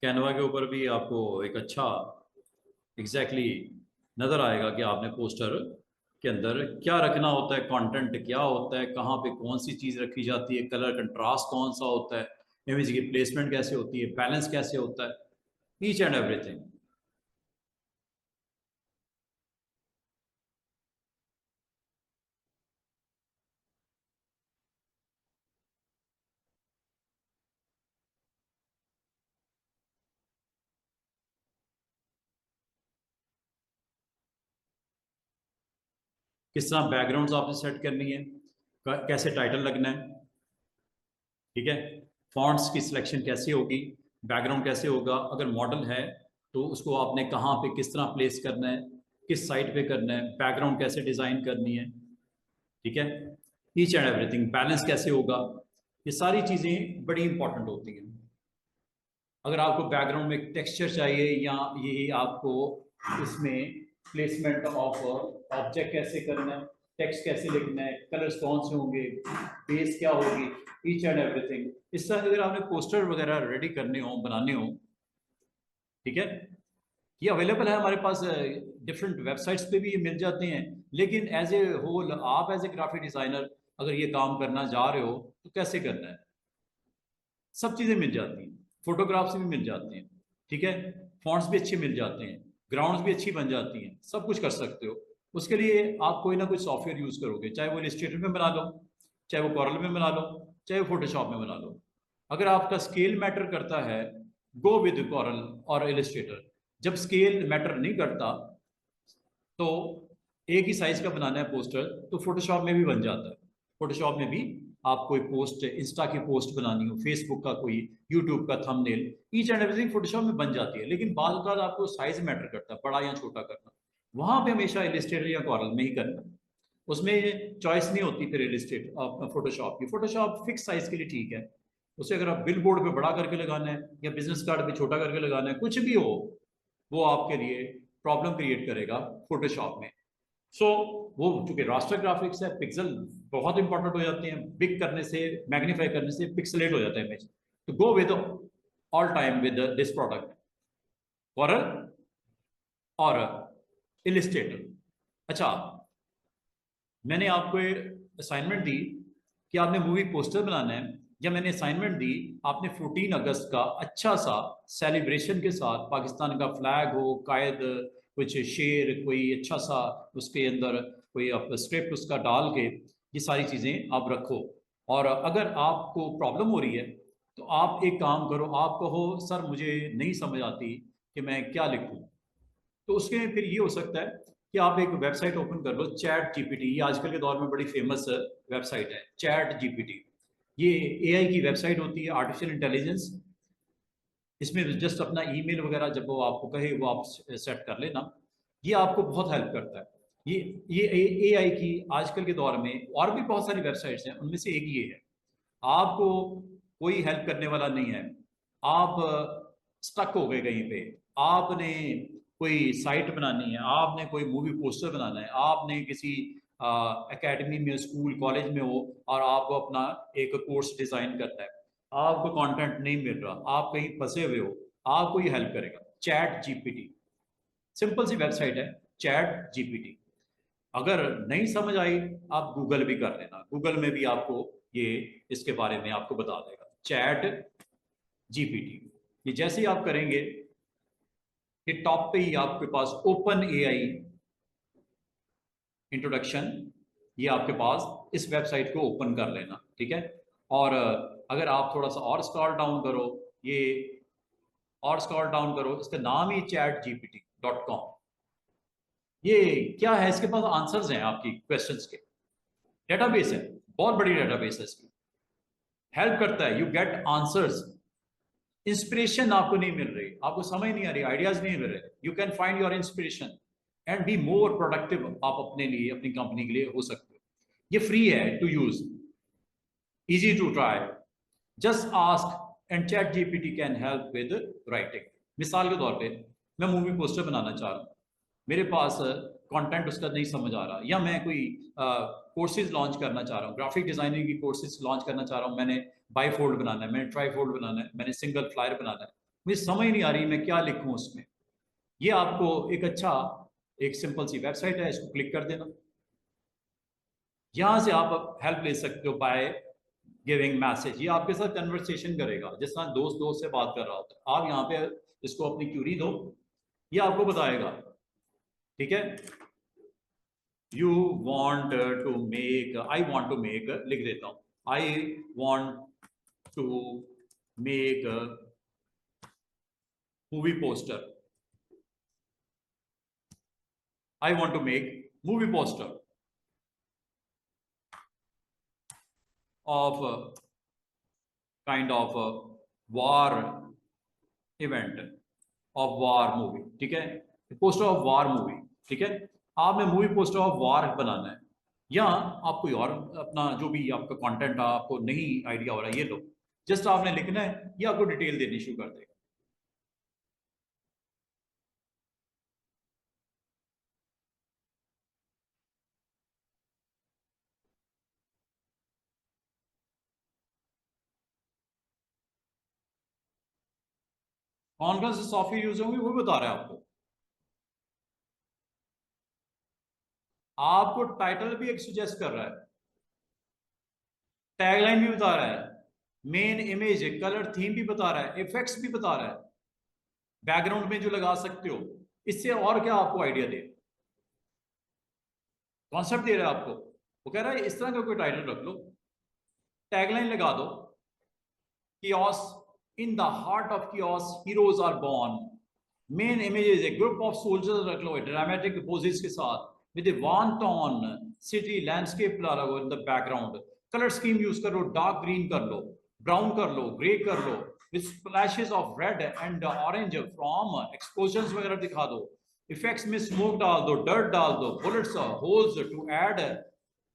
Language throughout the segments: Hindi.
कैनवा के ऊपर भी आपको एक अच्छा नज़र आएगा कि आपने पोस्टर के अंदर क्या रखना होता है, कंटेंट क्या होता है, कहाँ पे कौन सी चीज़ रखी जाती है, कलर कंट्रास्ट कौन सा होता है, इमेज की प्लेसमेंट कैसे होती है, बैलेंस कैसे होता है, ईच एंड एवरीथिंग। किस तरह बैकग्राउंड्स आपने सेट करनी है, कैसे टाइटल लगना है, ठीक है, फॉन्ट्स की सिलेक्शन कैसे होगी, बैकग्राउंड कैसे होगा, अगर मॉडल है तो उसको आपने कहाँ पे किस तरह प्लेस करना है, किस साइड पे करना है, बैकग्राउंड कैसे डिज़ाइन करनी है, ठीक है, ईच एंड एवरीथिंग, बैलेंस कैसे होगा, ये सारी चीज़ें बड़ी इंपॉर्टेंट होती हैं। अगर आपको बैकग्राउंड में टेक्सचर चाहिए या ये आपको इसमें प्लेसमेंट ऑफ ऑब्जेक्ट कैसे करना है, टेक्स्ट कैसे लिखना है, कलर्स कौन से होंगे, बेस क्या होगी, ईच एंड एवरीथिंग, इस तरह अगर आपने पोस्टर वगैरह रेडी करने हो, बनाने हो, ठीक है, ये अवेलेबल है हमारे पास, डिफरेंट वेबसाइट्स पे भी ये मिल जाते हैं। लेकिन एज ए होल आप एज ए ग्राफिक डिजाइनर अगर ये काम करना जा रहे हो तो कैसे करना है, सब चीज़ें मिल जाती हैं, फोटोग्राफ्स भी मिल जाते हैं, ठीक है, फॉन्ट्स भी अच्छे मिल जाते हैं, ग्राउंड्स भी अच्छी बन जाती हैं, सब कुछ कर सकते हो। उसके लिए आप कोई ना कोई सॉफ्टवेयर यूज़ करोगे, चाहे वो इलस्ट्रेटर में बना लो, चाहे वो कॉरल में बना लो, चाहे वो फोटोशॉप में बना लो। अगर आपका स्केल मैटर करता है, गो विद कॉरल और इलस्ट्रेटर। जब स्केल मैटर नहीं करता तो एक ही साइज का बनाना है पोस्टर तो फोटोशॉप में भी बन जाता है। फोटोशॉप में भी आप कोई पोस्ट, इंस्टा की पोस्ट बनानी हो, फेसबुक का कोई, यूट्यूब का thumbnail, each and everything Photoshop में बन जाती है। लेकिन बाद का आपको साइज मैटर करता है, बड़ा या छोटा करना, वहां पे हमेशा इलिस्ट्रेटर या कॉरल में ही करना है। उसमें चॉइस नहीं होती फिर इलिस्ट्रेट फोटोशॉप की। फोटोशॉप फिक्स साइज के लिए ठीक है, उसे अगर आप बिल बोर्ड पे बड़ा करके लगाना है या बिजनेस कार्ड पे छोटा करके लगाना है, कुछ भी हो, वो आपके लिए प्रॉब्लम क्रिएट करेगा फोटोशॉप में। सो वो चूंकि रास्टर ग्राफिक्स है, पिक्सल बहुत इंपॉर्टेंट हो जाते हैं, बिग करने से, मैग्नीफाई करने से पिक्सलेट हो जाता है इमेज। तो go with all time with this product, Corel और इलिस्ट्रेटर। अच्छा, मैंने आपको असाइनमेंट दी कि आपने मूवी पोस्टर बनाना है, या मैंने असाइनमेंट दी आपने 14 अगस्त का अच्छा सा सेलिब्रेशन के साथ पाकिस्तान का फ्लैग हो, कायद, कुछ शेर, कोई अच्छा सा उसके अंदर कोई आप स्क्रिप्ट उसका डाल के ये सारी चीज़ें आप रखो। और अगर आपको प्रॉब्लम हो रही है तो आप एक काम करो, आप कहो सर मुझे नहीं समझ आती कि मैं क्या लिखूं, तो उसके फिर ये हो सकता है कि आप एक वेबसाइट ओपन कर लो, चैट जीपीटी। ये आजकल के दौर में बड़ी फेमस वेबसाइट है चैट जीपीटी। ये एआई की वेबसाइट होती है, आर्टिफिशियल इंटेलिजेंस। इसमें जस्ट अपना ईमेल वगैरह जब वो आपको कहे वो आप सेट कर लेना, ये आपको बहुत हेल्प करता है। ये ये एआई की आजकल के दौर में और भी बहुत सारी वेबसाइट्स हैं, उनमें से एक ये है। आपको कोई हेल्प करने वाला नहीं है, आप स्टक हो गए कहीं पे, आपने कोई साइट बनानी है, आपने कोई मूवी पोस्टर बनाना है, आपने किसी एकेडमी में, स्कूल कॉलेज में हो और आपको अपना एक कोर्स डिजाइन करना है, आपको कंटेंट नहीं मिल रहा, आप कहीं फंसे हुए हो, आपको ये हेल्प करेगा चैट जीपीटी। सिंपल सी वेबसाइट है चैट जीपीटी। अगर नहीं समझ आई आप गूगल भी कर लेना, गूगल में भी आपको ये इसके बारे में आपको बता देगा चैट जीपीटी। ये जैसे ही आप करेंगे कि टॉप पे ही आपके पास ओपन एआई इंट्रोडक्शन, ये आपके पास, इस वेबसाइट को ओपन कर लेना, ठीक है। और अगर आप थोड़ा सा और स्क्रॉल डाउन करो, ये और स्क्रॉल डाउन करो, इसका नाम ही चैट जीपीटी डॉट कॉम। ये क्या है, इसके पास आंसर्स हैं आपकी क्वेश्चंस के, डेटाबेस है, बहुत बड़ी डेटाबेस है इसकी, हेल्प करता है, यू गेट आंसर्स। इंस्पिरेशन आपको नहीं मिल रही, आपको समझ नहीं आ रही, आइडियाज नहीं मिल रहे, you can find your inspiration and be more productive. आप अपने लिए, अपनी कंपनी के लिए हो सकते हो। ये फ्री है to use, easy to try, just ask and ChatGPT can help with writing. मिसाल के तौर पे मैं मूवी पोस्टर बनाना चाह रहा हूँ, मेरे पास कंटेंट उसका नहीं समझ आ रहा, या मैं कोई कोर्सेज लॉन्च करना चाह रहा हूँ, ग्राफिक डिजाइनिंग की कोर्सेज लॉन्च करना चाह रहा हूँ, मैंने बाई फोल्ड बनाना है, मैंने ट्राई फोल्ड बनाना है, मैंने सिंगल फ्लायर बनाना है, मुझे समझ नहीं आ रही मैं क्या लिखूं उसमें। ये आपको एक अच्छा, एक सिंपल सी वेबसाइट है, इसको क्लिक कर देना। यहां से आप हेल्प ले सकते हो बाय गिविंग मैसेज। ये आपके साथ कन्वर्सेशन करेगा, जिस तरह दोस्त दोस्त से बात कर रहा होता है। आप यहाँ पे इसको अपनी क्यूरी दो, ये आपको बताएगा। ठीक है, you want to make, I want to make, लिख देता हूं, I want to make movie poster, I want to make movie poster of kind of war event of war movie। ठीक है, पोस्टर ऑफ वार मूवी। ठीक है, आपने मूवी पोस्टर ऑफ वार बनाना है, या आप कोई और अपना जो भी आपका कंटेंट आपको नहीं आइडिया हो रहा है, ये लो, जस्ट आपने लिखना है, ये आपको डिटेल देनी शुरू कर देगा। कौन कौन से सॉफ्टवेयर यूज होंगे वो बता रहा है आपको। आपको टाइटल भी एक सुजेस्ट कर रहा है, टैगलाइन भी बता रहा है, मेन इमेज कलर थीम भी बता रहा है, इफेक्ट्स भी बता रहा है, बैकग्राउंड में जो लगा सकते हो। इससे और क्या आपको आइडिया दे, कॉन्सेप्ट दे रहा है आपको। वो कह रहा है इस तरह का कोई टाइटल रख लो, टैगलाइन लगा दो, chaos, in the heart of chaos heroes are born. Main images एक ग्रुप ऑफ सोल्जर्स रख लो ड्रामेटिक पोजेस के साथ, with want on city landscape लो in the background. Colour scheme use कर लो, डार्क ग्रीन कर लो, ब्राउन कर लो, ग्रे कर लो, with splashes of red and orange from explosion वगैरह दिखा दो। इफेक्ट्स में स्मोक डाल दो, डर्ट डाल दो, bullets, holes to add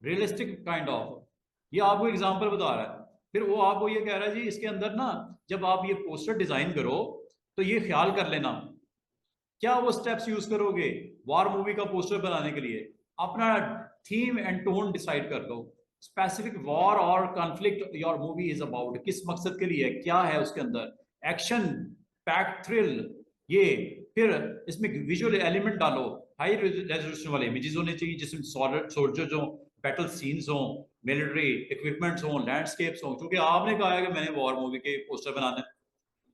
realistic kind of. ये आपको एग्जांपल बता रहा है। फिर वो आपको ये कह रहा है जी इसके अंदर ना, जब आप ये पोस्टर डिजाइन करो तो ये ख्याल कर लेना, क्या वो स्टेप्स यूज करोगे वॉर मूवी का पोस्टर बनाने के लिए। अपना थीम एंड टोन डिसाइड कर लो, स्पेसिफिक वॉर और conflict your movie is about, किस मकसद के लिए, क्या है उसके अंदर, एक्शन पैक थ्रिल ये। फिर इसमें विजुअल एलिमेंट डालो, हाई रेजोल्यूशन वाले इमेजेस होने चाहिए जिसमें सोल्जर्स हो, बैटल सीन्स हो, मिलिट्री इक्विपमेंट्स हो, लैंडस्केप्स हो, क्योंकि आपने कहा है कि मैंने वॉर मूवी के पोस्टर बनाना है।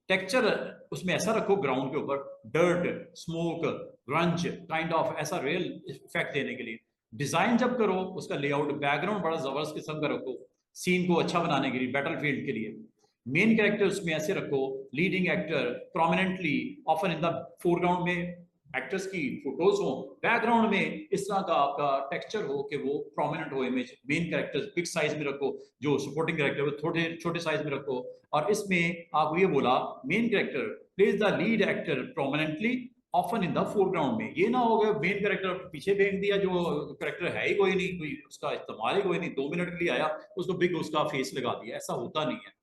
टेक्सचर उसमें ऐसा रखो ग्राउंड के ऊपर, dirt, smoke, grunge kind of, ऐसा रियल इफेक्ट देने के लिए। डिजाइन जब करो उसका लेआउट बैकग्राउंड बड़ा जबरदस्त किस्म का रखो, सीन को अच्छा बनाने के लिए, बैटल फील्ड के लिए। मेन कैरेक्टर उसमें ऐसे रखो, leading actor prominently, often in the foreground में एक्टर्स की फोटोज हो, बैकग्राउंड में इस तरह का आपका टेक्सचर हो कि वो प्रोमिनेंट हो image. Main characters big size में रखो, जो सपोर्टिंग कैरेक्टर वो छोटे छोटे साइज में रखो। और इसमें आपको ये बोला main character plays the lead actor prominently often in the foreground में। ये ना हो गया मेन कैरेक्टर पीछे फेंक दिया, जो कैरेक्टर है ही कोई नहीं, कोई उसका इस्तेमाल ही कोई नहीं, 2 मिनट के लिए आया उसको बिग उसका फेस लगा दिया, ऐसा होता नहीं है।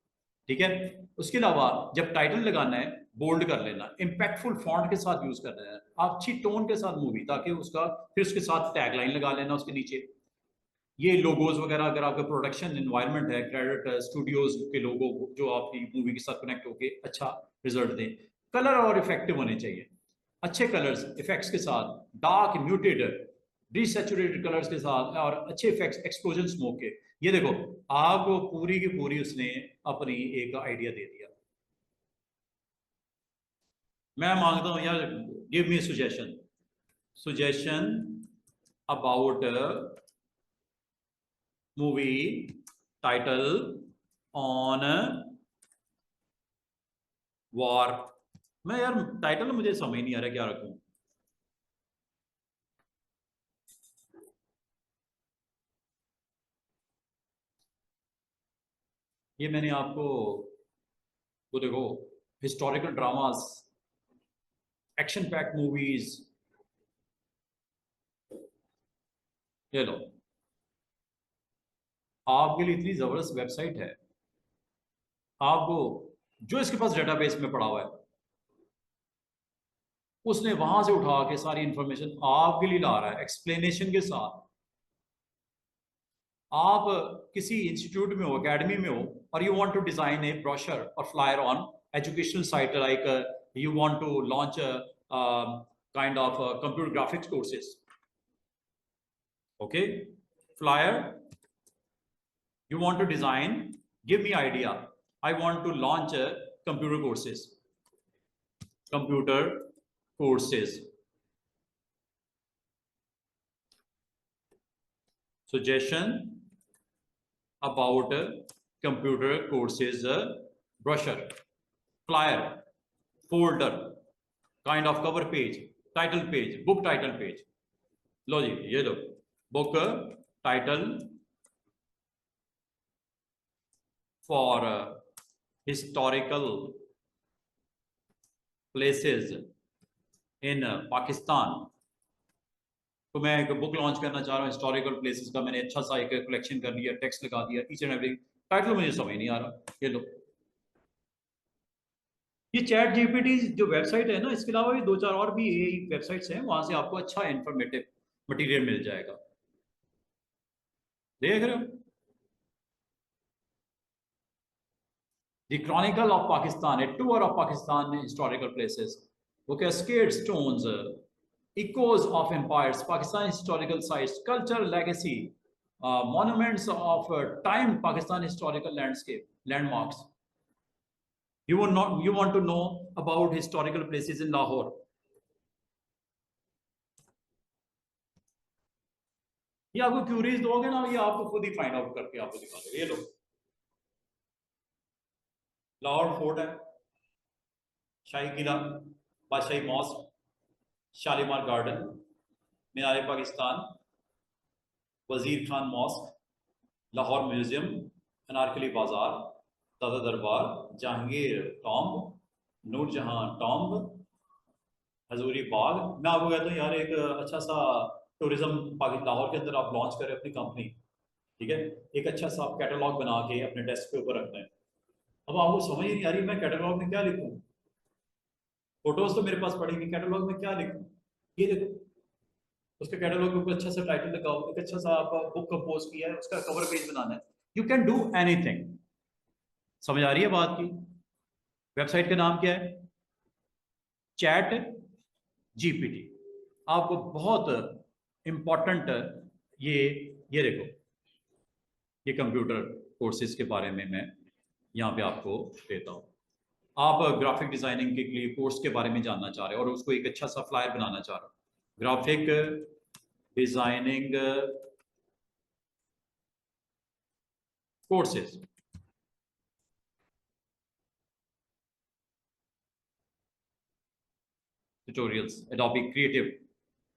ठीक है, उसके अलावा जब टाइटल लगाना है बोल्ड कर लेना, इंपैक्टफुल फॉन्ट के साथ यूज कर लेना, आप अच्छी टोन के साथ मूवी, ताकि उसका फिर उसके साथ टैगलाइन लगा लेना उसके नीचे। ये लोगोज वगैरह अगर आपका प्रोडक्शन एनवायरनमेंट है, क्रेडिट स्टूडियोज के लोगो जो आपकी मूवी के साथ कनेक्ट होके अच्छा रिजल्ट दें। कलर और इफेक्टिव होने चाहिए, अच्छे कलर्स इफेक्ट्स के साथ, डार्क म्यूटेड डिसैचुरेटेड कलर्स के साथ, और अच्छे इफेक्ट्स एक्सप्लोजन स्मोक के। ये देखो आपको पूरी की पूरी उसने अपनी एक आइडिया दे दिया। मैं मांगता हूं यार, give me suggestion, suggestion about movie title on war. मैं यार टाइटल मुझे समझ नहीं आ रहा क्या रखूं। ये मैंने आपको वो देखो, historical dramas, action pack movies, ये लो, आपके लिए इतनी जबरदस्त वेबसाइट है। आपको जो इसके पास डेटाबेस में पड़ा हुआ है उसने वहां से उठा के सारी इंफॉर्मेशन आपके लिए ला रहा है एक्सप्लेनेशन के साथ। आप किसी इंस्टीट्यूट में हो, एकेडमी में हो, और you want to design a brochure और flyer on educational site like you want to launch a kind of computer graphics courses. Okay, flyer. You want to design, give me idea. I want to launch computer courses. Computer courses. Suggestion about computer courses brochure, flyer, folder, kind of cover page, title page, book title page. लो जी, ये लो book title for historical places in Pakistan. तो मैं एक बुक लॉन्च करना चाह रहा हूँ हिस्टोरिकल प्लेसेस का। मैंने अच्छा सा एक कलेक्शन कर लिया, टेक्स्ट लगा दिया, ईच एंड एवरी। टाइटल मुझे समझ नहीं आ रहा, ये लो। ये चैट जीपीटी जो वेबसाइट है ना, इसके अलावा भी 2-4 और भी वेबसाइट्स हैं, वहां से आपको अच्छा इंफॉर्मेटिव मटेरियल मिल जाएगा। देख रहे हो? The chronicle of Pakistan, a tour of Pakistan historical places, वो cascade stones, echoes of empires, Pakistan historical sites, culture legacy, monuments of time, Pakistan historical landscape, landmarks. You want to know about historical places in Lahore. ये आपको क्यूरीज दोगे ना, ये आपको खुद ही फाइंड आउट करके आपको दिखा देगा। ये लो, लाहौर फोर्ट है, शाही किला, बादशाही मॉस्क, शालीमार गार्डन, मीनार पाकिस्तान, वजीर खान मॉस्क, लाहौर म्यूजियम, अनारकली बाजार, दादा दरबार, जहांगीर टॉम्ब, नूरजहां टॉम्ब, हजूरी बाग। मैं आपको कहता हूँ यार, एक अच्छा सा टूरिज्म लाहौर के अंदर आप लॉन्च करें अपनी कंपनी, ठीक है, एक अच्छा सा आप कैटलॉग बना के अपने डेस्क पे ऊपर रखना है। अब आपको समझ ही नहीं आ रही मैं कैटलॉग में क्या लिखूं, फोटोज तो मेरे पास पड़ेंगी, कैटलॉग में क्या लिखूं? ये देखो, उसके कैटलॉग के ऊपर अच्छा सा टाइटल लगाओ, एक अच्छा सा आप बुक कंपोज किया है, उसका कवर पेज बनाना है। You can do anything. समझ आ रही है बात की? वेबसाइट का नाम क्या है? Chat GPT. आपको बहुत इंपॉर्टेंट ये ये देखो, ये कंप्यूटर कोर्सेज के बारे में मैं यहाँ पे आपको देता हूँ। आप ग्राफिक डिजाइनिंग के लिए कोर्स के बारे में जानना चाह रहे हो और उसको एक अच्छा सा फ्लायर बनाना चाह रहे हो, graphic designing courses, tutorials, Adobe creative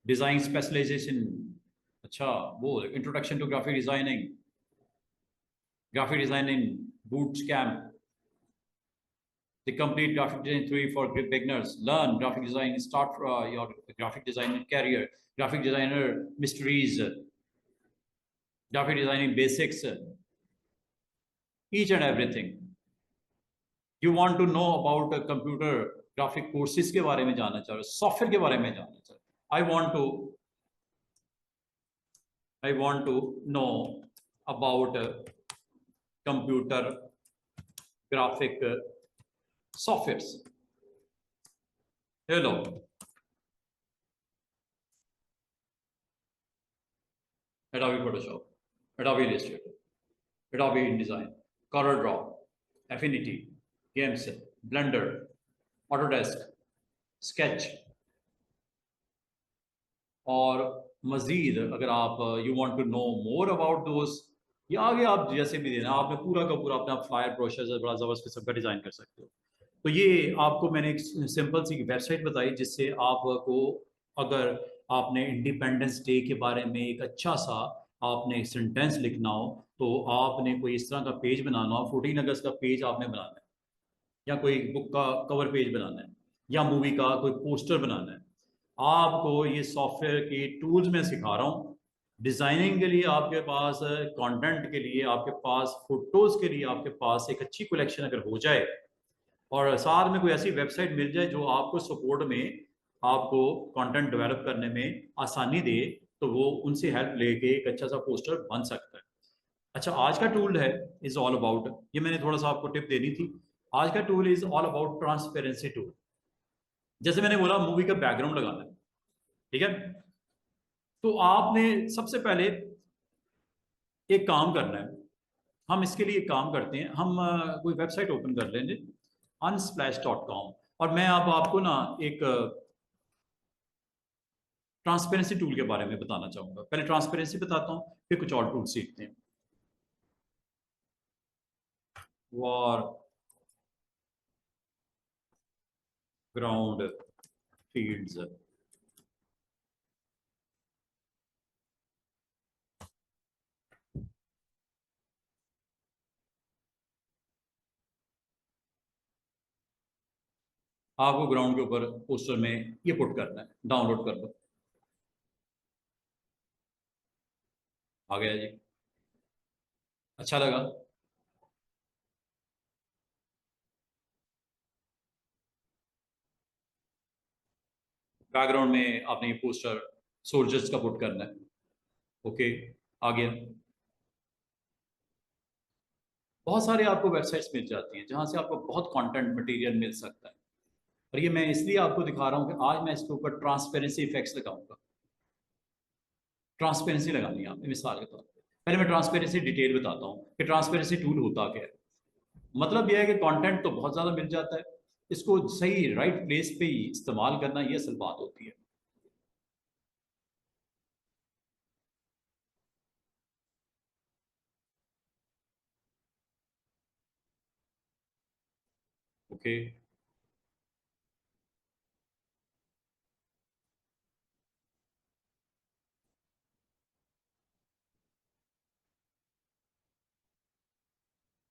design specialisation, अच्छा वो introduction to graphic designing boot camp, the complete graphic design theory for beginners, learn graphic design, start your graphic designer career, graphic designer mysteries, graphic designing basics, each and everything. You want to know about computer graphic courses के बारे में जानना चाह रहे हो, सॉफ्टवेयर के बारे में जानना चाह रहे हो, I want to know about computer graphic softwares. Hello. Adobe Photoshop, Adobe Illustrator, Adobe InDesign, CorelDRAW, Affinity, Games, Blender, Autodesk, Sketch, और मजीद अगर आप you want to know more about those, या आगे आप जैसे भी देना, आपने पूरा का पूरा अपना फ्लायर ब्रोशर बड़ा ज़बरदस्त किस्म का डिज़ाइन कर सकते हो। तो ये आपको मैंने एक सिंपल सी वेबसाइट बताई जिससे आपको, अगर आपने इंडिपेंडेंस डे के बारे में एक अच्छा सा आपने एक सेंटेंस लिखना हो, तो आपने कोई इस तरह का पेज बनाना हो, 14 अगस्त का पेज आपने बनाना है, या कोई बुक का कवर पेज बनाना है, या मूवी का कोई पोस्टर बनाना है, आपको ये सॉफ्टवेयर के टूल्स में सिखा रहा हूँ। डिज़ाइनिंग के लिए आपके पास, कंटेंट के लिए आपके पास, फोटोज़ के लिए आपके पास एक अच्छी कलेक्शन अगर हो जाए और साथ में कोई ऐसी वेबसाइट मिल जाए जो आपको सपोर्ट में, आपको कंटेंट डेवलप करने में आसानी दे, तो वो उनसे हेल्प लेके एक अच्छा सा पोस्टर बन सकता है। अच्छा, आज का टूल है इज ऑल अबाउट, ये मैंने थोड़ा सा आपको टिप देनी थी। आज का tool is all about transparency tool. जैसे मैंने बोला मूवी का बैकग्राउंड लगाना है, ठीक है। तो आपने सबसे पहले एक काम करना है। हम इसके लिए एक काम करते हैं, हम कोई वेबसाइट ओपन कर लेंगे, unsplash.com, और मैं अब आपको ना एक ट्रांसपेरेंसी टूल के बारे में बताना चाहूंगा। पहले ट्रांसपेरेंसी बताता हूँ, फिर कुछ और टूल सीखते हैं। वॉर ग्राउंड फील्ड्स, आपको ग्राउंड के ऊपर पोस्टर में ये पुट करना है, डाउनलोड कर लो। आ गया जी, अच्छा लगा। बैकग्राउंड में आपने ये पोस्टर सोल्जर्स का पुट करना है। ओके, आ गया। बहुत सारे आपको वेबसाइट्स मिल जाती हैं जहां से आपको बहुत कंटेंट मटेरियल मिल सकता है। और ये मैं इसलिए आपको दिखा रहा हूं कि आज मैं इसके ऊपर ट्रांसपेरेंसी इफेक्ट्स लगाऊंगा। ट्रांसपेरेंसी लगानी है आपने मिसाल के तौर पर। पहले मैं ट्रांसपेरेंसी डिटेल बताता हूँ कि ट्रांसपेरेंसी टूल होता क्या है। मतलब यह है कि कंटेंट तो बहुत ज़्यादा मिल जाता है, इसको सही राइट प्लेस पे ही इस्तेमाल करना, ये असल बात होती है। ओके,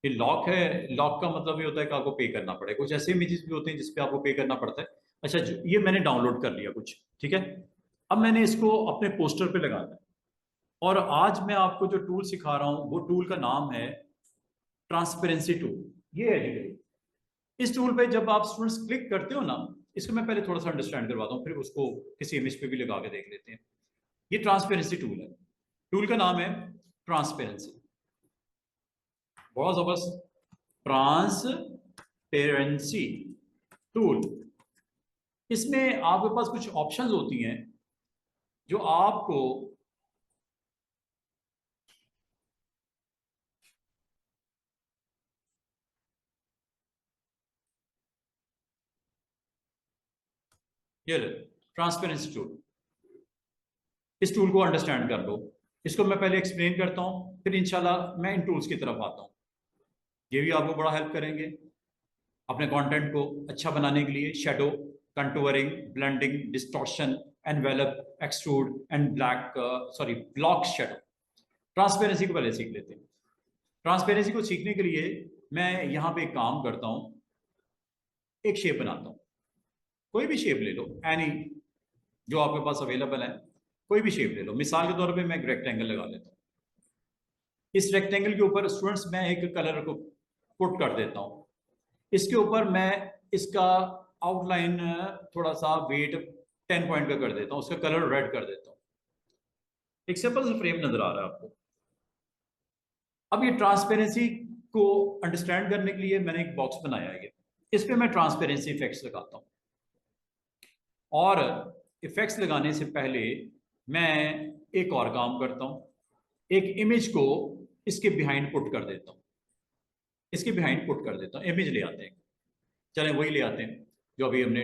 ये लॉक है। लॉक का मतलब ये होता है कि आपको पे करना पड़ेगा। कुछ ऐसे इमेजेस भी होते हैं जिसपे आपको पे करना पड़ता है। अच्छा, ये मैंने डाउनलोड कर लिया कुछ, ठीक है। अब मैंने इसको अपने पोस्टर पे लगाना है। और आज मैं आपको जो टूल सिखा रहा हूँ वो टूल का नाम है ट्रांसपेरेंसी टूल। ये है जी। इस टूल पे जब आप स्टूडेंट्स क्लिक करते हो ना, इसको मैं पहले थोड़ा सा अंडरस्टैंड करवाता हूँ, फिर उसको किसी इमेज पे भी लगा के देख लेते हैं। ये ट्रांसपेरेंसी टूल है। टूल का नाम है ट्रांसपेरेंसी। बहुत जबरदस्त, ट्रांसपेरेंसी टूल। इसमें आपके पास कुछ ऑप्शंस होती हैं जो आपको, ये ट्रांसपेरेंसी टूल। इस टूल को अंडरस्टैंड कर लो। इसको मैं पहले एक्सप्लेन करता हूँ, फिर इंशाल्लाह मैं इन टूल्स की तरफ आता हूँ। ये भी आपको बड़ा हेल्प करेंगे अपने कंटेंट को अच्छा बनाने के लिए। Shadow, contouring, blending, distortion, envelope, extrude and block shadow. Transparency को पहले सीख लेते हैं। ट्रांसपेरेंसी को सीखने के लिए मैं यहाँ पे एक काम करता हूँ, एक शेप बनाता हूँ। कोई भी शेप ले लो, एनी जो आपके पास अवेलेबल है, कोई भी शेप ले लो। मिसाल के तौर पे मैं एक रेक्टेंगल लगा लेता हूँ। इस रेक्टेंगल के ऊपर स्टूडेंट्स मैं एक कलर को पुट कर देता हूँ। इसके ऊपर मैं इसका आउटलाइन थोड़ा सा वेट 10 पॉइंट का कर देता हूँ, उसका कलर रेड कर देता हूँ। एक सिंपल सा फ्रेम नजर आ रहा है आपको। अब ये ट्रांसपेरेंसी को अंडरस्टैंड करने के लिए मैंने एक बॉक्स बनाया है। इस पे मैं ट्रांसपेरेंसी इफेक्ट्स लगाता हूँ। और इफेक्ट्स लगाने से पहले मैं एक और काम करता हूँ, एक इमेज को इसके बिहाइंड पुट कर देता हूँ। इसके बिहाइंड पुट कर देता हूँ, इमेज ले आते हैं। चलें वही ले आते हैं जो अभी हमने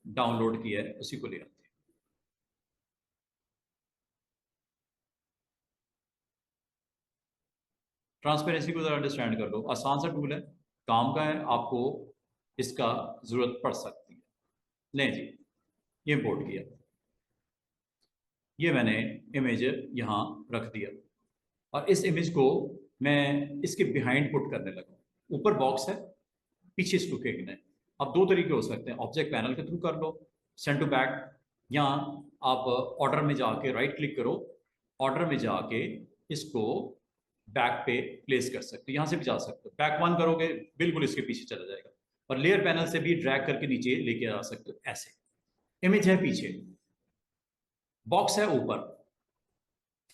डाउनलोड किया है, उसी को ले आते हैं। ट्रांसपेरेंसी को जरा अंडरस्टैंड कर लो, आसान सा टूल है, काम का है, आपको इसका जरूरत पड़ सकती है। लें जी, ये इंपोर्ट किया, ये मैंने इमेज यहाँ रख दिया। और इस इमेज को मैं इसके बिहाइंड पुट करने लगा। ऊपर बॉक्स है, पीछे इसको खींचना है। अब दो तरीके हो सकते हैं, ऑब्जेक्ट पैनल के थ्रू कर लो, सेंड टू बैक, या आप ऑर्डर में जाके राइट क्लिक करो, ऑर्डर में जाके इसको बैक पे प्लेस कर सकते हो। यहाँ से भी जा सकते हो, बैक वन करोगे बिल्कुल इसके पीछे चला जाएगा। और लेयर पैनल से भी ड्रैग करके नीचे लेके आ सकते हो। ऐसे इमेज है पीछे, बॉक्स है ऊपर।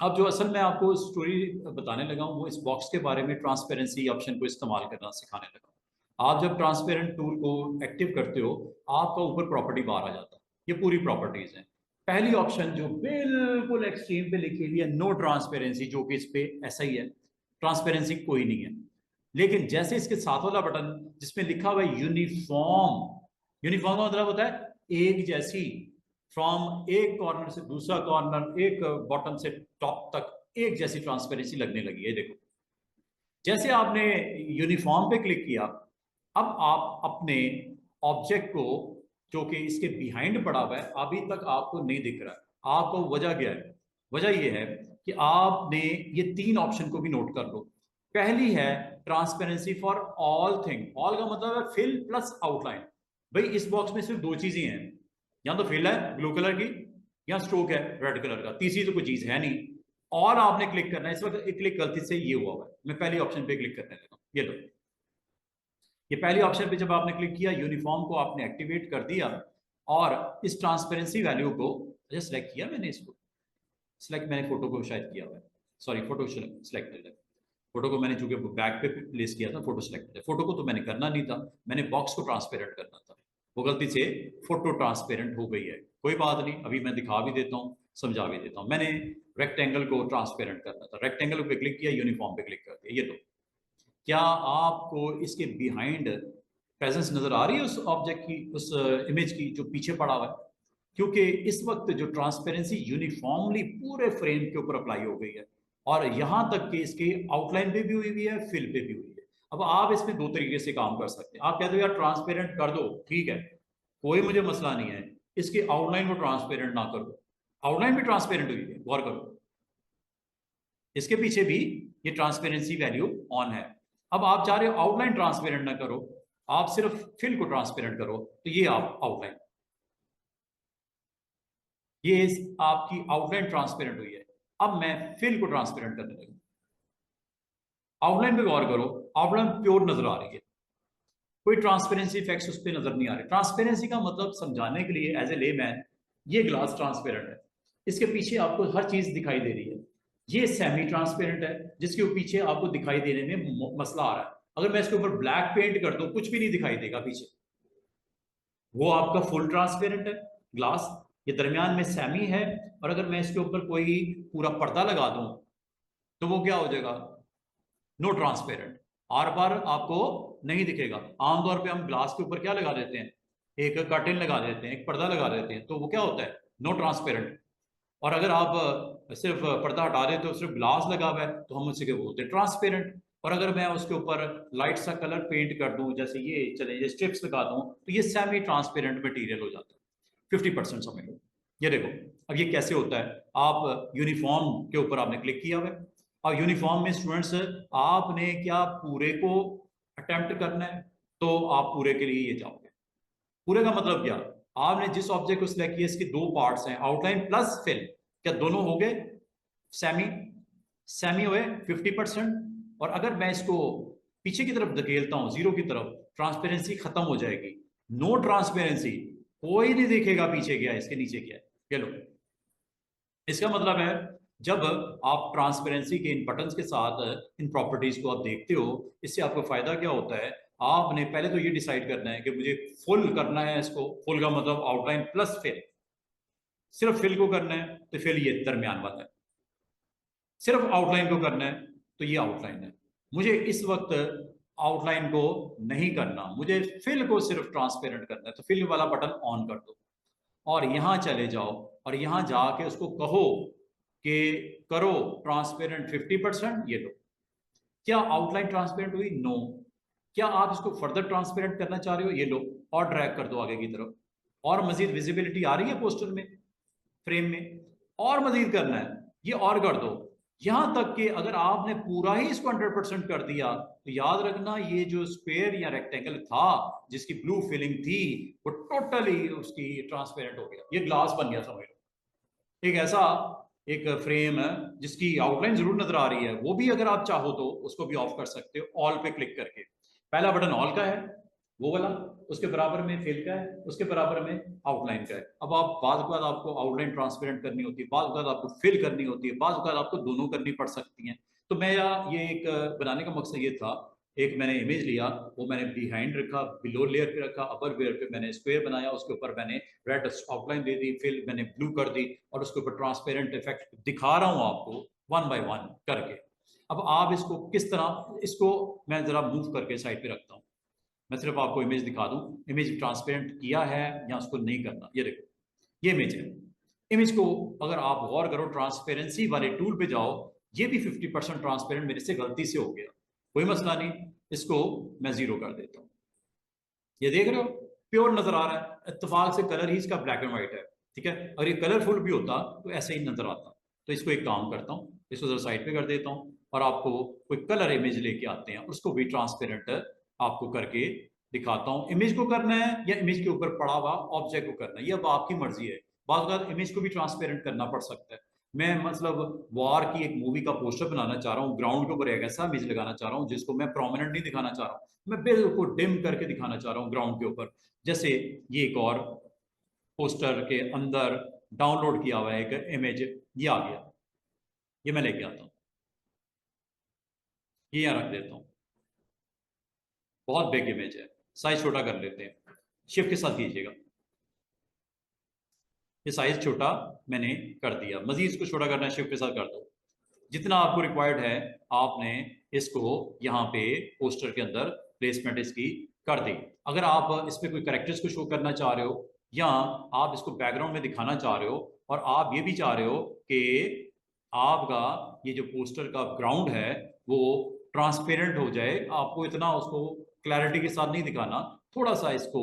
अब जो असल में आपको स्टोरी बताने लगा हूँ वो इस बॉक्स के बारे में, ट्रांसपेरेंसी ऑप्शन को इस्तेमाल करना सिखाने लगा हूँ। आप जब ट्रांसपेरेंट टूल को एक्टिव करते हो आपका ऊपर प्रॉपर्टी बाहर आ जाता है, ये पूरी प्रॉपर्टीज हैं। पहली ऑप्शन जो बिल्कुल एक्सट्रीम पे लिखी हुई है, नो ट्रांसपेरेंसी, जो कि इस पे ऐसा ही है, ट्रांसपेरेंसी कोई नहीं है। लेकिन जैसे इसके साथ वाला बटन जिसमें लिखा हुआ है यूनिफॉर्म, यूनिफॉर्म का मतलब होता है एक जैसी, फ्रॉम एक कॉर्नर से दूसरा कॉर्नर, एक बॉटम से टॉप तक एक जैसी ट्रांसपेरेंसी लगने लगी है। देखो जैसे आपने यूनिफॉर्म पे क्लिक किया, अब आप अपने ऑब्जेक्ट को जो कि इसके बिहाइंड पड़ा हुआ है अभी तक आपको नहीं दिख रहा है। आपको वजह क्या है? वजह यह है कि आपने ये 3 ऑप्शन को भी नोट कर लो। पहली है transparency for all thing, all का मतलब है फिल प्लस आउटलाइन। भाई इस बॉक्स में सिर्फ 2 चीजें हैं, या तो फिल है ब्लू कलर की या स्ट्रोक है रेड कलर का, तीसरी तो कोई चीज है नहीं। और आपने क्लिक करना है, इस वक्त एक क्लिक गलती से ये हुआ है, मैं पहली ऑप्शन पे क्लिक करने लगा हूं। ये लो, ये पहली ऑप्शन पे जब आपने क्लिक किया यूनिफॉर्म को आपने एक्टिवेट कर दिया और इस ट्रांसपेरेंसी वैल्यू को सिलेक्ट किया मैंने, इसको सिलेक्ट मैंने फोटो को शायद किया हुआ है, सॉरी फोटो सिलेक्टेड है। फोटो को मैंने चूंकि बैक पे प्लेस किया था, फोटो सिलेक्टेड है। फोटो को तो मैंने करना नहीं था, मैंने बॉक्स को ट्रांसपेरेंट करना था, वो गलती से फोटो ट्रांसपेरेंट हो गई है। कोई बात नहीं, अभी मैं दिखा भी देता हूँ, समझा भी देता हूँ। मैंने रेक्टेंगल को ट्रांसपेरेंट करना था, रेक्टेंगल पे क्लिक किया, यूनिफॉर्म पे क्लिक कर दिया। ये लो, क्या आपको इसके बिहाइंड प्रेजेंस नजर आ रही है उस ऑब्जेक्ट की, उस इमेज की जो पीछे पड़ा हुआ है? क्योंकि इस वक्त जो ट्रांसपेरेंसी यूनिफॉर्मली पूरे फ्रेम के ऊपर अप्लाई हो गई है और यहां तक कि इसके आउटलाइन पे भी हुई है, फिल पे भी हुई है। अब आप इसमें 2 तरीके से काम कर सकते हैं। आप कहते हो यार ट्रांसपेरेंट कर दो, ठीक है, कोई मुझे मसला नहीं है, इसके आउटलाइन को ट्रांसपेरेंट ना करो। आउटलाइन भी ट्रांसपेरेंट हुई है, गौर करो, इसके पीछे भी ये ट्रांसपेरेंसी वैल्यू ऑन है। अब आप चाह रहे हो आउटलाइन ट्रांसपेरेंट ना करो, आप सिर्फ फिल को ट्रांसपेरेंट करो, तो ये आप आउटलाइन, ये आपकी आउटलाइन ट्रांसपेरेंट हुई है। अब मैं फिल को ट्रांसपेरेंट करने लगा, आउटलाइन पे गौर करो, आउटलाइन प्योर नजर आ रही है, कोई ट्रांसपेरेंसी इफेक्ट्स उस पर नजर नहीं आ रहे। ट्रांसपेरेंसी का मतलब समझाने के लिए एज ए लेमैन, ये ग्लास ट्रांसपेरेंट है, इसके पीछे आपको हर चीज दिखाई दे रही है। ये सेमी ट्रांसपेरेंट है जिसके पीछे आपको दिखाई देने में मसला आ रहा है। अगर मैं इसके ऊपर ब्लैक पेंट कर दूं कुछ भी नहीं दिखाई देगा पीछे, वो आपका फुल ट्रांसपेरेंट है ग्लास, ये दरमियान में सेमी है। और अगर मैं इसके ऊपर कोई पूरा पर्दा लगा दूं तो वो क्या हो जाएगा? नो ट्रांसपेरेंट, आर पार आपको नहीं दिखेगा। आमतौर पे हम ग्लास के ऊपर क्या लगा देते हैं, एक कर्टेन लगा देते हैं, एक पर्दा लगा देते हैं, तो वो क्या होता है? No transparent. और अगर आप सिर्फ पर्दा हटा देते हो, सिर्फ ग्लास लगा हुआ है, तो हम उसे बोलते हैं ट्रांसपेरेंट। और अगर मैं उसके ऊपर लाइट सा कलर पेंट कर दूं, जैसे ये चले ये स्ट्रिप्स लगा दूं, तो ये सेमी ट्रांसपेरेंट मटेरियल हो जाता है, 50% समझ लो। ये देखो, अब ये कैसे होता है, आप यूनिफॉर्म के ऊपर आपने क्लिक किया हुआ है और यूनिफॉर्म में स्टूडेंट्स आपने क्या पूरे को अटेम्प्ट करना है, तो आप पूरे के लिए ये जाओगे। पूरे का मतलब क्या? आपने जिस ऑब्जेक्ट को सिलेक्ट किया इसके 2 पार्ट्स हैं, आउटलाइन प्लस फिल, क्या दोनों हो गए सेमी? सेमी हुए 50%। और अगर मैं इसको पीछे की तरफ धकेलता हूं जीरो की तरफ, ट्रांसपेरेंसी खत्म हो जाएगी, नो ट्रांसपेरेंसी, कोई नहीं देखेगा पीछे क्या है, इसके नीचे क्या है। ये लो, इसका मतलब है जब आप ट्रांसपेरेंसी के इन बटन्स के साथ इन प्रॉपर्टीज को आप देखते हो, इससे आपको फायदा क्या होता है? आपने पहले तो ये डिसाइड करना है कि मुझे फुल करना है इसको, फुल का मतलब आउटलाइन प्लस फिल। सिर्फ फिल को करना है तो फिल ये दरमियान वाला है, सिर्फ आउटलाइन को करना है तो ये आउटलाइन है। मुझे इस वक्त आउटलाइन को नहीं करना, मुझे फिल को सिर्फ ट्रांसपेरेंट करना है, तो फिल वाला बटन ऑन कर दो और यहां चले जाओ और यहां जाके उसको कहो कि करो ट्रांसपेरेंट 50%। ये लो, क्या आउटलाइन ट्रांसपेरेंट हुई? नो। क्या आप इसको फर्दर ट्रांसपेरेंट करना चाह रहे हो? ये लो, और ड्रैग कर दो आगे की तरफ, और मजीद विजिबिलिटी आ रही है पोस्टर में, फ्रेम में, और मजीद करना है, ये और कर दो, यहां तक कि अगर आपने पूरा ही इसको 100% कर दिया तो याद रखना ये जो स्क्वायर या रेक्टेंगल था जिसकी ब्लू फिलिंग थी वो टोटली उसकी ट्रांसपेरेंट हो गया, ये ग्लास बन गया समझ लो। एक ऐसा एक फ्रेम है जिसकी आउटलाइन जरूर नजर आ रही है, वो भी अगर आप चाहो तो उसको भी ऑफ कर सकते हो ऑल पे क्लिक करके। पहला बटन ऑल का है वो वाला, उसके बराबर में फिल का है, उसके बराबर में आउटलाइन का है। अब आप बाद आपको आउटलाइन ट्रांसपेरेंट करनी होती है, बाद आपको फिल करनी होती है, बाद आपको दोनों करनी पड़ सकती हैं। तो मेरा ये एक बनाने का मकसद ये था एक मैंने इमेज लिया, वो मैंने बिहाइंड रखा, बिलो लेयर पे रखा, अपर लेयर पे मैंने स्क्वायर बनाया, उसके ऊपर मैंने रेड आउटलाइन दे दी, फिर मैंने ब्लू कर दी और उसके ऊपर ट्रांसपेरेंट इफेक्ट दिखा रहा हूँ आपको वन बाय वन करके। अब आप इसको किस तरह, इसको मैं जरा मूव करके साइड पे रखता हूँ, मैं सिर्फ आपको इमेज दिखा दूं, इमेज ट्रांसपेरेंट किया है या उसको नहीं करना। ये देखो, ये इमेज है। इमेज को अगर आप गौर करो, ट्रांसपेरेंसी वाले टूल पे जाओ, ये भी 50% ट्रांसपेरेंट मेरे से गलती से हो गया, कोई मसला नहीं, इसको मैं 0 कर देता हूँ। ये देख रहे हो, प्योर नजर आ रहा है, इत्तेफाक से कलर ही इसका ब्लैक एंड व्हाइट है, ठीक है। अगर ये कलरफुल भी होता तो ऐसे ही नजर आता। तो इसको एक काम करता हूँ, इसको जरा साइड पे कर देता हूँ और आपको कोई कलर इमेज लेके आते हैं, उसको भी ट्रांसपेरेंट आपको करके दिखाता हूँ। इमेज को करना है या इमेज के ऊपर पड़ा हुआ ऑब्जेक्ट को करना है, ये अब आपकी मर्जी है। बाद इमेज को भी ट्रांसपेरेंट करना पड़ सकता है। मैं मतलब वॉर की एक मूवी का पोस्टर बनाना चाह रहा हूँ, ग्राउंड के ऊपर एक ऐसा इमेज लगाना चाह रहा हूँ जिसको मैं प्रोमिनेंट नहीं दिखाना चाह रहा हूँ, मैं बिल्कुल डिम करके दिखाना चाह रहा हूँ ग्राउंड के ऊपर। जैसे ये एक और पोस्टर के अंदर डाउनलोड किया हुआ है एक इमेज, ये आ गया, ये मैं लेके आता हूँ, ये यहाँ रख देता हूँ। बहुत बिग इमेज है, साइज छोटा कर लेते हैं, शिफ्ट के साथ कीजिएगा। ये साइज छोटा मैंने कर दिया, मजीद इसको छोटा करना है, शिफ्ट के साथ कर दो। जितना आपको रिक्वायर्ड है आपने इसको यहाँ पे पोस्टर के अंदर प्लेसमेंट इसकी कर दी। अगर आप इस पे कोई कैरेक्टर्स को शो करना चाह रहे हो या आप इसको बैकग्राउंड में दिखाना चाह रहे हो और आप ये भी चाह रहे हो कि आपका ये जो पोस्टर का ग्राउंड है वो ट्रांसपेरेंट हो जाए, आपको इतना उसको क्लैरिटी के साथ नहीं दिखाना, थोड़ा सा इसको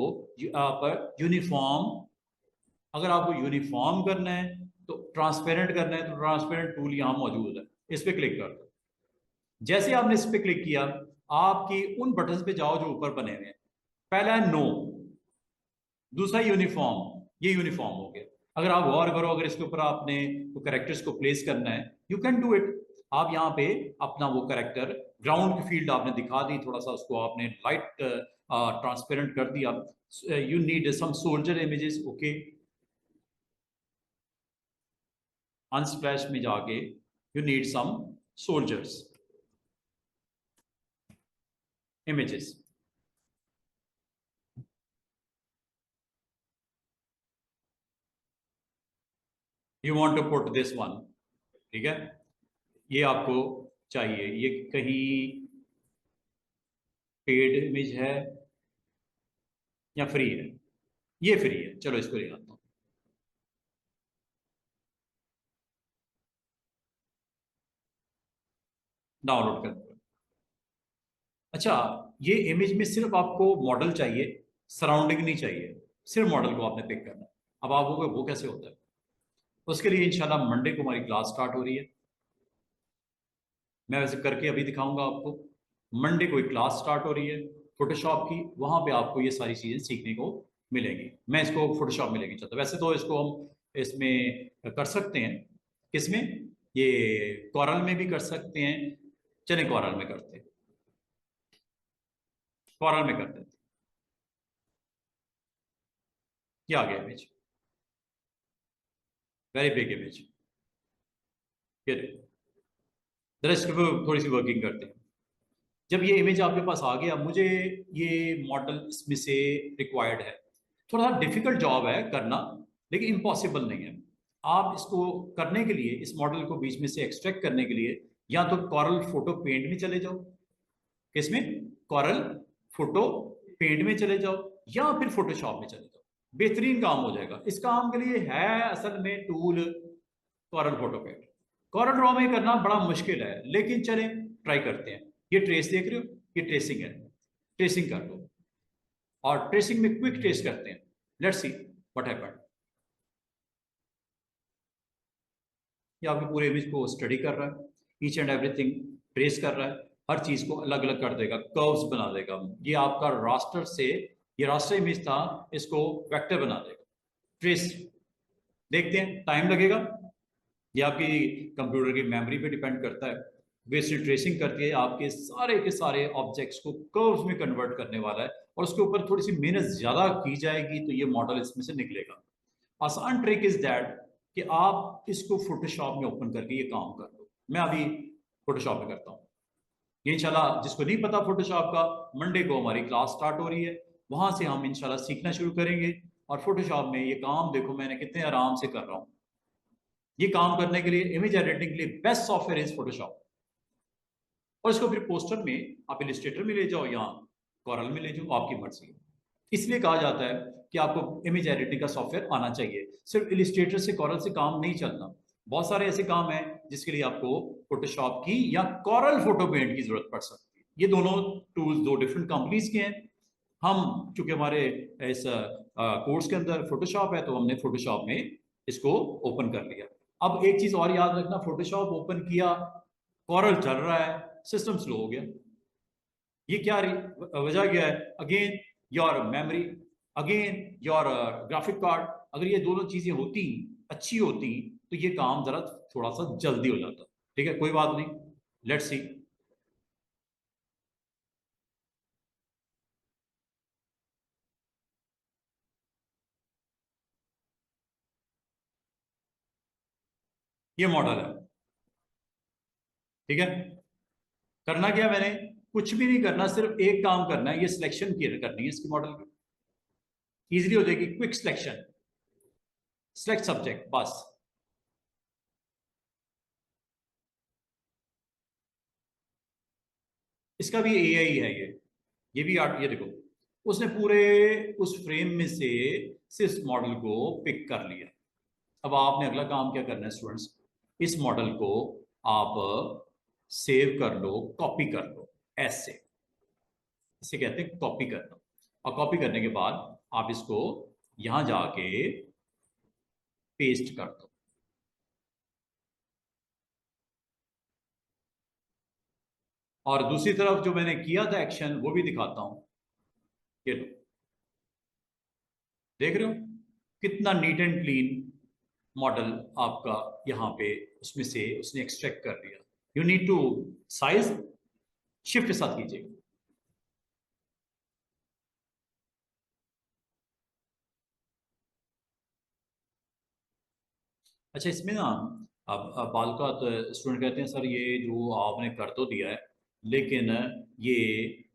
आप यूनिफॉर्म, अगर आपको यूनिफॉर्म करना है तो ट्रांसपेरेंट करना है तो ट्रांसपेरेंट टूल यहां मौजूद है, इस पर क्लिक कर दो। जैसे आपने इस पर क्लिक किया, आपकी उन बटन पे जाओ जो ऊपर बने हुए हैं। पहला है नो, दूसरा यूनिफॉर्म, ये यूनिफॉर्म हो गया। अगर आप गौर करो, अगर इसके ऊपर आपने वो करेक्टर्स को प्लेस करना है, यू कैन डू इट। आप यहाँ पे अपना वो करेक्टर ग्राउंड की फील्ड आपने दिखा दी, थोड़ा सा उसको आपने लाइट ट्रांसपेरेंट कर दिया। You need some soldier images, okay, Unsplash में जाके you need some soldiers images, you want to put this one, ठीक है। ये आपको चाहिए, ये कहीं पेड इमेज है या फ्री है, ये फ्री है, चलो इसको ले आता हूँ। डाउनलोड कर दो। अच्छा, ये इमेज में सिर्फ आपको मॉडल चाहिए, सराउंडिंग नहीं चाहिए, सिर्फ मॉडल को आपने पिक करना है। अब आप वो कैसे होता है, उसके लिए इंशाल्लाह मंडे को हमारी क्लास स्टार्ट हो रही है, मैं वैसे करके अभी दिखाऊंगा आपको। मंडे को एक क्लास स्टार्ट हो रही है फोटोशॉप की, वहां पे आपको ये सारी चीजें सीखने को मिलेंगी। मैं इसको फोटोशॉप में लेके चलता, वैसे तो इसको हम इसमें कर सकते हैं, किसमें, ये कॉरल में भी कर सकते हैं। चले कॉरल में करते हैं, कॉरल में करते हैं। ये आ गया इमेज, वेरी बिग इमेज, ये देखो। दरअसल थोड़ी सी वर्किंग करते हैं। जब ये इमेज आपके पास आ गया, मुझे ये मॉडल इसमें से रिक्वायर्ड है, थोड़ा सा डिफिकल्ट जॉब है करना, लेकिन इम्पॉसिबल नहीं है। आप इसको करने के लिए, इस मॉडल को बीच में से एक्सट्रैक्ट करने के लिए, या तो कॉरल फोटो पेंट में चले जाओ, किसमें, कॉरल फोटो पेंट में चले जाओ, या फिर फोटोशॉप में चले जाओ, बेहतरीन काम हो जाएगा। इस काम के लिए है असल में tool Corel photo paint. Corel draw में करना बड़ा मुश्किल है, लेकिन चलें ट्राई करते हैं। ये ट्रेस देख रहे हो, ये ट्रेसिंग है, ट्रेसिंग कर लो, और ट्रेसिंग में क्विक ट्रेस करते हैं। Let's see what happened. ये आपके पूरे इमेज को स्टडी कर रहा है, ईच एंड एवरीथिंग ट्रेस कर रहा है, हर चीज को अलग अलग कर देगा, कर्व्स बना देगा। ये आपका रास्टर से, ये रास्टर इमेज था, इसको वेक्टर बना देगा। ट्रेस देखते हैं, टाइम लगेगा, ये आपकी कंप्यूटर की मेमोरी पे डिपेंड करता है। बेसिक ट्रेसिंग करके आपके सारे के सारे ऑब्जेक्ट्स को कर्व्स में कन्वर्ट करने वाला है, और उसके ऊपर थोड़ी सी मेहनत ज्यादा की जाएगी तो ये मॉडल इसमें से निकलेगा। आसान ट्रिक इज दैट कि आप इसको फोटोशॉप में ओपन करके ये काम कर लो। मैं अभी फोटोशॉप में करता हूँ। ये इंशाल्लाह जिसको नहीं पता फोटोशॉप का, मंडे को हमारी क्लास स्टार्ट हो रही है, वहां से हम इंशाल्लाह सीखना शुरू करेंगे। और फोटोशॉप में ये काम देखो मैंने कितने आराम से कर रहा हूँ। ये काम करने के लिए, इमेज एडिटिंग के लिए बेस्ट सॉफ्टवेयर इज फोटोशॉप। और इसको फिर पोस्टर में आप इलिस्ट्रेटर में ले जाओ या कॉरल में ले जाओ, आपकी मर्जी है। इसलिए कहा जाता है कि आपको इमेज एडिटिंग का सॉफ्टवेयर आना चाहिए। सिर्फ इलिस्ट्रेटर से, कॉरल से काम नहीं चलता। बहुत सारे ऐसे काम हैं जिसके लिए आपको फोटोशॉप की या कॉरल फोटो पेंट की जरूरत पड़ सकती है। ये दोनों टूल्स दो डिफरेंट कंपनीज के हैं। हम चूंकि हमारे इस कोर्स के अंदर फोटोशॉप है, तो हमने फोटोशॉप में इसको ओपन कर लिया। अब एक चीज और याद रखना, फोटोशॉप ओपन किया, कॉरल चल रहा है, सिस्टम स्लो हो गया। ये क्या वजह क्या है? Again your memory, again your graphic card. अगर ये दोनों चीजें होती, अच्छी होती, तो ये काम जरा थोड़ा सा जल्दी हो जाता। ठीक है, कोई बात नहीं, लेट्स सी। ये मॉडल है, ठीक है। करना क्या मैंने? कुछ भी नहीं करना, सिर्फ एक काम करना है, ये सिलेक्शन करनी है इसकी मॉडल की। इजीली हो जाएगी, क्विक सिलेक्शन, सिलेक्ट सब्जेक्ट, बस। इसका भी एआई है ये भी आर्ट। ये देखो, उसने पूरे उस फ्रेम में से सिर्फ मॉडल को पिक कर लिया। अब आपने अगला काम क्या करना है स्टूडेंट्स, इस मॉडल को आप सेव कर लो, कॉपी कर लो, ऐसे। इसे कहते हैं कॉपी करना। और कॉपी करने के बाद आप इसको यहां जाके पेस्ट कर दो। और दूसरी तरफ जो मैंने किया था एक्शन, वो भी दिखाता हूं। ये लो, देख रहे हो कितना नीट एंड क्लीन मॉडल आपका यहां पे उसमें से उसने एक्सट्रैक्ट कर दिया। You need to size shift के साथ कीजिएगा। अच्छा, इसमें ना अब बाल का स्टूडेंट कहते हैं सर ये जो आपने कर तो दिया है, लेकिन ये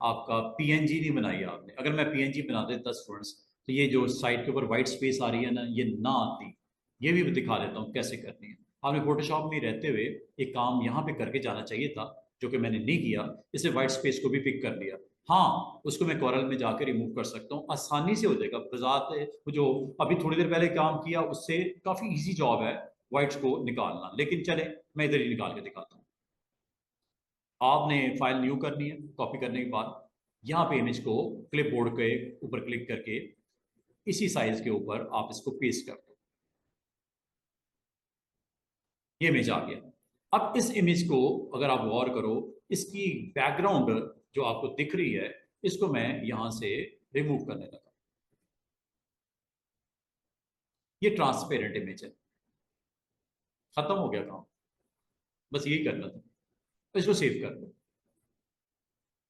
आपका पीएनजी नहीं बनाई आपने। अगर मैं पीएनजी बना देता स्टूडेंट्स, तो ये जो साइड के ऊपर व्हाइट स्पेस आ रही है ना, ये ना आती। ये भी दिखा देता हूँ कैसे करनी है। आपने फोटोशॉप में रहते हुए एक काम यहाँ पे करके जाना चाहिए था, जो कि मैंने नहीं किया। इसे व्हाइट स्पेस को भी पिक कर लिया। हाँ, उसको मैं कॉरल में जाकर रिमूव कर सकता हूँ, आसानी से हो जाएगा। बजाते वो जो अभी थोड़ी देर पहले काम किया, उससे काफी इजी जॉब है वाइट्स को निकालना। लेकिन चले, मैं इधर ही निकाल के दिखाता हूँ। आपने फाइल न्यू करनी है। कॉपी करने के बाद यहाँ पे इमेज को क्लिप बोर्ड के ऊपर क्लिक करके इसी साइज के ऊपर आप इसको पेस्ट कर दो। ये इमेज आ गया। अब इस इमेज को अगर आप गौर करो, इसकी बैकग्राउंड जो आपको दिख रही है, इसको मैं यहां से रिमूव करने लगा। ये ट्रांसपेरेंट इमेज है, खत्म हो गया काम। बस यही करना था। इसको सेव कर दो।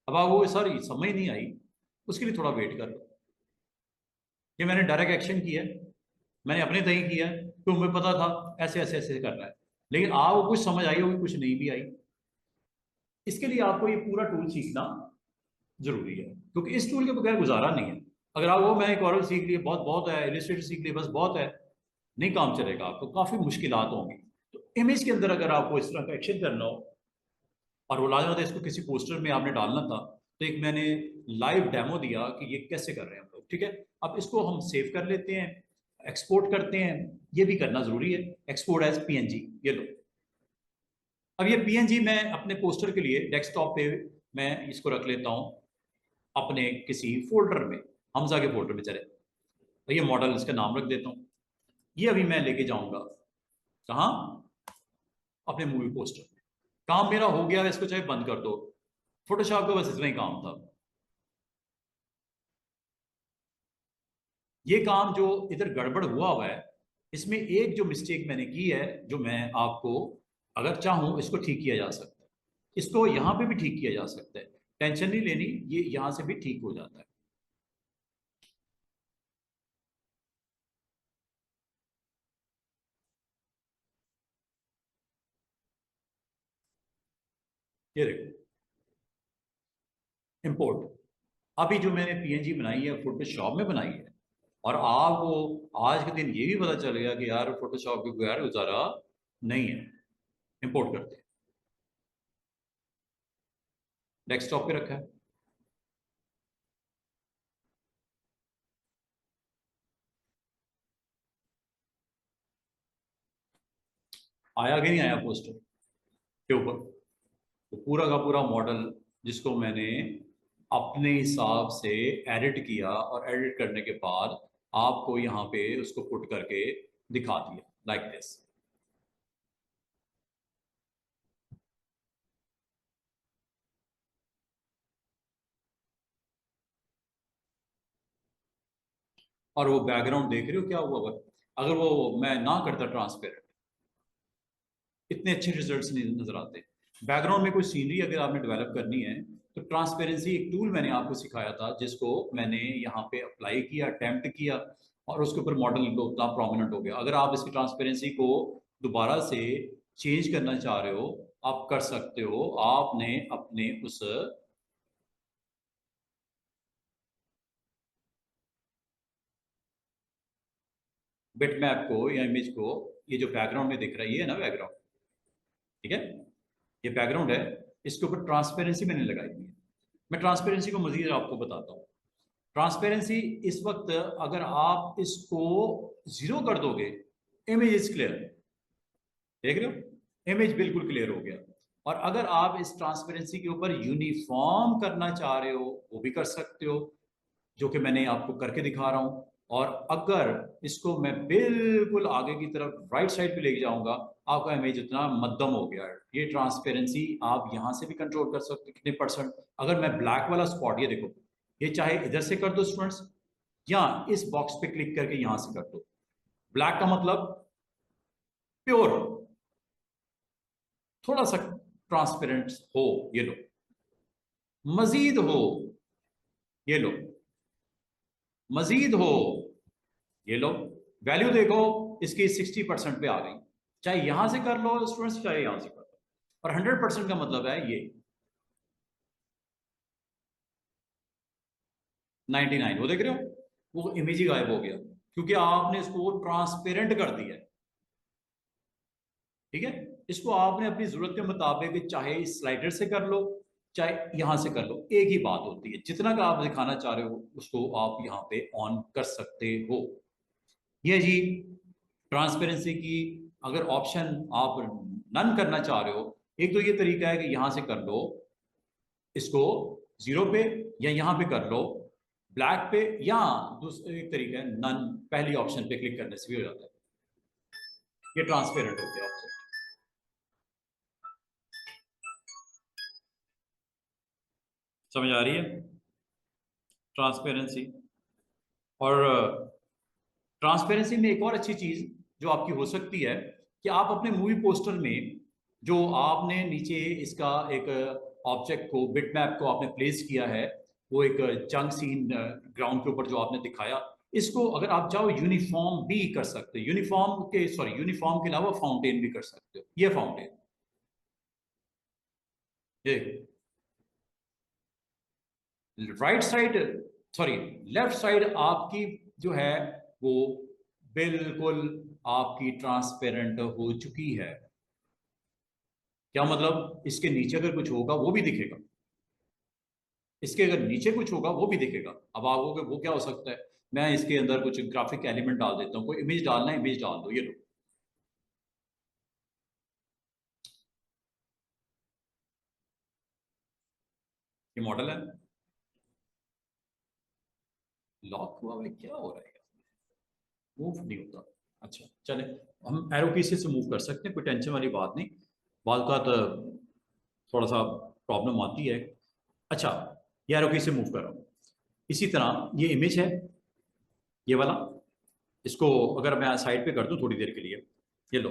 अब आप वो सर समझ नहीं आई, उसके लिए थोड़ा वेट कर लो। ये मैंने डायरेक्ट एक्शन किया है, मैंने अपने तय किया है, तो मुझे पता था ऐसे ऐसे ऐसे करना है। लेकिन आपको कुछ समझ आई होगी, कुछ नहीं भी आई। इसके लिए आपको ये पूरा टूल सीखना जरूरी है, क्योंकि इस टूल के बगैर गुजारा नहीं है। अगर आप वो मैंने कॉरल सीख लिया, बहुत बहुत है, इलिस्ट्रेटर सीख लिया, बस बहुत है, नहीं काम चलेगा, आपको काफी मुश्किलात होंगी। तो इमेज के अंदर अगर आपको इस तरह का एक्शन करना हो, और वो लाजमत है इसको किसी पोस्टर में आपने डालना था, तो एक मैंने लाइव डेमो दिया कि ये कैसे कर रहे हैं हम लोग। ठीक है, अब इसको हम सेव कर लेते हैं, एक्सपोर्ट करते हैं। ये भी करना जरूरी है, एक्सपोर्ट एज पीएनजी। ये लो, अब ये पीएनजी मैं अपने पोस्टर के लिए डेस्कटॉप पे मैं इसको रख लेता हूँ अपने किसी फोल्डर में, हमजा के फोल्डर में चले। तो ये मॉडल, इसका नाम रख देता हूँ। ये अभी मैं लेके जाऊंगा कहाँ? अपने मूवी पोस्टर में। काम मेरा हो गया है, इसको चाहे बंद कर दो। फोटोशॉप का बस इतना ही काम था। ये काम जो इधर गड़बड़ हुआ है, इसमें एक जो मिस्टेक मैंने की है, जो मैं आपको अगर चाहूं इसको ठीक किया जा सकता है। इसको यहां पे भी ठीक किया जा सकता है, टेंशन नहीं लेनी, ये यहां से भी ठीक हो जाता है। ये देखो, इंपोर्ट। अभी जो मैंने पीएनजी बनाई है फोटोशॉप में बनाई है, और आपको आज के दिन ये भी पता चल गया कि यार फोटोशॉप के बगैर गुजारा नहीं है, इंपोर्ट करते हैं। डेस्कटॉप पे रखा है। आया कि नहीं आया पोस्टर के ऊपर? तो पूरा का पूरा मॉडल जिसको मैंने अपने हिसाब से एडिट किया, और एडिट करने के बाद आपको यहाँ पे उसको पुट करके दिखा दिया लाइक दिस। और वो बैकग्राउंड देख रहे हो क्या हुआ हुआ? अगर वो मैं ना करता ट्रांसपेरेंट, इतने अच्छे रिजल्ट्स नहीं नजर आते। बैकग्राउंड में कोई सीनरी अगर आपने डेवलप करनी है, तो ट्रांसपेरेंसी एक टूल मैंने आपको सिखाया था, जिसको मैंने यहाँ पे अप्लाई किया, अटेम्प्ट किया, और उसके ऊपर मॉडल उतना प्रोमिनेंट हो गया। अगर आप इसकी ट्रांसपेरेंसी को दोबारा से चेंज करना चाह रहे हो, आप कर सकते हो। आपने अपने उस बिटमैप को या इमेज को, ये जो बैकग्राउंड में दिख रहा है ये है ना बैकग्राउंड, ठीक है, ये बैकग्राउंड है, इसके ऊपर ट्रांसपेरेंसी मैंने लगाई हुई है। मैं ट्रांसपेरेंसी को मजीद आपको बताता हूँ। ट्रांसपेरेंसी इस वक्त अगर आप इसको जीरो कर दोगे, इमेज इज क्लियर, देख रहे हो, इमेज बिल्कुल क्लियर हो गया। और अगर आप इस ट्रांसपेरेंसी के ऊपर यूनिफॉर्म करना चाह रहे हो, वो भी कर सकते हो, जो कि मैंने आपको करके दिखा रहा हूं। और अगर इसको मैं बिल्कुल आगे की तरफ राइट साइड पे लेके जाऊंगा, आपका इमेज इतना मध्यम हो गया है। ये ट्रांसपेरेंसी आप यहां से भी कंट्रोल कर सकते हो कितने परसेंट। अगर मैं ब्लैक वाला स्पॉट, ये देखो, ये चाहे इधर से कर दो स्टूडेंट्स, या इस बॉक्स पे क्लिक करके यहां से कर दो। ब्लैक का मतलब प्योर, थोड़ा सा ट्रांसपेरेंट हो, ये लो, मजीद हो, ये लो, मजीद हो, ये लो। वैल्यू देखो, इसकी 60% पे आ गई। चाहे यहां से कर लो स्टूडेंट्स, चाहे यहां से कर लो। और 100% का मतलब है ये 99, वो देख रहे हो, वो इमेज ही गायब हो गया, क्योंकि आपने इसको ट्रांसपेरेंट कर दिया है। ठीक है, इसको आपने अपनी जरूरत के मुताबिक चाहे इस स्लाइडर से कर लो, चाहे यहां से कर लो, एक ही बात होती है। जितना का आप दिखाना चाह रहे हो उसको आप यहाँ पे ऑन कर सकते हो। ये जी ट्रांसपेरेंसी की अगर ऑप्शन आप नन करना चाह रहे हो, एक तो ये तरीका है कि यहां से कर लो इसको जीरो पे, या यहां पे कर लो ब्लैक पे, या दूसरा एक तरीका है नन, पहली ऑप्शन पे क्लिक करने से भी हो जाता है। ये ट्रांसपेरेंट हो गया ऑप्शन। समझ आ रही है ट्रांसपेरेंसी? और ट्रांसपेरेंसी में एक और अच्छी चीज जो आपकी हो सकती है, कि आप अपने मूवी पोस्टर में जो आपने नीचे इसका एक ऑब्जेक्ट को, बिटमैप को आपने प्लेस किया है, वो एक जंग सीन ग्राउंड के ऊपर जो आपने दिखाया, इसको अगर आप चाहो यूनिफॉर्म भी कर सकते हो। यूनिफॉर्म के, सॉरी, यूनिफॉर्म के अलावा फाउंटेन भी कर सकते हो। ये फाउंटेन, ये right side, sorry, left side आपकी जो है वो बिल्कुल आपकी ट्रांसपेरेंट हो चुकी है। क्या मतलब? इसके नीचे अगर कुछ होगा वो भी दिखेगा, इसके अगर नीचे कुछ होगा वो भी दिखेगा। अब आप कहोगे वो क्या हो सकता है? मैं इसके अंदर कुछ ग्राफिक एलिमेंट डाल देता हूँ, कोई इमेज डालना है, इमेज डाल दो, ये लो। ये मॉडल है, लॉक हुआ भाई, क्या हो रहा है? मूव नहीं होता। अच्छा चले, हम एरो की से मूव कर सकते हैं, कोई टेंशन वाली बात नहीं। बाल का तो थोड़ा सा प्रॉब्लम आती है। अच्छा, ये एरो की से मूव कर रहा हूँ। इसी तरह ये इमेज है, ये वाला, इसको अगर मैं साइड पे कर दूं थोड़ी देर के लिए, ये लो,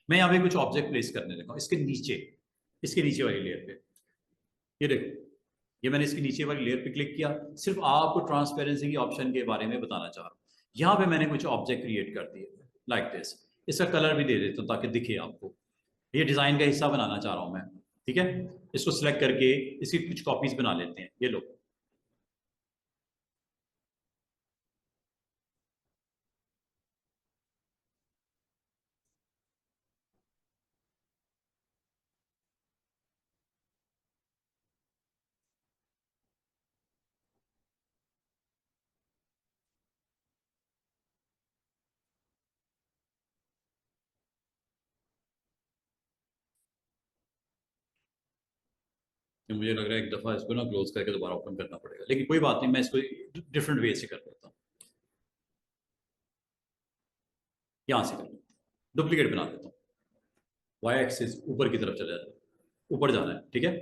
मैं यहाँ पे कुछ ऑब्जेक्ट प्लेस करने लगा हूँ इसके नीचे, इसके नीचे वाली लेयर पे। ये देखो, ये मैंने इसके नीचे वाली लेयर पे क्लिक किया, सिर्फ आपको ट्रांसपेरेंसी की ऑप्शन के बारे में बताना चाह रहा हूँ। यहाँ पे मैंने कुछ ऑब्जेक्ट क्रिएट कर दिए लाइक दिस। इसका कलर भी दे देता हूँ ताकि दिखे आपको। ये डिजाइन का हिस्सा बनाना चाह रहा हूँ मैं। ठीक है, इसको सिलेक्ट करके इसकी कुछ कॉपीज बना लेते हैं। ये लो, तो मुझे लग रहा है एक दफा इसको ना क्लोज करके दोबारा ओपन करना पड़ेगा, लेकिन कोई बात नहीं, मैं इसको डिफरेंट वे से कर देता हूँ। यहाँ से कर लेता हूँ, डुप्लीकेट बना देता हूँ। वाई एक्सिस ऊपर की तरफ चला जाता है, ऊपर जाना है, ठीक है।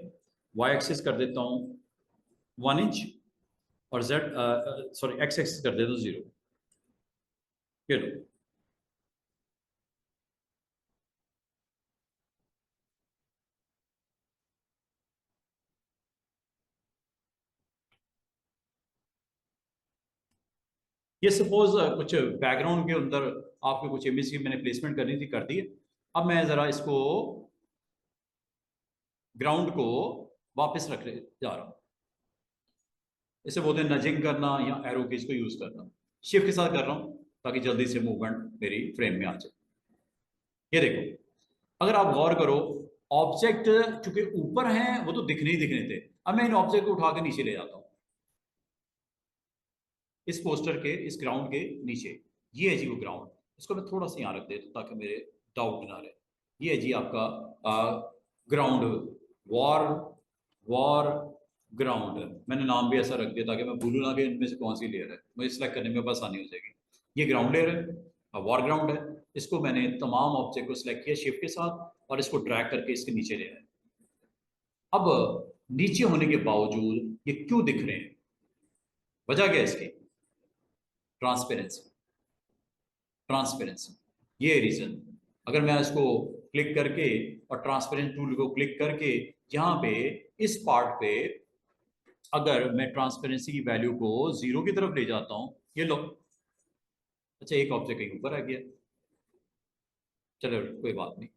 वाई एक्सिस कर देता हूँ 1 इंच, और जेड सॉरी एक्स एक्सिस कर देता हूँ 0। ये लो, ये सपोज कुछ बैकग्राउंड के अंदर आपके कुछ इमेज की मैंने प्लेसमेंट करनी थी, कर दी है। अब मैं जरा इसको ग्राउंड को वापस रख जा रहा हूँ। इसे बोलते हैं नजिंग करना या एरो कीज को यूज करना। शिफ्ट के साथ कर रहा हूँ ताकि जल्दी से मूवमेंट मेरी फ्रेम में आ जाए। ये देखो, अगर आप गौर करो, ऑब्जेक्ट चूंकि ऊपर हैं वो तो दिखने ही दिखने थे। अब मैं इन ऑब्जेक्ट को उठा के नीचे ले जाता हूँ, इस पोस्टर के, इस ग्राउंड के नीचे। ये है जी वो ग्राउंड। इसको मैं थोड़ा सा यहाँ रख देता हूँ ताकि मेरे डाउट ना रहे। ये है जी आपका ग्राउंड, वॉर, वॉर ग्राउंड। मैंने नाम भी ऐसा रख दिया ताकि मैं भूलू ना कि इनमें से कौन सी लेयर है, मुझे सिलेक्ट करने में आसानी हो जाएगी। ये ग्राउंड लेयर है, वॉर ग्राउंड है। इसको मैंने तमाम ऑब्जेक्ट को सिलेक्ट किया शिफ्ट के साथ और इसको ड्रैग करके इसके नीचे ले आया। अब नीचे होने के बावजूद ये क्यों दिख रहे हैं? वजह क्या है इसकी? ट्रांसपेरेंसी, ट्रांसपेरेंसी, ये रीजन। अगर मैं इसको क्लिक करके और ट्रांसपेरेंट टूल को क्लिक करके यहाँ पे इस पार्ट पे अगर मैं ट्रांसपेरेंसी की वैल्यू को 0 की तरफ ले जाता हूँ, ये लो, अच्छा एक ऑब्जेक्ट कहीं ऊपर आ गया, चलो कोई बात नहीं।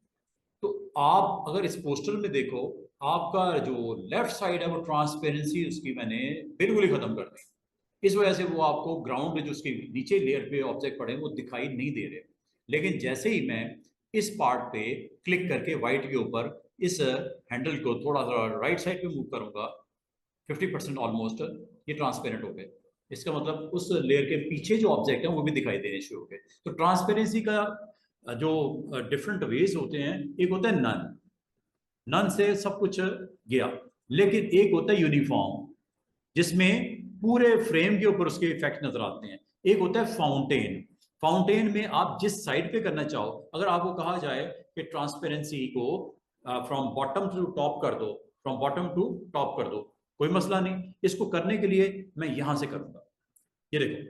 तो आप अगर इस पोस्टर में देखो, आपका जो लेफ्ट साइड है वो ट्रांसपेरेंसी उसकी मैंने बिल्कुल ही खत्म कर दी। इस वजह से वो आपको ग्राउंड में जो उसके नीचे लेयर पे ऑब्जेक्ट पड़े वो दिखाई नहीं दे रहे। लेकिन जैसे ही मैं इस पार्ट पे क्लिक करके वाइट के ऊपर इस हैंडल को थोड़ा सा राइट साइड पे मूव करूंगा, 50% ऑलमोस्ट ये ट्रांसपेरेंट हो गए। इसका मतलब उस लेयर के पीछे जो ऑब्जेक्ट है वो भी दिखाई देने शुरू हो गए। तो ट्रांसपेरेंसी का जो डिफरेंट वेज होते हैं, एक होता है नन, नन से सब कुछ गया। लेकिन एक होता है यूनिफॉर्म, जिसमें पूरे फ्रेम के ऊपर उसके इफेक्ट नजर आते हैं। एक होता है फाउंटेन, फाउंटेन में आप जिस साइड पे करना चाहो, अगर आपको कहा जाए कि ट्रांसपेरेंसी को फ्रॉम बॉटम टू टॉप कर दो, फ्रॉम बॉटम टू टॉप कर दो, कोई मसला नहीं। इसको करने के लिए मैं यहां से करूंगा। ये देखो,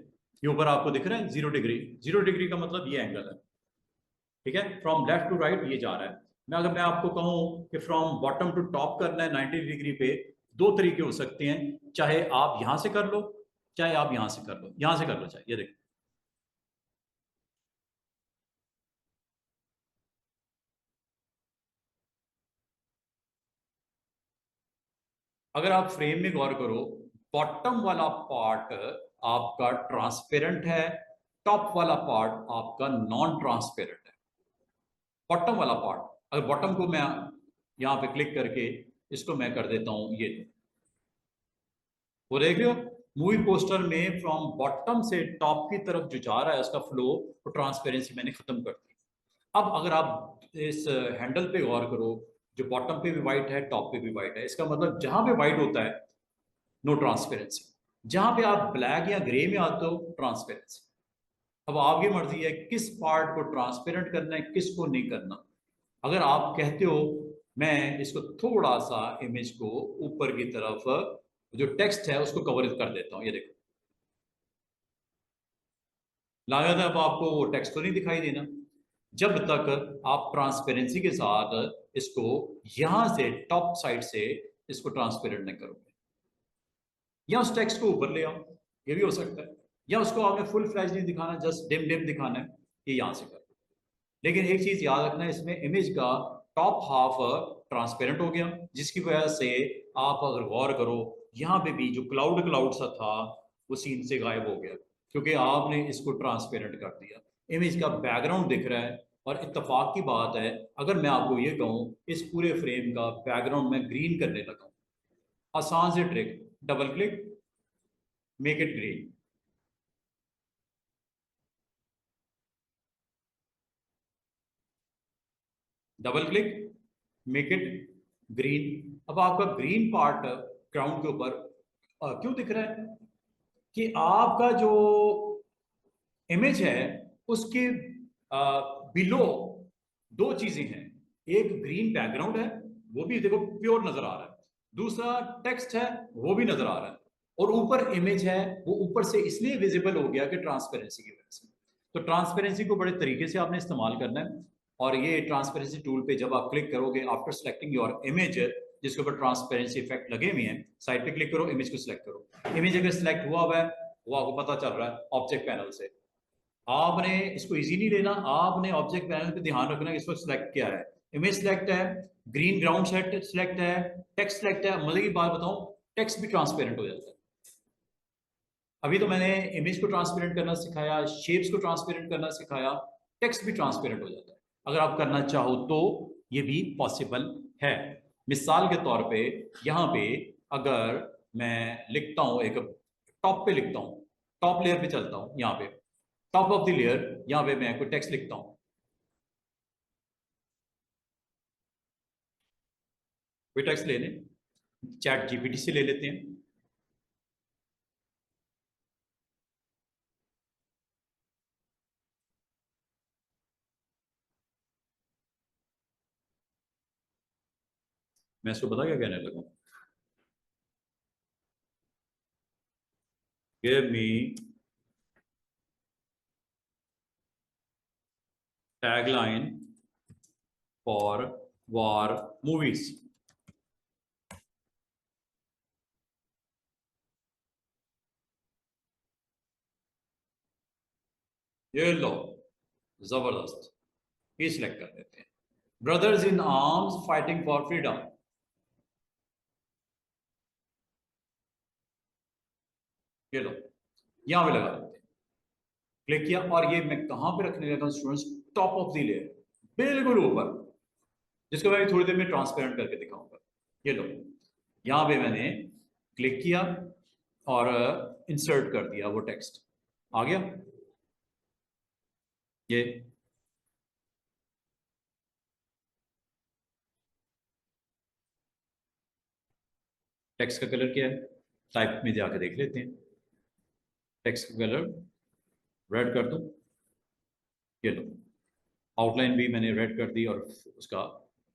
ये ऊपर आपको दिख रहा है 0 डिग्री, 0 डिग्री का मतलब ये एंगल है, ठीक है। फ्रॉम लेफ्ट टू राइट ये जा रहा है। अगर मैं आपको कहूं कि फ्रॉम बॉटम टू टॉप करना है 90 डिग्री पे, दो तरीके हो सकते हैं, चाहे आप यहां से कर लो, चाहे आप यहां से कर लो, यहां से कर लो, चाहे ये देखो। अगर आप फ्रेम में गौर करो, बॉटम वाला पार्ट आपका ट्रांसपेरेंट है, टॉप वाला पार्ट आपका नॉन ट्रांसपेरेंट है। बॉटम वाला पार्ट, अगर बॉटम को मैं यहाँ पे क्लिक करके इसको मैं कर देता हूं, ये वो देख रहे हो, मूवी पोस्टर में फ्रॉम बॉटम से टॉप की तरफ जो जा रहा है उसका फ्लो, वो ट्रांसपेरेंसी मैंने खत्म कर दी। अब अगर आप इस हैंडल पे गौर करो, जो बॉटम पे भी वाइट है, टॉप पे भी वाइट है, इसका मतलब जहां पे वाइट होता है नो ट्रांसपेरेंसी, जहां पे आप ब्लैक या ग्रे में आते हो ट्रांसपेरेंसी। अब आपकी मर्जी है किस पार्ट को ट्रांसपेरेंट करना है, किस को नहीं करना। अगर आप कहते हो मैं इसको थोड़ा सा इमेज को ऊपर की तरफ, जो टेक्स्ट है उसको कवर कर देता हूं, ये देखो, लागत है अब आपको वो टेक्स्ट तो नहीं दिखाई देना जब तक आप ट्रांसपेरेंसी के साथ इसको यहां से टॉप साइड से इसको ट्रांसपेरेंट नहीं करोगे, या उस टेक्स्ट को ऊपर ले आओ, ये भी हो सकता है, या उसको आपने फुल फ्लैश नहीं दिखाना, जस्ट डिम डिम दिखाना है, ये यहां से करो। लेकिन एक चीज याद रखना है, इसमें इमेज का टॉप हाफ ट्रांसपेरेंट हो गया, जिसकी वजह से आप अगर गौर करो यहाँ पे भी जो क्लाउड क्लाउड सा था वो सीन से गायब हो गया, क्योंकि आपने इसको ट्रांसपेरेंट कर दिया। इमेज का बैकग्राउंड दिख रहा है, और इत्तेफाक की बात है, अगर मैं आपको ये कहूँ इस पूरे फ्रेम का बैकग्राउंड मैं ग्रीन करने लगा हूँ, आसान से trick, double click, make it green, double click, make it green. अब आपका ग्रीन पार्ट ग्राउंड के ऊपर क्यों दिख रहा है? कि आपका जो इमेज है उसके बिलो दो चीजें हैं, एक ग्रीन बैकग्राउंड है, वो भी देखो प्योर नजर आ रहा है, दूसरा टेक्स्ट है, वो भी नजर आ रहा है, और ऊपर इमेज है, वो ऊपर से इसलिए विजिबल हो गया कि ट्रांसपेरेंसी की वजह से। तो ट्रांसपेरेंसी को बड़े तरीके से आपने इस्तेमाल करना है, और ये ट्रांसपेरेंसी टूल पे जब आप क्लिक करोगे आफ्टर सेलेक्टिंग योर इमेज, जिसके ऊपर ट्रांसपेरेंसी इफेक्ट लगे हुए हैं, साइड पे क्लिक करो, इमेज को सिलेक्ट करो। इमेज अगर सिलेक्ट हुआ है वो आपको पता चल रहा है ऑब्जेक्ट पैनल से। आपने इसको इजी नहीं लेना, आपने ऑब्जेक्ट पैनल पे ध्यान रखना है इसको सिलेक्ट किया है, इमेज सिलेक्ट है, ग्रीन ग्राउंड सेट सिलेक्ट है, टेक्स्ट सिलेक्ट है। मजे की बात बताऊं, टेक्स्ट भी ट्रांसपेरेंट हो जाता है। अभी तो मैंने इमेज को ट्रांसपेरेंट करना सिखाया, शेप्स को ट्रांसपेरेंट करना सिखाया, टेक्स्ट भी ट्रांसपेरेंट हो जाता है। अगर आप करना चाहो तो ये भी पॉसिबल है। मिसाल के तौर पे यहाँ पे अगर मैं लिखता हूँ, एक टॉप पे लिखता हूँ, टॉप लेयर पे चलता हूँ, यहाँ पे टॉप ऑफ द लेयर, यहाँ पे मैं कोई टेक्स्ट लिखता हूँ, कोई टेक्स्ट ले लें, चैट जीपीटी से ले लेते हैं। मैं इसको बता क्या कहने लगा, give me tagline for war movies. ये लो, जबरदस्त, ये सिलेक्ट कर देते हैं, brothers in arms fighting for freedom. ये लो, यहां पे लगा देते हैं, क्लिक किया, और ये मैं कहां पे रखने लगा students, top of the layer, बिल्कुल ऊपर, जिसको मैं थोड़ी देर में ट्रांसपेरेंट करके दिखाऊंगा। ये लो, यहां पे मैंने क्लिक किया और इंसर्ट कर दिया वो टेक्स्ट, आ गया ये। टेक्स्ट का कलर क्या है, टाइप में जाके देख लेते हैं, टेक्स्ट का कलर रेड कर दो, ये लो, आउटलाइन भी मैंने रेड कर दी, और उसका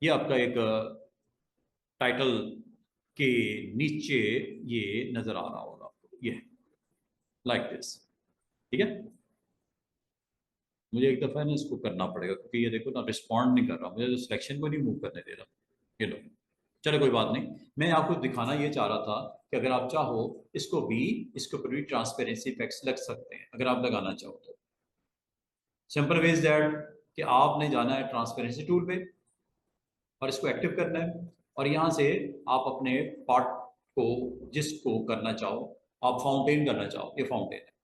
ये आपका एक टाइटल के नीचे ये नजर आ रहा होगा आपको, ये लाइक दिस, ठीक है। मुझे एक दफा ना इसको करना पड़ेगा, क्योंकि ये देखो ना रिस्पॉन्ड नहीं कर रहा, मुझे तो सिलेक्शन को नहीं मूव करने दे रहा। ये लो, चलो कोई बात नहीं, मैं आपको दिखाना ये चाह रहा था कि अगर आप चाहो इसको भी, इसके ऊपर भी ट्रांसपेरेंसी इफेक्ट्स लग सकते हैं, अगर आप लगाना चाहो तो। सिंपल वे इज दैट कि आपने जाना है ट्रांसपेरेंसी टूल पे और इसको एक्टिव करना है, और यहाँ से आप अपने पार्ट को जिसको करना चाहो, आप फाउंटेन करना चाहो, ये फाउंटेन है।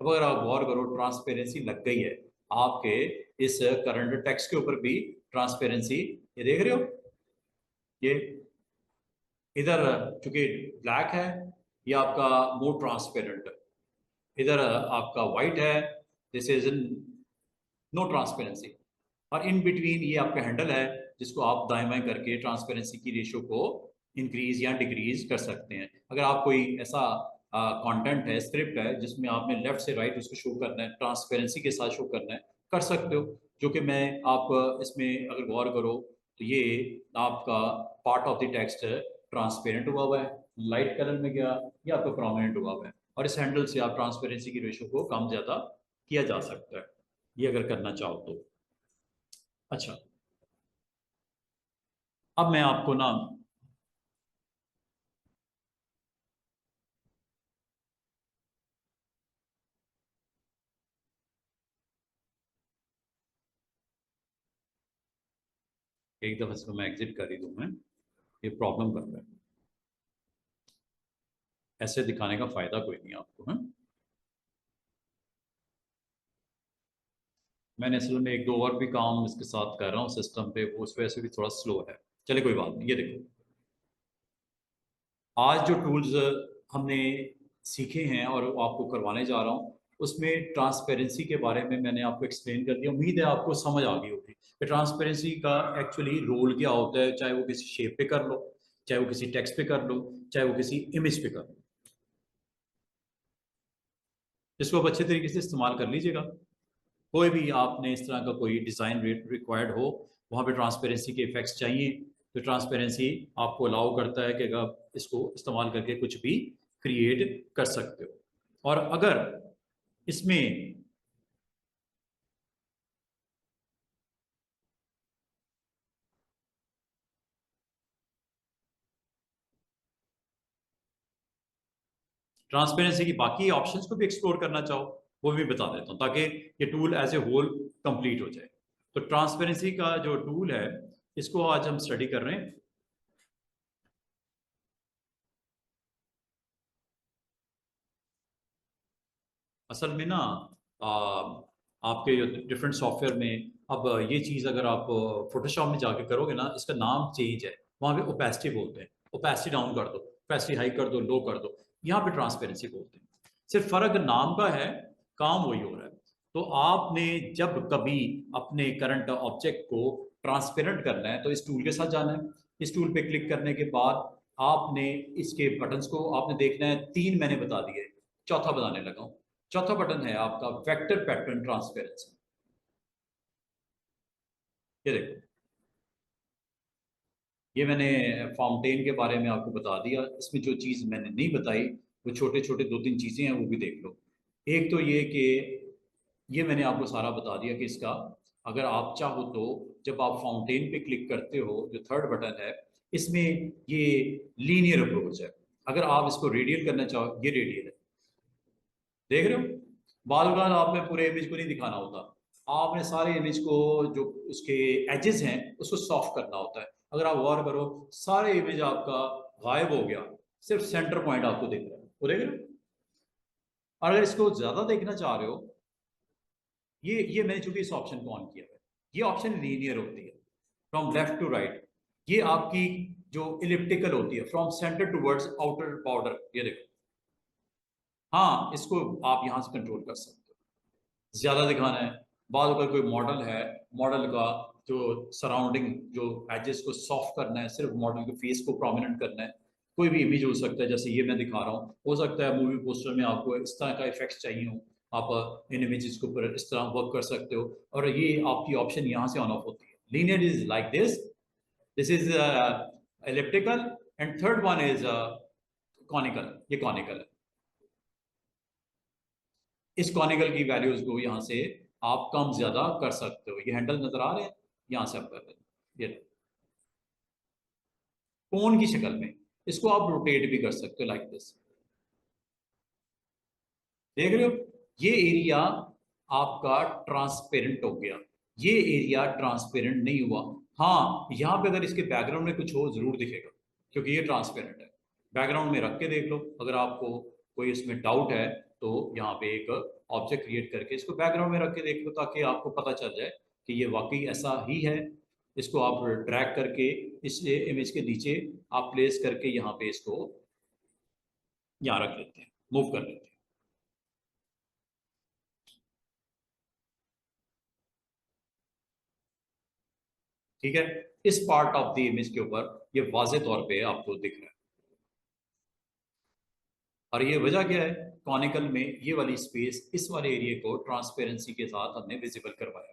अब अगर आप गौर करो, ट्रांसपेरेंसी लग गई है आपके इस करंट टेक्स्ट के ऊपर भी, ट्रांसपेरेंसी, ये देख रहे हो, ये इधर चूंकि ब्लैक है, ये आपका मोर ट्रांसपेरेंट, इधर आपका व्हाइट है, दिस इज नो ट्रांसपेरेंसी, और इन बिटवीन ये आपका हैंडल है, जिसको आप दाएं बाएं करके ट्रांसपेरेंसी की रेशियो को इंक्रीज या डिक्रीज कर सकते हैं। अगर आप कोई ऐसा कंटेंट है, स्क्रिप्ट है, जिसमें आपने लेफ्ट से राइट उसको शो करना है, ट्रांसपेरेंसी के साथ शो करना है, कर सकते हो। जो कि मैं आप इसमें अगर गौर करो तो ये आपका part of the text transparent हुआ है, लाइट कलर में गया, ये आपका प्रोमिनेंट हुआ है, और इस हैंडल से आप ट्रांसपेरेंसी की रेशियो को कम ज्यादा किया जा सकता है, ये अगर करना चाहो तो। अच्छा, अब मैं आपको ना, एक दफ़ा इसको मैं एग्जिट कर ही दूँ मैं, ये प्रॉब्लम कर रहा है। ऐसे दिखाने का फ़ायदा कोई नहीं आपको। है मैंने असल में एक दो और भी काम इसके साथ कर रहा हूँ सिस्टम पे, वो उस वजह से भी थोड़ा स्लो है। चले कोई बात नहीं। ये देखो, आज जो टूल्स हमने सीखे हैं और आपको करवाने जा रहा हूँ, उसमें ट्रांसपेरेंसी के बारे में मैंने आपको एक्सप्लेन कर दिया। उम्मीद है आपको समझ आ गई होगी कि ट्रांसपेरेंसी का एक्चुअली रोल क्या होता है, चाहे वो किसी शेप पे कर लो, चाहे वो किसी टेक्स्ट पे कर लो, चाहे वो किसी इमेज पे कर लो। इसको आप अच्छे तरीके से इस्तेमाल कर लीजिएगा। कोई भी आपने इस तरह का कोई डिज़ाइन रिक्वायर्ड हो, वहाँ पे ट्रांसपेरेंसी के इफेक्ट्स चाहिए, तो ट्रांसपेरेंसी आपको अलाउ करता है कि अगर इसको इस्तेमाल करके कुछ भी क्रिएट कर सकते हो। और अगर इसमें ट्रांसपेरेंसी की बाकी ऑप्शंस को भी एक्सप्लोर करना चाहो, वो भी बता देता हूँ, ताकि ये tool as a whole complete हो जाए। तो ट्रांसपेरेंसी का जो टूल है, इसको आज हम स्टडी कर रहे हैं। असल में ना, आ, आपके जो डिफरेंट सॉफ्टवेयर में अब ये चीज़ अगर आप फोटोशॉप में जाके करोगे ना, इसका नाम चेंज है। वहाँ पे ओपेसिटी बोलते हैं, ओपेसिटी डाउन कर दो, ओपेसिटी हाई कर दो, लो कर दो। यहाँ पे ट्रांसपेरेंसी बोलते हैं। सिर्फ फर्क नाम का है, काम वही हो रहा है। तो आपने जब कभी अपने करंट ऑब्जेक्ट को ट्रांसपेरेंट करना है, तो इस टूल के साथ जाना है। इस टूल पे क्लिक करने के बाद आपने इसके बटन्स को आपने देखना है। तीन मैंने बता दिए, चौथा बताने लगा हूँ। चौथा बटन है आपका वेक्टर पैटर्न ट्रांसपेरेंसी। ये देखो, ये मैंने फाउंटेन के बारे में आपको बता दिया। इसमें जो चीज़ मैंने नहीं बताई, वो छोटे छोटे दो तीन चीज़ें हैं, वो भी देख लो। एक तो ये कि ये मैंने आपको सारा बता दिया कि इसका, अगर आप चाहो तो जब आप फाउंटेन पे क्लिक करते हो, जो थर्ड बटन है, इसमें ये लीनियर अप्रोच है। अगर आप इसको रेडियल करना चाहो, ये रेडियल है। देख रहे हो, बाल बाल आपने पूरे इमेज को नहीं दिखाना होता। आपने सारे इमेज को, जो उसके एजेस हैं, उसको सॉफ्ट करना होता है। अगर आप गौर करो, सारे इमेज आपका गायब हो गया, सिर्फ सेंटर पॉइंट आपको दिख रहा है। वो देख रहे हो। और अगर इसको ज्यादा देखना चाह रहे हो, ये मैंने चूंकि इस ऑप्शन को ऑन किया है, ये ऑप्शन लीनियर होती है, फ्रॉम लेफ्ट टू राइट। ये आपकी जो इलिप्टिकल होती है, from centre towards outer border. ये देखो, हाँ, इसको आप यहां से कंट्रोल कर सकते हो, ज्यादा दिखाना है। बाद अगर कोई मॉडल है, मॉडल का जो सराउंडिंग, जो एजेस को सॉफ्ट करना है, सिर्फ मॉडल के फेस को प्रोमिनेंट करना है। कोई भी इमेज हो सकता है, जैसे ये मैं दिखा रहा हूँ, हो सकता है मूवी पोस्टर में आपको इस तरह का इफेक्ट चाहिए हो, आप इन इमेजेस के ऊपर इस तरह वर्क कर सकते हो। और ये आपकी ऑप्शन यहाँ से ऑन ऑफ होती है। Linear is like this, this is elliptical, and third one is conical. ये कॉनिकल है। इस कॉनिकल की वैल्यूज को यहाँ से आप कम ज्यादा कर सकते हो। ये हैंडल नजर आ रहे हैं, यहाँ से आप कर रहे हैं। ये कोन की शक्ल में इसको आप रोटेट भी कर सकते हो, लाइक दिस। देख रहे हो, ये एरिया आपका ट्रांसपेरेंट हो गया। ये एरिया ट्रांसपेरेंट नहीं हुआ। हाँ, यहाँ पे अगर इसके बैकग्राउंड में कुछ हो जरूर दिखेगा, क्योंकि ये ट्रांसपेरेंट है। बैकग्राउंड में रख के देख लो, अगर आपको कोई इसमें डाउट है, तो यहाँ पे एक ऑब्जेक्ट क्रिएट करके इसको बैकग्राउंड में रख के देख लो, ताकि आपको पता चल जाए कि ये वाकई ऐसा ही है। इसको आप ड्रैग करके इस इमेज के नीचे आप प्लेस करके यहाँ पे इसको यहाँ रख लेते हैं, मूव कर लेते हैं। ठीक है, इस पार्ट ऑफ द इमेज के ऊपर ये वाजे तौर पे आपको दिख रहा है। और ये वजह क्या है, कॉनिकल में ये वाली स्पेस, इस वाले एरिया को ट्रांसपेरेंसी के साथ हमने विजिबल करवाया।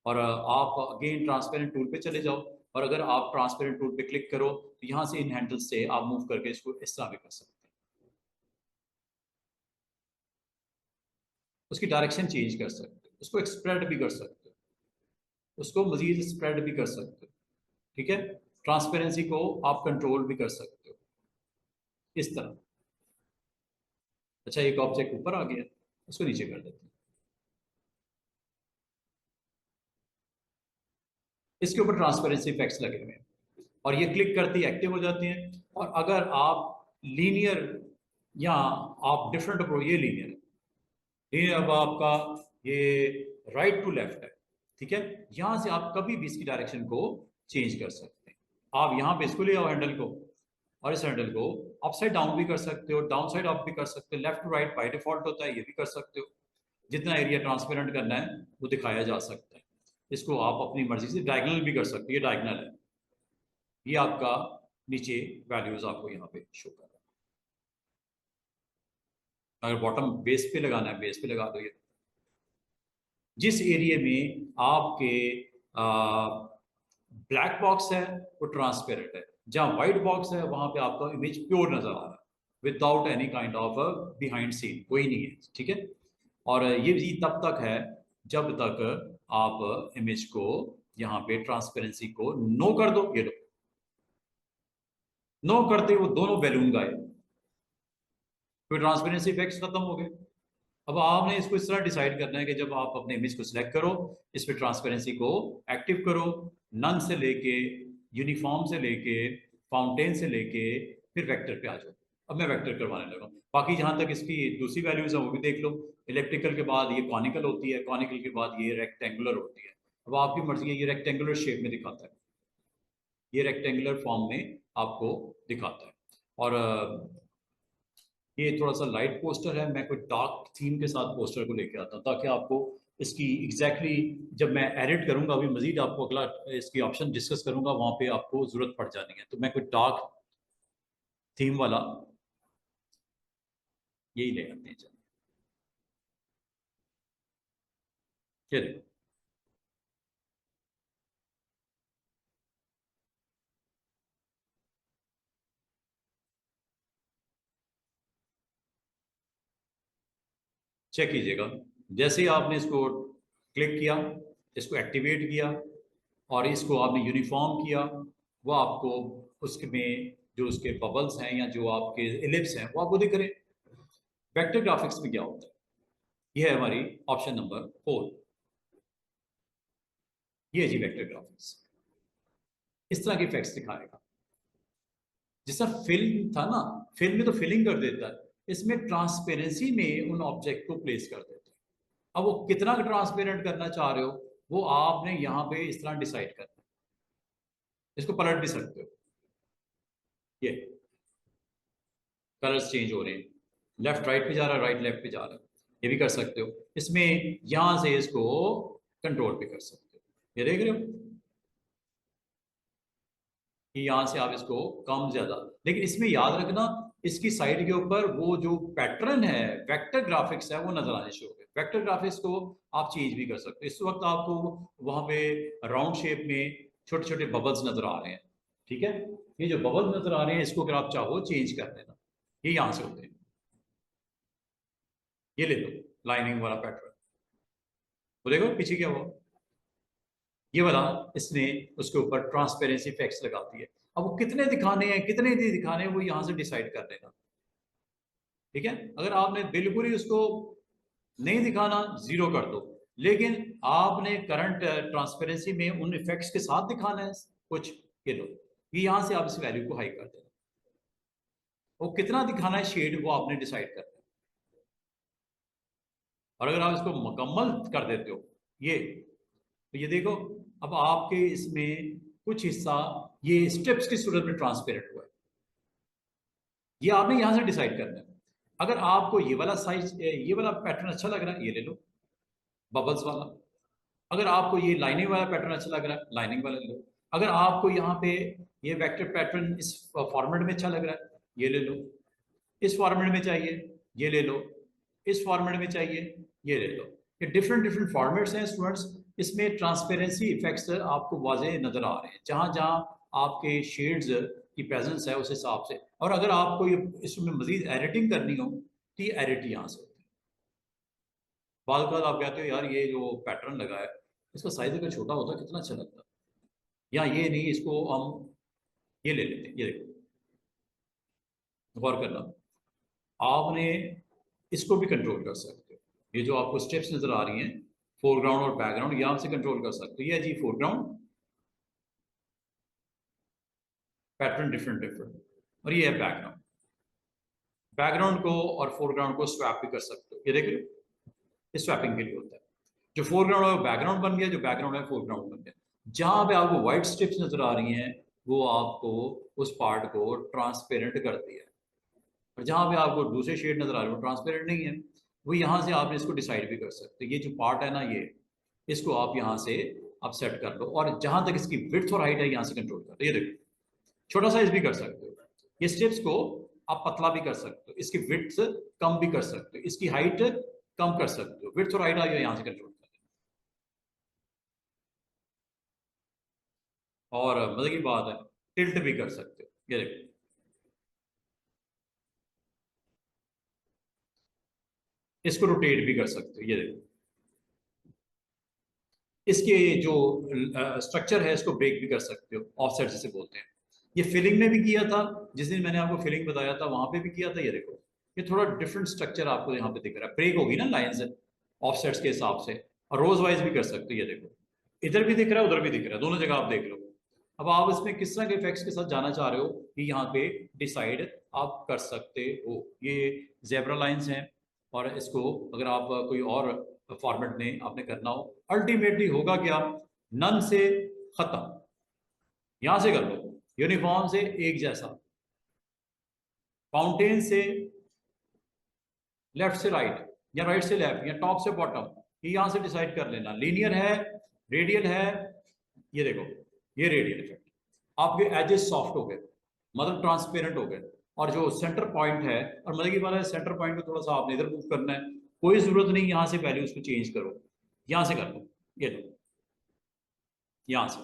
और आप अगेन ट्रांसपेरेंट टूल पे चले जाओ, और अगर आप ट्रांसपेरेंट टूल पे क्लिक करो, तो यहाँ से इन हैंडल से आप मूव करके इसको इस तरह भी कर सकते हैं। उसकी डायरेक्शन चेंज कर सकते हो, उसको स्प्रेड भी कर सकते हो, उसको मजीद स्प्रेड भी कर सकते हो। ठीक है, ट्रांसपेरेंसी को आप कंट्रोल भी कर सकते हो इस तरह। अच्छा, एक ऑब्जेक्ट ऊपर आ गया, उसको नीचे कर देते हैं। इसके ऊपर ट्रांसपेरेंसी इफेक्ट्स लगे हुए हैं और ये क्लिक करते ही एक्टिव हो जाते हैं। और अगर आप लीनियर या आप डिफरेंट अप्रोच, ये लीनियर अब आपका ये राइट टू लेफ्ट है, ठीक है, यहां से आप कभी भी इसकी डायरेक्शन को चेंज कर सकते हैं। आप यहां पे इसको ले आओ हैंडल को, और इस हैंडल को अपसाइड डाउन भी कर सकते हो, डाउन साइड अप भी कर सकते हो, left to right by default होता है, ये भी कर सकते हो। जितना एरिया ट्रांसपेरेंट करना है वो दिखाया जा सकता है। इसको आप अपनी मर्जी से डायगनल भी कर सकते हो, ये डायगनल है, ये आपका नीचे वैल्यूज आपको यहाँ पे शो कर रहा है। अगर बॉटम बेस पे लगाना है, बेस पे लगा दो। ये जिस एरिया में आपके ब्लैक बॉक्स है वो ट्रांसपेरेंट है, जहां व्हाइट बॉक्स है वहां पे आपका इमेज प्योर नजर आ रहा है without any kind of behind scene, कोई नहीं है, ठीक है। और ये भी तब तक है जब तक आप इमेज को यहाँ पे ट्रांसपेरेंसी को नो कर दो। ये लो, नो करते वो दोनों बैलून गायब, फिर ट्रांसपेरेंसी इफेक्ट्स खत्म हो गए। अब आपने इसको इस तरह डिसाइड करना है कि जब आप अपने इमेज को सिलेक्ट करो, इस पर ट्रांसपेरेंसी को एक्टिव करो, नन से लेके यूनिफॉर्म से लेके फाउंटेन से लेके फिर वेक्टर पे आ जाओ। अब मैं वेक्टर करवाने लगा, बाकी जहां तक इसकी दूसरी वैल्यूज है वो भी देख लो। इलेक्ट्रिकल के बाद ये कॉनिकल होती है, कॉनिकल के बाद ये रेक्टेंगुलर होती है। अब आपकी मर्जी है, ये रेक्टेंगुलर शेप में दिखाता है, ये रेक्टेंगुलर फॉर्म में आपको दिखाता है। और ये थोड़ा सा लाइट पोस्टर है, मैं कोई डार्क थीम के साथ पोस्टर को लेके आता हूँ ताकि आपको इसकी एग्जैक्टली जब मैं एडिट करूंगा, अभी मजीद आपको अगला इसकी ऑप्शन डिस्कस करूंगा, वहां पे आपको जरूरत पड़ जानी है, तो मैं कोई डार्क थीम वाला यही ले आते हैं। चलिए चेक कीजिएगा, जैसे ही आपने इसको क्लिक किया, इसको एक्टिवेट किया और इसको आपने यूनिफॉर्म किया, वो आपको उसमें जो उसके बबल्स हैं या जो आपके एलिप्स हैं वो आपको दिख रहे हैं। वेक्टर ग्राफिक्स में क्या होता है, ये है हमारी ऑप्शन नंबर 4, ये जी वेक्टर ग्राफिक्स इस तरह के इफेक्ट्स दिखाएगा। जैसा फिल्म था ना, फिल्म में तो फिलिंग कर देता है, इसमें ट्रांसपेरेंसी में उन ऑब्जेक्ट को प्लेस कर देता है। अब वो कितना ट्रांसपेरेंट करना चाह रहे हो वो आपने यहाँ पे इस तरह डिसाइड करना है। इसको पलट भी सकते हो, ये कलर्स चेंज हो रहे हैं, लेफ्ट राइट पे जा रहा है, राइट लेफ्ट पे जा रहा है, ये भी कर सकते हो। इसमें यहां से इसको कंट्रोल भी कर सकते हो, ये देख रहे हो कि यहाँ से आप इसको कम ज्यादा। लेकिन इसमें याद रखना, इसकी साइड के ऊपर वो जो पैटर्न है वेक्टर ग्राफिक्स है वो नजर आने शुरू हो गए। वेक्टर ग्राफिक्स को आप चेंज भी कर सकते हो। इस वक्त आपको वहां पे राउंड शेप में छोटे छोटे बबल्स नजर आ रहे हैं, ठीक है। ये जो बबल्स नजर आ रहे हैं इसको अगर आप चाहो चेंज कर देना, ये यहां से होते हैं। ये ले लो लाइनिंग वाला पैटर्न, वो देखो पीछे क्या हुआ, ये वाला इसने उसके ऊपर ट्रांसपेरेंसी इफेक्ट्स लगाती है। अब वो कितने दिखाने हैं कितने नहीं दिखाने हैं वो यहां से डिसाइड कर लेगा, ठीक है। अगर आपने बिल्कुल ही उसको नहीं दिखाना, जीरो कर दो। लेकिन आपने करंट ट्रांसपेरेंसी में उन इफेक्ट्स के साथ दिखाना है कुछ, ये लो, ये यहां से आप इस वैल्यू को हाई कर देना। वो कितना दिखाना है शेड वो आपने डिसाइड करना है। और अगर आप इसको मुकम्मल कर देते हो ये, तो ये देखो अब आपके इसमें कुछ हिस्सा ये स्टेप्स की सूरत में ट्रांसपेरेंट हुआ है। ये आपने यहां से डिसाइड करना है। अगर आपको ये वाला साइज ये वाला पैटर्न अच्छा लग रहा है, ये ले लो बबल्स वाला। अगर आपको ये लाइनिंग वाला पैटर्न अच्छा लग रहा है, लाइनिंग वाला ले लो। अगर आपको यहाँ पे ये वेक्टर पैटर्न इस फॉर्मेट में अच्छा लग रहा है, ये ले लो। इस फॉर्मेट में चाहिए, ये ले लो। इस फॉर्मेट में चाहिए, ये ले लो। ये डिफरेंट डिफरेंट फॉर्मेट्स हैं स्टूडेंट्स। इसमें ट्रांसपेरेंसी इफेक्ट्स आपको वाज़ेह नजर आ रहे हैं, जहां जहां आपके शेड्स की प्रेजेंस है उस हिसाब से। और अगर आपको ये इसमें मजीद एडिटिंग करनी हो तो ये एडिट यहाँ से होती है। बाद आप कहते हो यार ये जो पैटर्न लगा है इसका साइज अगर छोटा होता कितना अच्छा लगता, या ये नहीं, इसको हम ये ले लेते हैं। ये देखो, गौर करना, आपने इसको भी कंट्रोल कर सकते हो। ये जो आपको स्टेप्स नजर आ रही हैं फोरग्राउंड और बैकग्राउंड, यहाँ से कंट्रोल कर सकते हो। ये जी फोरग्राउंड, पैटर्न डिफरेंट डिफरेंट। और ये है बैकग्राउंड। बैकग्राउंड को और फोरग्राउंड को स्वैप भी कर सकते हो, ये देख लो, ये स्वैपिंग के लिए होता है। जो फोरग्राउंड है वो बैकग्राउंड बन गया, जो बैकग्राउंड है फोरग्राउंड बन गया। जहां पे आपको व्हाइट स्ट्रिप्स नजर आ रही हैं वो आपको उस पार्ट को ट्रांसपेरेंट कर दिया है, और जहां पे आपको दूसरे शेड नजर आ रहे हैं वो ट्रांसपेरेंट नहीं है। वो यहां से आपने इसको डिसाइड भी कर सकते हो। ये जो पार्ट है ना, ये इसको आप यहां से आप सेट कर लो, और जहां तक इसकी विड्थ और हाइट है यहां से कंट्रोल कर लो। ये देखो, छोटा साइज भी कर सकते हो। ये स्ट्रिप्स को आप पतला भी कर सकते हो, इसकी विड्थ कम भी कर सकते हो, इसकी हाइट कम कर सकते हो। विड्थ और हाइट आइए यहां से कंट्रोल कर। और मजे की बात है, टिल्ट भी कर सकते हो। ये देखो, इसको रोटेट भी कर सकते हो। ये देखो, इसके जो स्ट्रक्चर है इसको ब्रेक भी कर सकते हो, ऑफसेट जिसे बोलते हैं। ये फिलिंग में भी किया था, जिस दिन मैंने आपको फिलिंग बताया था वहां पे भी किया था। ये देखो, ये थोड़ा डिफरेंट स्ट्रक्चर आपको यहाँ पे दिख रहा है। ब्रेक होगी ना लाइंस ऑफसेट्स के हिसाब से, और रोज वाइज भी कर सकते हो। ये देखो, इधर भी दिख रहा है उधर भी दिख रहा है, दोनों जगह आप देख लो। अब आप इसमें किस तरह के इफेक्ट्स के साथ जाना चाह रहे हो कि यहाँ पे डिसाइड आप कर सकते हो। ये जेब्रा लाइंस हैं, और इसको अगर आप कोई और फॉर्मेट में आपने करना हो, अल्टीमेटली होगा क्या, नन से खत्म, यहां से कर लो, यूनिफॉर्म से एक जैसा, फाउंटेन से लेफ्ट से राइट, या राइट से लेफ्ट, या टॉप से बॉटम, ये यहां से डिसाइड कर लेना। लीनियर है, रेडियल है, ये देखो, ये रेडियल इफेक्ट, आपके एजेस सॉफ्ट हो गए, मतलब ट्रांसपेरेंट हो गए। और जो सेंटर पॉइंट है, और मतलब की बात है, सेंटर पॉइंट को थोड़ा सा आपने इधर मूव करना है, कोई जरूरत नहीं यहां से वैल्यूज को चेंज करो, यहां से कर लो। ये लो, यहां से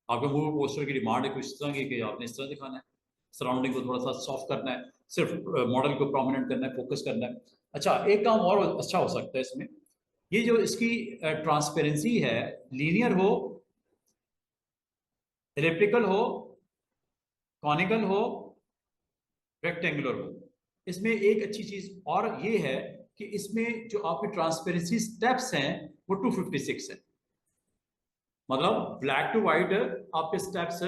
आपके मूवी पोस्टर की डिमांड है कुछ इस तरह की कि आपने इस तरह दिखाना है, सराउंडिंग को थोड़ा सा सॉफ्ट करना है, सिर्फ मॉडल को प्रोमिनेंट करना है, फोकस करना है। अच्छा, एक काम और अच्छा हो सकता है इसमें, ये जो इसकी ट्रांसपेरेंसी है, लीनियर हो, इलिप्टिकल हो, कॉनिकल हो, रेक्टेंगुलर हो, इसमें एक अच्छी चीज और ये है कि इसमें जो आपकी ट्रांसपेरेंसी स्टेप्स हैं वो 256 है। मतलब ब्लैक टू व्हाइट आपके स्टेप्स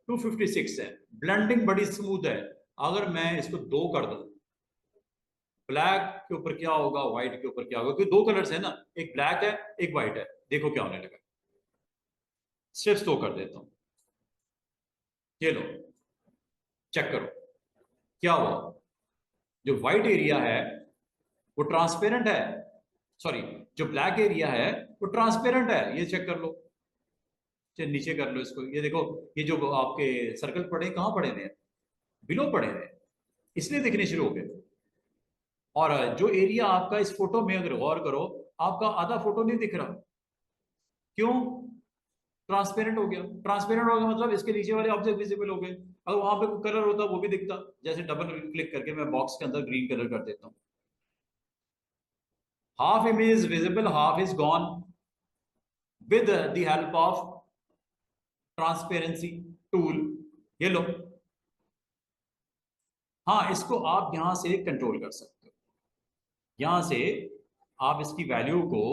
256 है। ब्लेंडिंग बड़ी स्मूथ है। अगर मैं इसको दो कर दूं, ब्लैक के ऊपर क्या होगा, व्हाइट के ऊपर क्या होगा, क्योंकि दो कलर्स है ना, एक ब्लैक है एक व्हाइट है, देखो क्या होने लगा। स्टेप्स दो कर देता हूं, ये लो, चेक करो क्या हुआ। जो व्हाइट एरिया है वो ट्रांसपेरेंट है, सॉरी, जो ब्लैक एरिया है वो ट्रांसपेरेंट है, ये चेक कर लो। चलिए नीचे कर लो इसको, ये देखो, ये जो आपके सर्कल पड़े कहाँ पड़े हुए हैं, बिलो पड़े हुए हैं, इसलिए दिखने शुरू हो गए। और जो एरिया आपका इस फोटो में अगर गौर करो, आपका आधा फोटो नहीं दिख रहा, क्यों, ट्रांसपेरेंट हो गया। ट्रांसपेरेंट हो गया मतलब इसके नीचे वाले ऑब्जेक्ट विजिबल हो गए। अगर वहां पे कोई कलर होता वो भी दिखता, जैसे डबल क्लिक करके मैं बॉक्स के अंदर ग्रीन कलर कर देता हूँ, half image visible, half is gone, with the help of transparency tool. ये लो, हाँ, इसको आप यहां से कंट्रोल कर सकते हो। यहां से आप इसकी वैल्यू को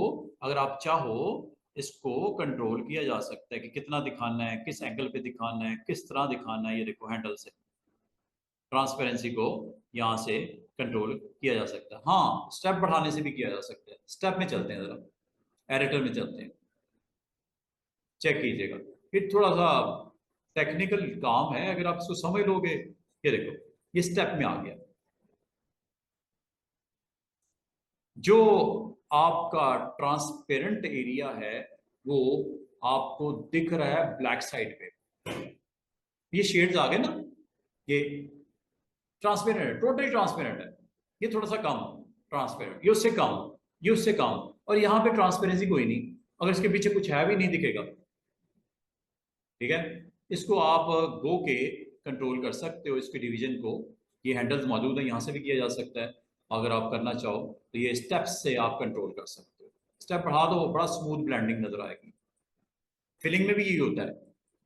अगर आप चाहो, इसको कंट्रोल किया जा सकता है कि कितना दिखाना है, किस एंगल पे दिखाना है, किस तरह दिखाना है। ये देखो, हैंडल से ट्रांसपेरेंसी को यहां से कंट्रोल किया जा सकता है। हाँ, स्टेप बढ़ाने से भी किया जा सकता है। स्टेप में चलते हैं जरा, एडिटर में चलते हैं, चेक कीजिएगा। ये थोड़ा सा टेक्निकल काम है, अगर आप इसको समझ लोगे। ये देखो, ये स्टेप में आ गया। जो आपका ट्रांसपेरेंट एरिया है वो आपको दिख रहा है ब्लैक साइड पे, ये शेड्स आ गए ना, ये ट्रांसपेरेंट है, टोटली ट्रांसपेरेंट है। ये थोड़ा सा कम ट्रांसपेरेंट, ये उससे कम, ये उससे कम, और यहाँ पे ट्रांसपेरेंसी कोई नहीं, अगर इसके पीछे कुछ है भी नहीं दिखेगा। ठीक है, इसको आप गो के कंट्रोल कर सकते हो इसके डिवीजन को। ये हैंडल्स मौजूद है, यहाँ से भी किया जा सकता है। अगर आप करना चाहो तो ये स्टेप्स से आप कंट्रोल कर सकते हो। स्टेप बढ़ा दो, बड़ा स्मूथ ब्लेंडिंग नजर आएगी। फिलिंग में भी यही होता है।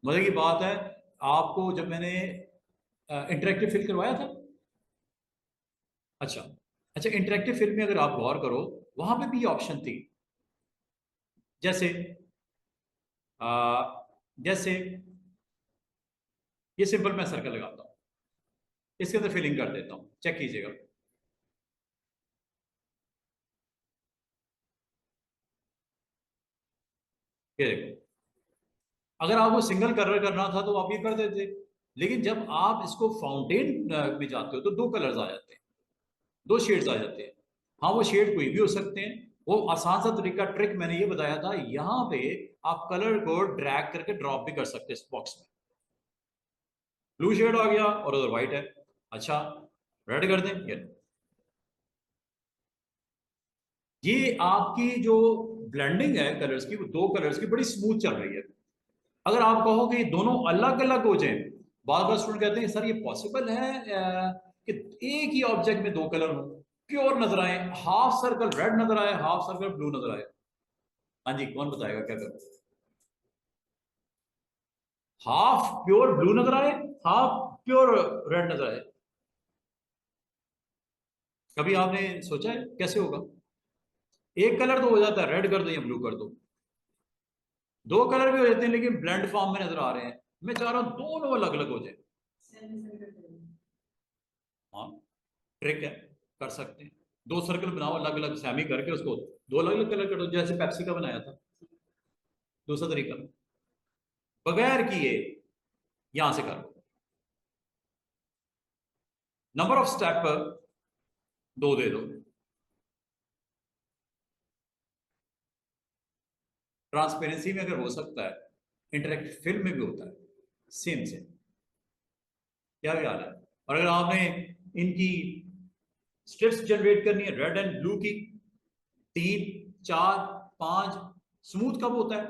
मजे की बात है, आपको जब मैंने इंटरेक्टिव फिल करवाया था, अच्छा, अच्छा, इंटरेक्टिव फिल्म में अगर आप गौर करो, वहां पे भी ऑप्शन थी, जैसे जैसे ये सिंपल मैं सर्कल लगाता हूँ, इसके अंदर फिलिंग कर देता हूँ, चेक कीजिएगा। ये देखो, अगर आपको सिंगल कलर करना था तो आप ये कर देते, लेकिन जब आप इसको फाउंटेन में जाते हो तो दो कलर्स आ जाते हैं, दो शेड्स आ जाते हैं। हाँ, वो शेड कोई भी हो सकते हैं। वो आसान सा तरीका, ट्रिक मैंने ये बताया था, यहाँ पे आप कलर को ड्रैग करके ड्रॉप भी कर सकते हैं इस बॉक्स में। ब्लू शेड आ गया और उधर व्हाइट है। अच्छा, रेड कर दें। ये आपकी जो ब्लेंडिंग है कलर्स की, वो दो कलर्स की बड़ी स्मूथ चल रही है। अगर आप कहो कि दोनों अलग अलग हो जाए, बार बार स्टूडेंट कहते हैं सर ये पॉसिबल है कि एक ही ऑब्जेक्ट में दो कलर हो, प्योर नजर आए, हाफ सर्कल रेड नजर आए, हाफ सर्कल ब्लू नजर आए। हाँ जी, कौन बताएगा क्या करें? हाफ प्योर ब्लू नजर आए, हाफ प्योर रेड नजर आए। कभी आपने सोचा है कैसे होगा? एक कलर तो हो जाता है, रेड कर दो या ब्लू कर दो। दो कलर भी हो जाते हैं लेकिन ब्लेंड फॉर्म में नजर आ रहे हैं। मैं चाह रहा हूं दोनों अलग अलग हो जाए। हाँ, ट्रिक है, कर सकते हैं। दो सर्कल बनाओ अलग अलग सेमी करके, उसको दो अलग अलग कलर कर दो, जैसे पेप्सी का बनाया था। दूसरा तरीका, बगैर किए यहां से करो। नंबर ऑफ स्टेप दो दे दो। ट्रांसपेरेंसी में अगर हो सकता है, इंटरेक्टिव फिल्म में भी होता है, सेम सेम। क्या ख्याल है? और अगर आपने इनकी स्ट्रिप्स जनरेट करनी है रेड एंड ब्लू की, 3, 4, 5, स्मूथ कब होता है?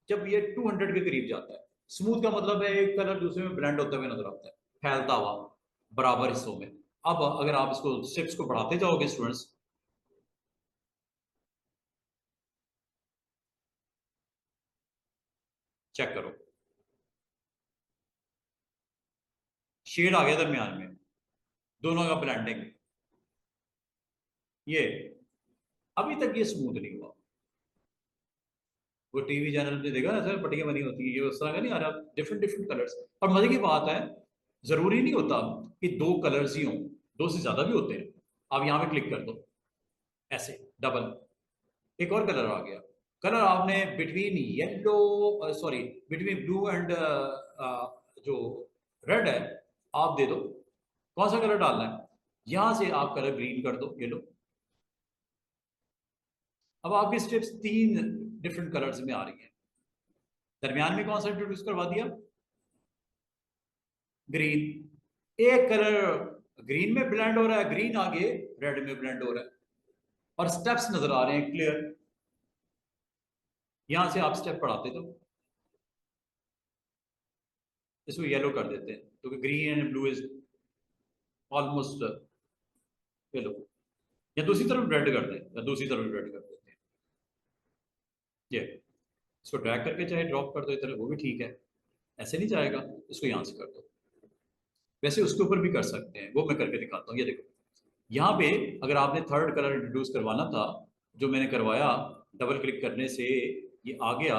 जब ये 200 के करीब जाता है। स्मूथ का मतलब है एक कलर दूसरे में ब्लेंड होते हुए नजर आता है, फैलता हुआ बराबर हिस्सों में। अब अगर आप इसको स्टेप्स को बढ़ाते जाओगे स्टूडेंट्स, चेक करो, शेड आ गया दरमियान में, दोनों का ब्लेंडिंग। ये अभी तक ये स्मूथ नहीं हुआ। वो टीवी चैनल पे देखा ना सर, पट्टियां बनी होती है, ये उस तरह का नहीं आ रहा, डिफरेंट डिफरेंट कलर्स। और मजे की बात है, जरूरी नहीं होता कि दो कलर्स ही हों, दो से ज्यादा भी होते हैं। आप यहाँ पे क्लिक कर दो, ऐसे डबल, एक और कलर आ गया। कलर आपने between yellow, sorry, between blue and जो रेड है, आप दे दो कौन सा कलर डालना है। यहां से आप कलर ग्रीन कर दो, ये लो। अब आपकी स्टेप्स तीन डिफरेंट कलर्स में आ रही है। दरमियान में कौन सा इंट्रोड्यूस करवा दिया? ग्रीन। एक कलर ग्रीन में ब्लेंड हो रहा है, ग्रीन आगे रेड में ब्लेंड हो रहा है, और स्टेप्स नजर आ रहे हैं क्लियर। यहां से आप स्टेप पढ़ाते तो इसको येलो कर देते हैं, क्योंकि green and blue is almost yellow. या दूसरी तरफ रेड कर दें, या दूसरी तरफ रेड कर देते हैं। ये इसको ड्रैग करके चाहे ड्रॉप कर दो इधर, वो भी ठीक है। ऐसे नहीं जाएगा, इसको यहां से कर दो। वैसे उसके ऊपर भी कर सकते हैं, वो मैं करके दिखाता हूँ। ये देखो, यहाँ पे अगर आपने थर्ड कलर इंट्रोड्यूस करवाना था, जो मैंने करवाया, डबल क्लिक करने से ये आ गया।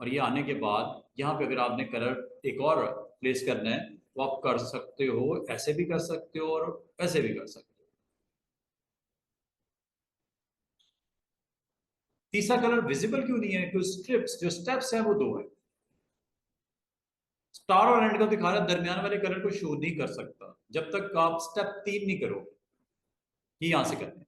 और ये आने के बाद यहाँ पे अगर आपने कलर एक और प्लेस करना है, तो आप कर सकते हो, ऐसे भी कर सकते हो और ऐसे भी कर सकते हो। तीसरा कलर विजिबल क्यों नहीं है? क्योंकि स्ट्रिप्स जो स्टेप्स हैं वो दो है। स्टार और एंड का दिखा रहा है, दरमियान वाले कलर को शो नहीं कर सकता जब तक आप स्टेप 3 नहीं करोगे। ये यहां से करना है।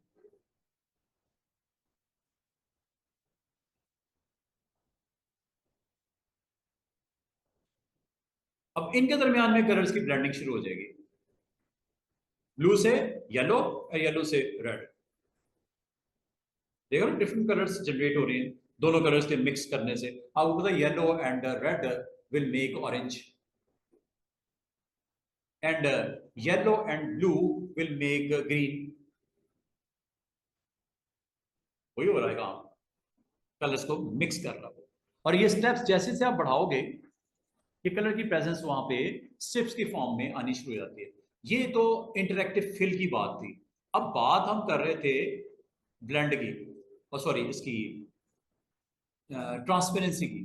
अब इनके दरमियान में कलर्स की ब्लेंडिंग शुरू हो जाएगी, ब्लू से येलो और येलो से रेड। देखो ना, डिफरेंट कलर्स जनरेट हो रही हैं दोनों कलर्स के मिक्स करने से। आपको पता है yellow and red will make orange, and yellow and blue will make green. वही हो रहा है काम, कलर्स को मिक्स कर रहा हो। और ये स्टेप्स जैसे से आप बढ़ाओगे, ये कलर की प्रेजेंस वहां पे स्ट्रिप्स की फॉर्म में आनी शुरू हो जाती है। ये तो इंटरेक्टिव फिल की बात थी। अब बात हम कर रहे थे ब्लेंड की, और सॉरी इसकी ट्रांसपेरेंसी की।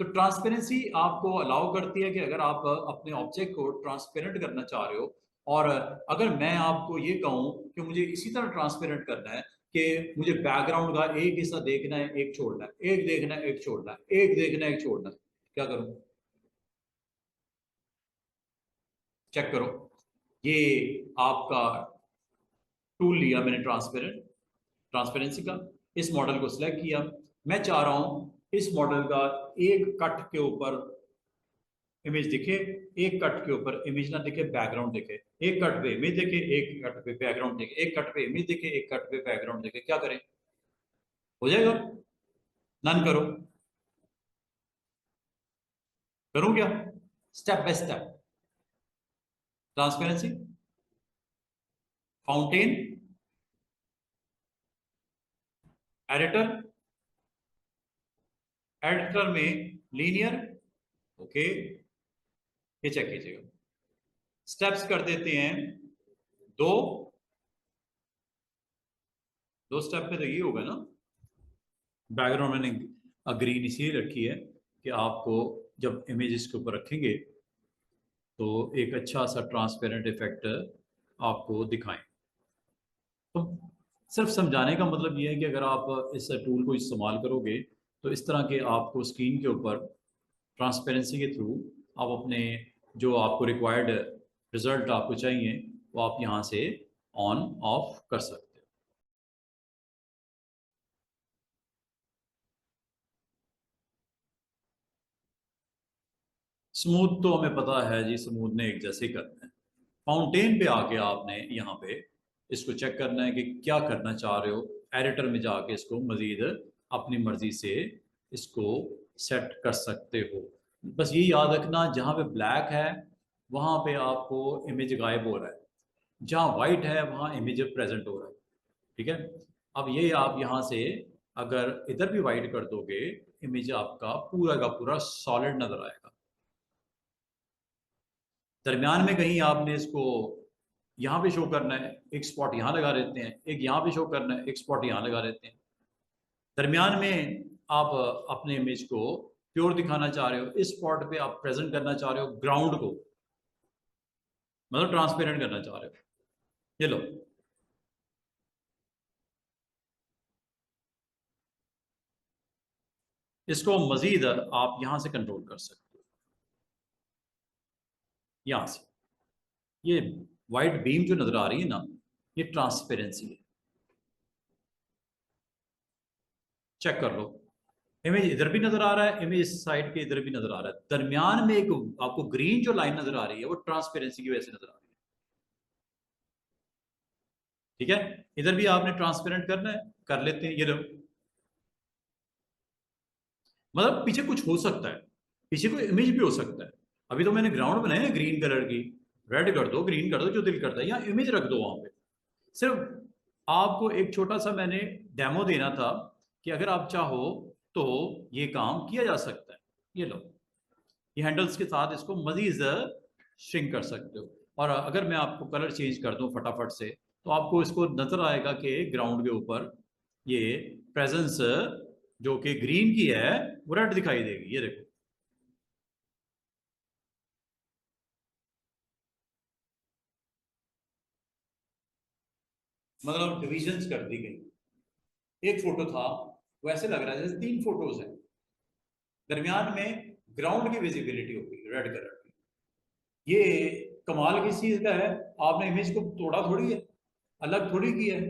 तो ट्रांसपेरेंसी आपको अलाउ करती है कि अगर आप अपने ऑब्जेक्ट को ट्रांसपेरेंट करना चाह रहे हो, और अगर मैं आपको ये कहूँ कि मुझे इसी तरह ट्रांसपेरेंट करना है कि मुझे बैकग्राउंड का एक हिस्सा देखना है, एक छोड़ना है, एक देखना है, एक छोड़ना है, एक देखना है, एक छोड़ना है, क्या करूं? चेक करो, ये आपका टूल लिया मैंने ट्रांसपेरेंसी का, इस मॉडल को सिलेक्ट किया। मैं चाह रहा हूं इस मॉडल का एक कट के ऊपर इमेज दिखे, एक कट के ऊपर इमेज ना दिखे, बैकग्राउंड दिखे, एक कट पे इमेज दिखे, एक कट पे बैकग्राउंड दिखे, एक कट पे इमेज दिखे, एक कट पे बैकग्राउंड दिखे, क्या करें? हो जाएगा? नन करो, करूं क्या? Step by step. Transparency, fountain, editor, editor में लीनियर, ओके, ये चेक कीजिएगा। स्टेप्स कर देते हैं दो, दो स्टेप पे तो ये होगा ना। बैकग्राउंड मैंने ग्रीन इसलिए रखी है कि आपको जब इमेजेस के ऊपर रखेंगे तो एक अच्छा सा ट्रांसपेरेंट इफेक्ट आपको दिखाएं। तो सिर्फ समझाने का मतलब ये है कि अगर आप इस टूल को इस्तेमाल करोगे तो इस तरह के आपको स्क्रीन के ऊपर ट्रांसपेरेंसी के थ्रू आप अपने जो आपको रिक्वायर्ड रिजल्ट आपको चाहिए वो आप यहाँ से ऑन ऑफ कर सकते हो। स्मूथ तो हमें पता है जी, स्मूथ ने एक जैसे ही करना है। फाउंटेन पे आके आपने यहाँ पे इसको चेक करना है कि क्या करना चाह रहे हो। एडिटर में जाके इसको मजीद अपनी मर्जी से इसको सेट कर सकते हो। बस ये याद रखना, जहाँ पे ब्लैक है वहाँ पे आपको इमेज गायब हो रहा है, जहाँ वाइट है वहाँ इमेज प्रेजेंट हो रहा है। ठीक है, अब ये आप यहाँ से अगर इधर भी वाइट कर दोगे, इमेज आपका पूरा का पूरा सॉलिड नजर आएगा। दरमियान में कहीं आपने इसको यहाँ पे शो करना है, एक स्पॉट यहाँ लगा देते हैं, एक यहाँ पे शो करना है, एक स्पॉट यहाँ लगा देते हैं। दरमियान में आप अपने इमेज को प्योर दिखाना चाह रहे हो, इस स्पॉट पे आप प्रेजेंट करना चाह रहे हो ग्राउंड को, मतलब ट्रांसपेरेंट करना चाह रहे हो, ये लो। इसको मजीद आप यहां से कंट्रोल कर सकते हो, यहां से। ये वाइट बीम जो नजर आ रही है ना, ये ट्रांसपेरेंसी है। चेक कर लो, इमेज इधर भी नजर आ रहा है, इमेज इस साइड के इधर भी नजर आ रहा है। दरमियान में एक आपको ग्रीन जो लाइन नजर आ रही है वो ट्रांसपेरेंसी की वजह से नजर आ रही है। ठीक है, इधर भी आपने ट्रांसपेरेंट करना है, कर लेते हैं, ये लो। मतलब पीछे कुछ हो सकता है, पीछे कोई इमेज भी हो सकता है। अभी तो मैंने ग्राउंड बनाया है ग्रीन कलर की, रेड कर दो, ग्रीन कर दो, जो दिल करता है, या इमेज रख दो वहां पे। सिर्फ आपको एक छोटा सा मैंने डेमो देना था कि अगर आप चाहो तो ये काम किया जा सकता है। ये लो, ये हैंडल्स के साथ इसको मजीद श्रिंक कर सकते हो। और अगर मैं आपको कलर चेंज कर दूं फटाफट से, तो आपको इसको नजर आएगा कि ग्राउंड के ऊपर ये प्रेजेंस जो कि ग्रीन की है वो रेड दिखाई देगी, ये देखो। मतलब डिविजन्स कर दी गई। एक फोटो था, वैसे लग रहा है जैसे तीन फोटोज हैं, दरमियान में ग्राउंड की विजिबिलिटी होगी रेड कलर की। ये कमाल किस चीज का है, आपने इमेज को तोड़ा थोड़ी है, अलग थोड़ी की है,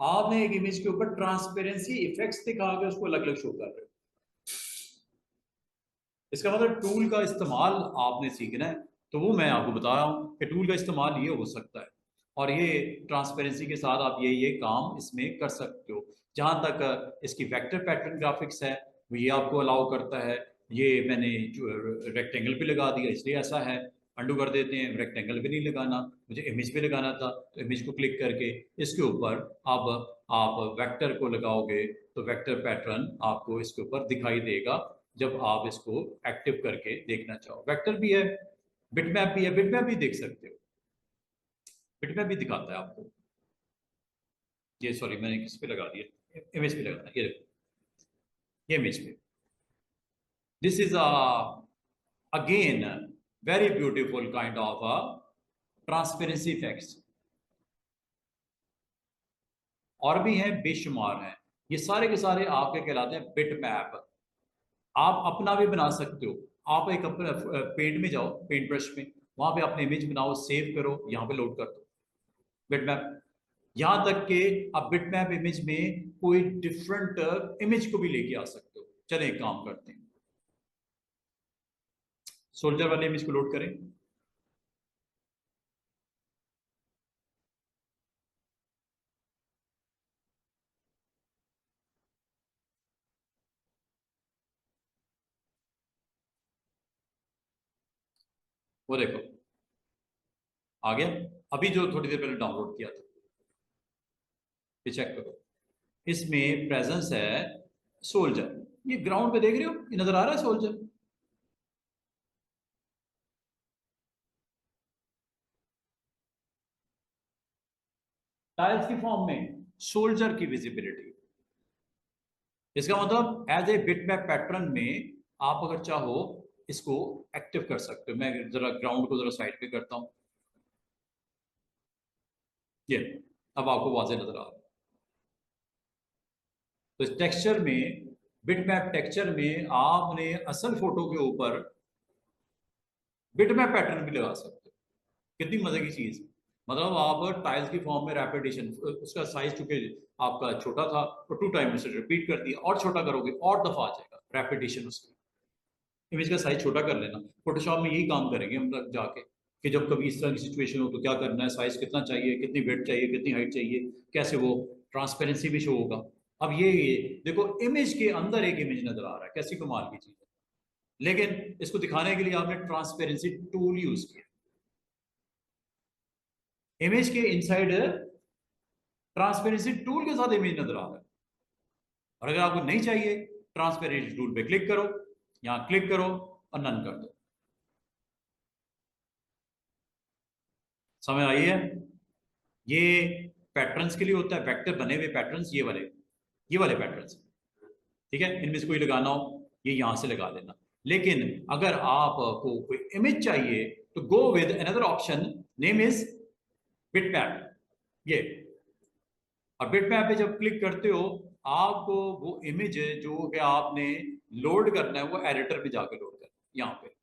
आपने एक इमेज के ऊपर ट्रांसपेरेंसी इफेक्ट्स दिखा के उसको अलग अलग शो कर रहे हो। इसका मतलब टूल का इस्तेमाल आपने सीखना है। तो वो मैं आपको बता रहा हूँ कि टूल का इस्तेमाल ये हो सकता है, और ये ट्रांसपेरेंसी के साथ आप ये काम इसमें कर सकते हो। जहां तक इसकी वेक्टर पैटर्न ग्राफिक्स है, वो ये आपको अलाउ करता है। ये मैंने जो रेक्टेंगल पे लगा दिया इसलिए ऐसा है। अंडू कर देते हैं, रेक्टेंगल पे नहीं लगाना, मुझे इमेज पे लगाना था, तो इमेज को क्लिक करके इसके ऊपर अब आप वेक्टर को लगाओगे तो वेक्टर पैटर्न आपको इसके ऊपर दिखाई देगा जब आप इसको एक्टिव करके देखना चाहो। वेक्टर भी है, बिटमैप भी है, बिटमैप भी देख सकते हो, बिटमैप भी दिखाता है आपको। ये सॉरी मैंने किस पे लगा दिया, इमेज पे लगाना, ये देखो, ये इमेज पे। This is again very beautiful kind of a transparency effects. और भी हैं, बेशुमार हैं। ये सारे के सारे आपके कहलाते हैं बिट मैप। आप अपना भी बना सकते हो। आप एक अपने पेंट में जाओ, पेंट ब्रश में, वहां पे अपने इमेज बनाओ, सेव करो, यहाँ पे लोड कर दो बिट मैप। यहाँ तक कि आप बिट मैप इमेज में कोई डिफरेंट इमेज को भी लेके आ सकते हो। चले एक काम करते हैं, सोल्जर वाले इमेज को लोड करें। वो देखो आ गया, अभी जो थोड़ी देर पहले डाउनलोड किया था, ये चेक करो। इसमें प्रेजेंस है सोल्जर। ये ग्राउंड पे देख रहे हो, ये नजर आ रहा है सोल्जर। टाइल्स की फॉर्म में सोल्जर की विजिबिलिटी। इसका मतलब as a bitmap pattern में आप अगर चाहो इसको एक्टिव कर सकते हो। मैं जरा ग्राउंड को जरा साइड पे करता हूं, ये अब आपको वाजे नजर आ रहा है। तो इस टेक्सचर में, बिट मैप टेक्सचर में आपने असल फोटो के ऊपर बिट मैप पैटर्न भी लगा सकते हो। कितनी मजे की चीज। मतलब आप टाइल्स की फॉर्म में रेपिटेशन, उसका साइज चूंकि आपका छोटा था तो 2 टाइम से रिपीट कर दिया, और छोटा करोगे और दफा आ जाएगा रेपिटेशन। उसकी इमेज का साइज छोटा कर लेना। फोटोशॉप में यही काम करेंगे हम तक जाके, कि जब कभी इस तरह की सिचुएशन हो तो क्या करना है, साइज कितना चाहिए, कितनी विड्थ चाहिए, कितनी हाइट चाहिए, कैसे वो ट्रांसपेरेंसी भी शो होगा। अब ये देखो, इमेज के अंदर एक इमेज नजर आ रहा है, कैसी कमाल की चीज है। लेकिन इसको दिखाने के लिए आपने ट्रांसपेरेंसी टूल यूज किया। इमेज के इनसाइड ट्रांसपेरेंसी टूल के साथ इमेज नजर आ रहा है। और अगर आपको नहीं चाहिए, ट्रांसपेरेंसी टूल पे क्लिक करो, यहां क्लिक करो और नन कर दो। समझ आई है? ये पैटर्न्स के लिए होता है, वेक्टर बने हुए पैटर्न्स, ये वाले पैटर्न्स। ठीक है, इनमें से कोई लगाना हो ये यहां से लगा लेना। लेकिन अगर आपको कोई इमेज चाहिए तो go with another option, name is bitmap. ये, और बिटमैप पे जब क्लिक करते हो, आपको वो इमेज जो कि आपने लोड करना है वो एडिटर में जाकर लोड करना है, यहाँ पे।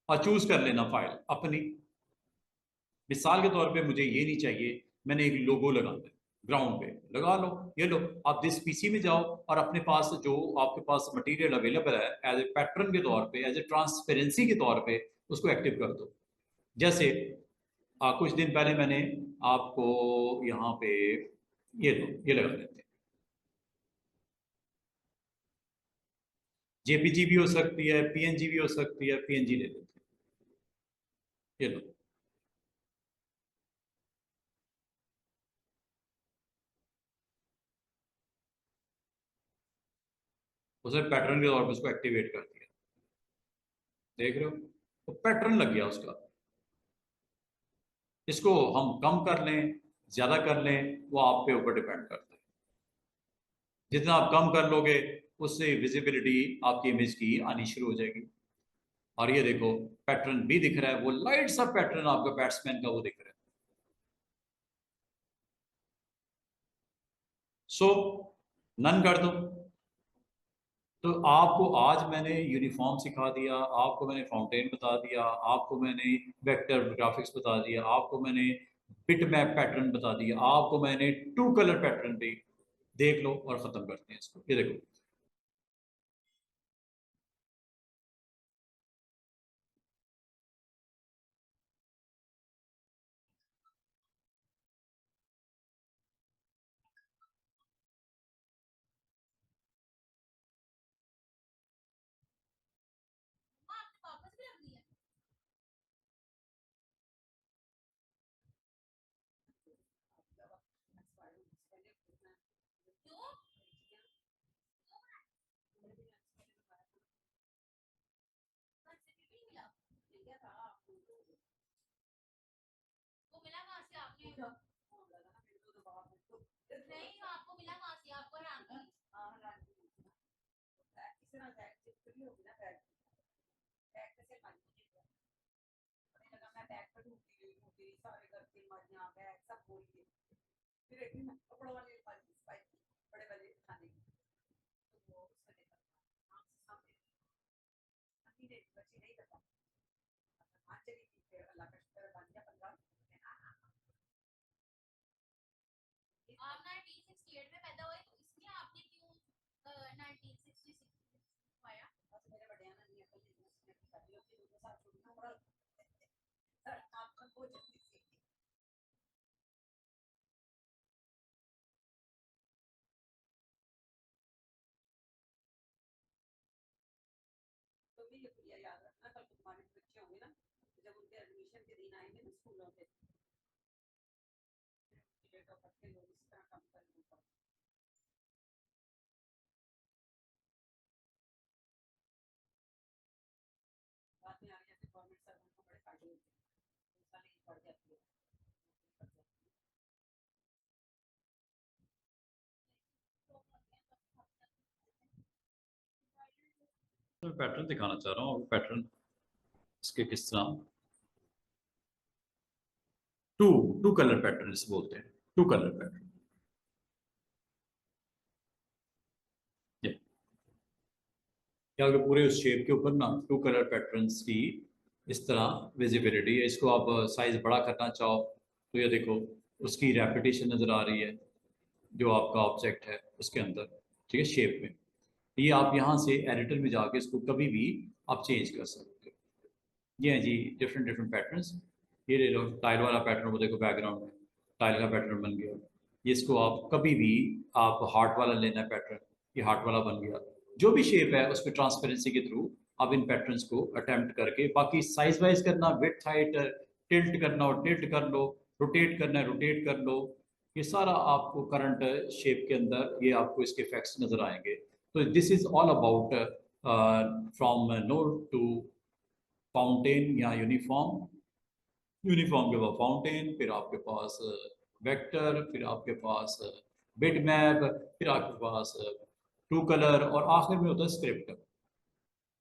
और चूज कर लेना फाइल अपनी। मिसाल के तौर पे मुझे ये नहीं चाहिए, मैंने एक लोगो लगाना है, ग्राउंड पे लगा लो। ये लो, आप दिस पीसी में जाओ और अपने पास जो आपके पास मटेरियल अवेलेबल है एज ए पैटर्न के तौर पे, एज ए ट्रांसपेरेंसी के तौर पे उसको एक्टिव कर दो। जैसे कुछ दिन पहले मैंने आपको यहाँ पे, ये लो, ये लगा देते हैं। जेपीजी भी हो सकती है, पीएनजी भी हो सकती है, पीएनजी ले लेते हैं। ये लो, उसने पैटर्न के तौर पे उसको एक्टिवेट कर दिया। देख रहे हो, तो पैटर्न लग गया उसका। इसको हम कम कर लें, ज्यादा कर लें, वो आप पे ऊपर डिपेंड करता है। जितना आप कम कर लोगे, उससे विजिबिलिटी आपकी इमेज की आनी शुरू हो जाएगी। और ये देखो, पैटर्न भी दिख रहा है, वो लाइट सा पैटर्न आपका बैट्समैन का वो दिख रहा है। सो नन कर दो। तो आपको आज मैंने यूनिफॉर्म सिखा दिया, आपको मैंने फाउंटेन बता दिया, आपको मैंने वेक्टर ग्राफिक्स बता दिया, आपको मैंने बिट मैप पैटर्न बता दिया, आपको मैंने टू कलर पैटर्न भी। देख लो और खत्म करते हैं इसको। ये देखो, तरह बैग चिपकनी होगी ना, बैग बैग कैसे खाली होगी, पता लगा मैं बैग पर ढूंढती रही सारे घर की अलमारियां बैग सब बोल के, फिर एक दिन कपड़ों वाली अलमारी पाई थी बड़े वाले खाने की, तो वो उसमें देखा आम से सामने अभी ने बची नहीं करता हाँ चली थी, फिर अल्लाह का शुक्र बन गया 15। आप 1968 में पैदा हुए तो इसलिए आपने क्यों 1966 पाया? बस मेरे बड़े हैं ना नहीं अकल नहीं उसने शादी होती है तो साथ छोड़ना पड़ा सर आपका को जल्दी से तो भी ये भैया याद रखना कल को तुम्हारे बच्चे होंगे ना, जब उनके एडमिशन के दिन आएंगे ना स्कूलों के, डेट ऑफ बर्थ के लोग इस तरह काम करेंगे। बाद में आगे जाके गवर्नमेंट सर्वेंट को बड़े फायदे होते हैं, इंसान एज बढ़ जाती है। तो मैं पैटर्न दिखाना चाह रहा हूँ, पैटर्न इसके किस तरह टू टू कलर पैटर्न इसे बोलते हैं, टू कलर पैटर्न। क्या पूरे उस शेप के ऊपर ना टू कलर पैटर्न्स की इस तरह विजिबिलिटी है। इसको आप साइज बड़ा करना चाहो तो ये देखो उसकी रेपिटेशन नजर आ रही है जो आपका ऑब्जेक्ट है उसके अंदर, ठीक है, शेप में। ये आप यहाँ से एडिटर में जाके इसको कभी भी आप चेंज कर सकते हो। ये हैं जी डिफरेंट डिफरेंट पैटर्न्स। ये ले लो टाइल वाला पैटर्न, वो देखो बैकग्राउंड में टाइल का पैटर्न बन गया। ये इसको आप कभी भी आप हार्ट वाला लेना है पैटर्न, ये हार्ट वाला बन गया। जो भी शेप है उसमें ट्रांसपेरेंसी के थ्रू आप इन पैटर्न्स को अटेम्प्ट करके बाकी साइज वाइज करना, विड्थ हाइट टिल्ट करना हो टिल्ट कर लो, रोटेट करना है रोटेट कर लो। ये सारा आपको करंट शेप के अंदर ये आपको इसके इफेक्ट्स नजर आएंगे। तो this is all about from node to fountain या यूनिफॉर्म। यूनिफॉर्म के बाद फाउंटेन, फिर आपके पास वेक्टर, फिर आपके पास बिट मैप, फिर आपके पास टू कलर और आखिर में होता है स्क्रिप्ट।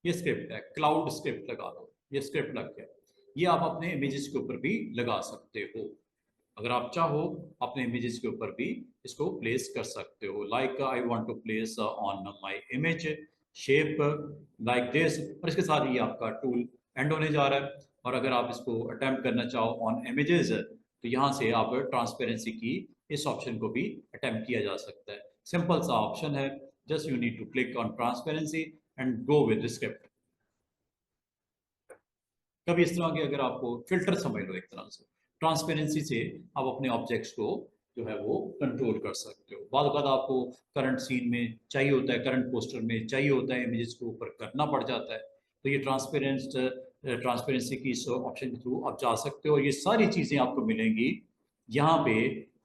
ये स्क्रिप्ट है, क्लाउड स्क्रिप्ट लगा दो, ये स्क्रिप्ट लग गया। ये आप अपने इमेजेस के ऊपर भी लगा सकते हो, अगर आप चाहो अपने इमेजेस के ऊपर भी इसको प्लेस कर सकते हो। Like I want to place on my image shape like this, और इसके साथ ही आपका टूल एंड होने जा रहा है। और अगर आप इसको अटेम्प्ट करना चाहो ऑन इमेजेस तो यहाँ से आप ट्रांसपेरेंसी की इस ऑप्शन को भी अटेम्प्ट किया जा सकता है। सिंपल सा ऑप्शन है, just you need to click on transparency and go with script. कभी इस तरह के अगर आपको फिल्टर समझ लो, एक तरह से ट्रांसपेरेंसी से आप अपने ऑब्जेक्ट्स को जो है वो कंट्रोल कर सकते हो। बाद बाद आपको करंट सीन में चाहिए होता है, करंट पोस्टर में चाहिए होता है, इमेजेस को ऊपर करना पड़ जाता है, तो ये ट्रांसपेरेंसी की इस ऑप्शन के थ्रू आप जा सकते हो। ये सारी चीज़ें आपको मिलेंगी यहाँ पे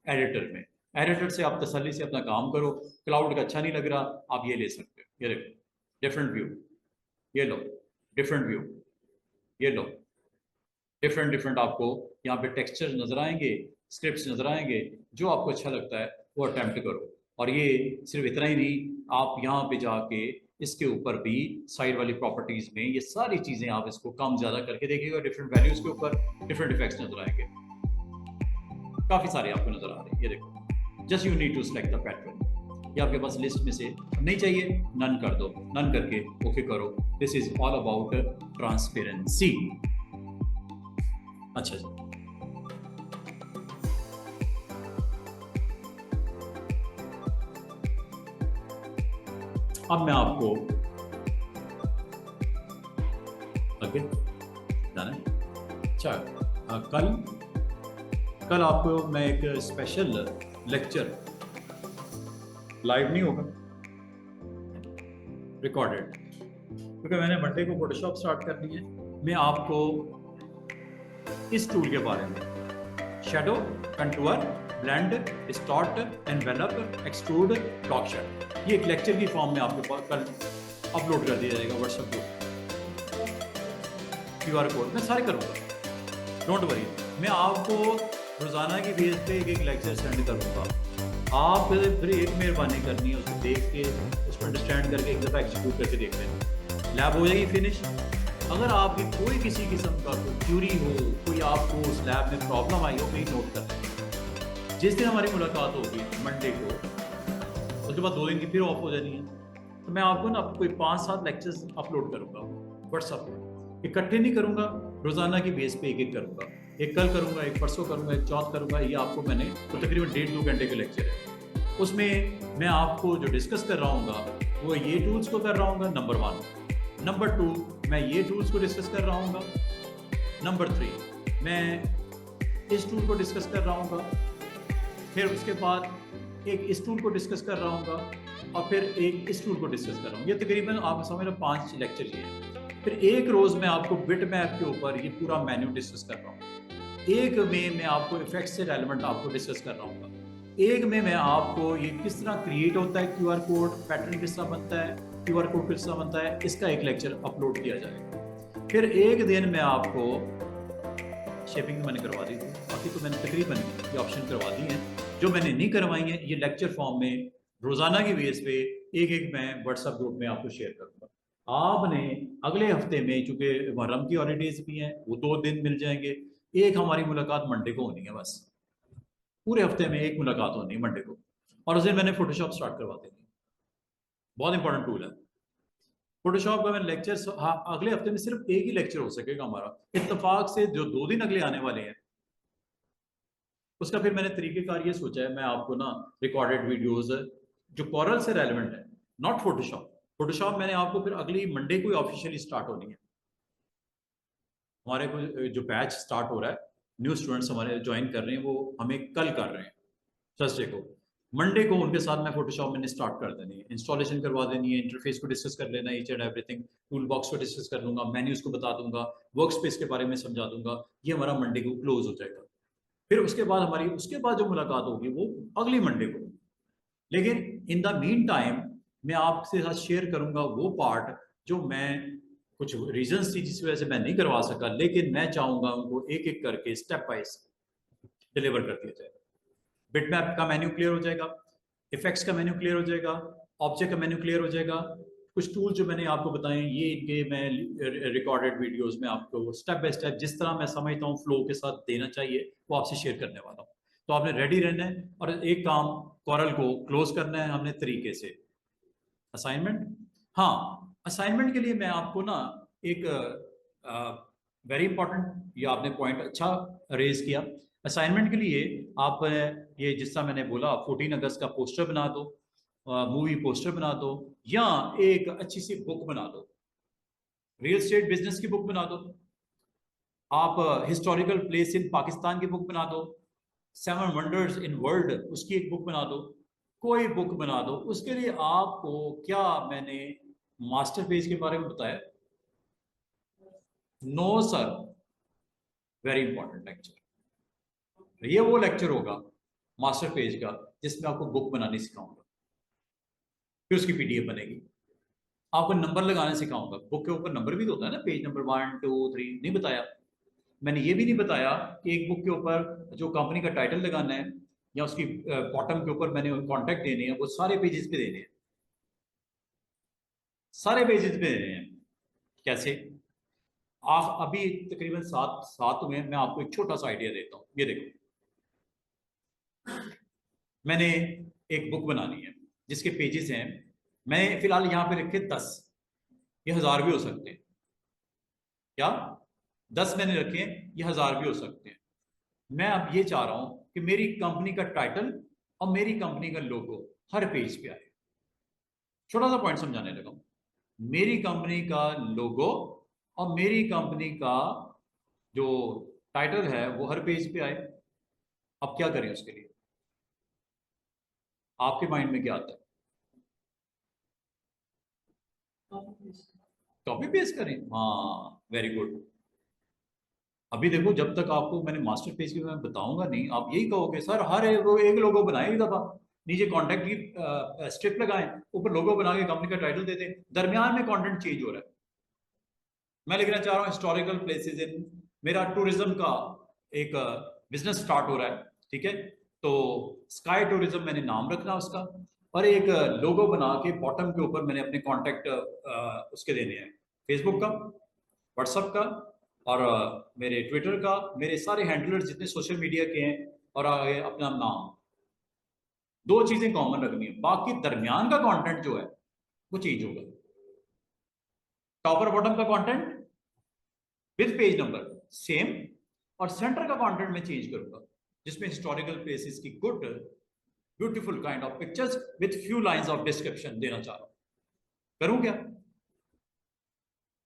एडिटर में। एडिटर से आप तसल्ली से अपना काम करो। क्लाउड का अच्छा नहीं लग रहा, आप ये ले सकते हो, ये देखो डिफरेंट व्यू, ये लो डिफरेंट व्यू, ये लो डिफरेंट डिफरेंट आपको यहाँ पे टेक्सचर नजर आएंगे, स्क्रिप्ट्स नजर आएंगे। जो आपको अच्छा लगता है वो अटेम्प्ट करो। और ये सिर्फ इतना ही नहीं, आप यहाँ पे जाके इसके ऊपर भी साइड वाली प्रॉपर्टीज में ये सारी चीजें आप इसको कम ज्यादा करके देखिएगा, डिफरेंट वैल्यूज के ऊपर डिफरेंट इफेक्ट्स नजर आएंगे, काफी सारे आपको नजर आ रहे हैं। ये देखो just you need to select the pattern. ये आपके पास लिस्ट में से नहीं चाहिए, नन कर दो, नन करके ओके करो। This is all about transparency. अच्छा जी, अब मैं आपको आगे जाना है। अच्छा कल आपको मैं एक स्पेशल लेक्चर, लाइव नहीं होगा, रिकॉर्डेड, क्योंकि मैंने मंडे को फोटोशॉप स्टार्ट करनी है। मैं आपको इस टूल के बारे में shadow, contour, blend, distort, envelope, extrude, dog shadow, ये एक लेक्चर की फॉर्म में आपके पास कल अपलोड कर दिया जाएगा व्हाट्सएप को। QR कोड मैं सारे करूँगा, डोंट वरी। मैं आपको रोजाना की बेस पे एक लेक्चर सेंड करूँगा। आप फिर एक मेहरबानी करनी है, उसको देख के उसको अंडरस्टैंड करके एक दफ़ा एग्जीक्यूट करके देख लें, लैब हो जाएगी फिनिश। अगर आपकी कोई किसी किस्म का कोई क्यूरी हो, कोई आपको उस लैब में प्रॉब्लम आई हो, कहीं नोट कर लें। जिस दिन हमारी मुलाकात होगी मंडे को, उसके बाद 2 दिन की फिर ऑफ हो जानी है, तो मैं आपको ना कोई 5-7 लेक्चर्स अपलोड करूँगा व्हाट्सएप पर। इकट्ठे नहीं करूँगा, रोज़ाना की बेस पे एक करूँगा। एक कल करूँगा, एक परसों करूँगा, एक चौथ करूँगा। ये आपको मैंने तो तकरीबन 1.5-2 घंटे के लेक्चर है। उसमें मैं आपको जो डिस्कस कर रहा हूँ वो ये टूल्स को कर रहा हूँ, नंबर 1। नंबर 2, मैं ये टूल्स को डिस्कस कर रहा हूँ। नंबर 3, मैं इस टूल को डिस्कस कर रहा हूँ। फिर उसके बाद एक इस टूल को डिस्कस कर रहा हूँ और फिर एक इस टूल को डिस्कस कर रहा हूँ। ये तकरीबन आप समझ लो 5 लेक्चर ये हैं। फिर एक रोज़ मैं आपको बिट मैप के ऊपर ये पूरा मेन्यू डिस्कस कर रहा हूँ। एक में मैं आपको इफेक्ट से रेलेवेंट आपको डिस्कस कर रहा हूँ। एक में मैं आपको ये किस तरह क्रिएट होता है, QR कोड पैटर्न किस तरह बनता है, QR कोड किस तरह बनता है, इसका एक लेक्चर अपलोड किया जाएगा। फिर एक दिन मैं आपको शेपिंग मैंने करवा दी थी, बाकी तो मैंने तकरीबन ये ऑप्शन करवा दी हैं। जो मैंने नहीं करवाई हैं ये लेक्चर फॉर्म में रोज़ाना की बेस पे एक मैं व्हाट्सएप ग्रुप में आपको शेयर करूँगा। आपने अगले हफ्ते में, चूँकि मुहर्रम की हॉलीडेज भी हैं, वो 2 दिन मिल जाएंगे। एक हमारी मुलाकात मंडे को होनी है, बस पूरे हफ्ते में एक मुलाकात होनी है मंडे को, और उस दिन मैंने फोटोशॉप स्टार्ट करवा देनी। बहुत इंपॉर्टेंट टूल है फोटोशॉप का। मैं लेक्चर, हाँ, अगले हफ्ते में सिर्फ एक ही लेक्चर हो सकेगा हमारा, इत्तेफाक से जो 2 दिन अगले आने वाले हैं उसका फिर मैंने तरीकेकार ये सोचा है, मैं आपको ना रिकॉर्डेड वीडियोस जो कॉरल से रेलेवेंट है, नॉट फोटोशॉप मैंने आपको फिर अगली मंडे को ऑफिशियली स्टार्ट होनी है। हमारे को जो बैच स्टार्ट हो रहा है, न्यू स्टूडेंट्स हमारे ज्वाइन कर रहे हैं, वो हमें कल कर रहे हैं थर्सडे को। मंडे को उनके साथ मैं फोटोशॉप मैंने स्टार्ट कर देनी है, इंस्टॉलेशन करवा देनी है, इंटरफेस को डिस्कस कर लेना है, each and everything, tool box को डिस्कस कर लूंगा, मेन्यूज को बता दूंगा, वर्क स्पेस के बारे में समझा दूंगा। ये हमारा मंडे को क्लोज हो जाएगा। फिर उसके बाद जो मुलाकात होगी वो अगली मंडे को। लेकिन इन द मीन टाइम मैं आपसे साथ शेयर करूंगा वो पार्ट जो मैं कुछ रीजंस थी जिस वजह से मैं नहीं करवा सका, लेकिन मैं चाहूंगा उनको एक एक करके स्टेप बाय डिलीवर कर दिया जाए। बिटमैप का मेन्यू क्लियर हो जाएगा, इफेक्ट्स का मेन्यू क्लियर हो जाएगा, ऑब्जेक्ट का मेन्यू क्लियर हो जाएगा। कुछ टूल जो मैंने आपको बताए ये इनके मैं रिकॉर्डेड वीडियोस में आपको स्टेप बाय स्टेप जिस तरह मैं समझता हूँ फ्लो के साथ देना चाहिए वो आपसे शेयर करने वाला हूँ। तो आपने रेडी रहना है और एक काम कॉरल को क्लोज करना है हमने तरीके से। असाइनमेंट, हाँ, असाइनमेंट के लिए मैं आपको ना एक वेरी इंपॉर्टेंट, ये आपने पॉइंट अच्छा रेज किया। असाइनमेंट के लिए आप ये जिस तरह मैंने बोला 14 अगस्त का पोस्टर बना दो, मूवी पोस्टर बना दो, या एक अच्छी सी बुक बना दो, रियल स्टेट बिजनेस की बुक बना दो, आप हिस्टोरिकल प्लेस इन पाकिस्तान की बुक बना दो, 7 वंडर्स इन वर्ल्ड उसकी एक बुक बना दो, कोई बुक बना दो। उसके लिए आपको क्या मैंने मास्टर पेज के बारे में बताया? No sir, very important lecture. ये वो लेक्चर होगा मास्टर पेज का जिसमें आपको बुक बनानी सिखाऊंगा, फिर उसकी PDF बनेगी, आपको नंबर लगाने सिखाऊंगा। बुक के ऊपर नंबर भी तो होता है ना, पेज नंबर 1 2 3। नहीं बताया मैंने, ये भी नहीं बताया कि एक बुक के ऊपर जो कंपनी का टाइटल लगाना है या उसकी बॉटम के ऊपर मैंने कॉन्टैक्ट देने हैं, वो सारे पेजेस पे देने हैं, सारे पेजेस पे देने हैं। कैसे? आप अभी तकरीबन 7 हुए, मैं आपको एक छोटा सा आइडिया देता हूँ। ये देखो, मैंने एक बुक बनानी है जिसके पेजेस हैं, मैं फिलहाल यहाँ पे रखे 10, ये 1000 भी हो सकते हैं। क्या 10 मैंने रखे हैं, ये 1000 भी हो सकते हैं। मैं अब ये चाह रहा हूं कि मेरी कंपनी का टाइटल और मेरी कंपनी का लोगो हर पेज पे आए। छोटा सा पॉइंट समझाने लगा हूं, मेरी कंपनी का लोगो और मेरी कंपनी का जो टाइटल है वो हर पेज पे आए। अब क्या करें उसके लिए? आपके माइंड में क्या आता है? कॉपी पेस्ट करें, हाँ, वेरी गुड। अभी देखो, जब तक आपको मैंने मास्टर पेज की मैं बताऊंगा नहीं, आप यही कहोगे सर हर एक लोगो बनाए एक दफा, नीचे कॉन्टैक्ट की स्ट्रिप लगाएं, ऊपर लोगो बना के कंपनी का टाइटल दे दें, दरमियान में कंटेंट चेंज हो रहा है। मैं लिखना चाह रहा हूँ हिस्टोरिकल प्लेसेस इन, मेरा टूरिज्म का एक बिजनेस स्टार्ट हो रहा है, ठीक है, तो स्काई टूरिज्म मैंने नाम रखना उसका, और एक लोगो बना के बॉटम के ऊपर मैंने अपने कॉन्टैक्ट उसके देने हैं, फेसबुक का, व्हाट्सएप का, और मेरे ट्विटर का, मेरे सारे हैंडलर्स जितने सोशल मीडिया के हैं, और आगे अपना नाम। दो चीजें कॉमन रखनी है, बाकी दरमियान का कंटेंट जो है वो चेंज होगा। टॉप और बॉटम का content with page number same, और सेंटर का कंटेंट मैं चेंज करूंगा, जिसमें हिस्टोरिकल प्लेसेस की good beautiful kind of pictures with few lines of description देना चाह रहा हूं। करूं क्या?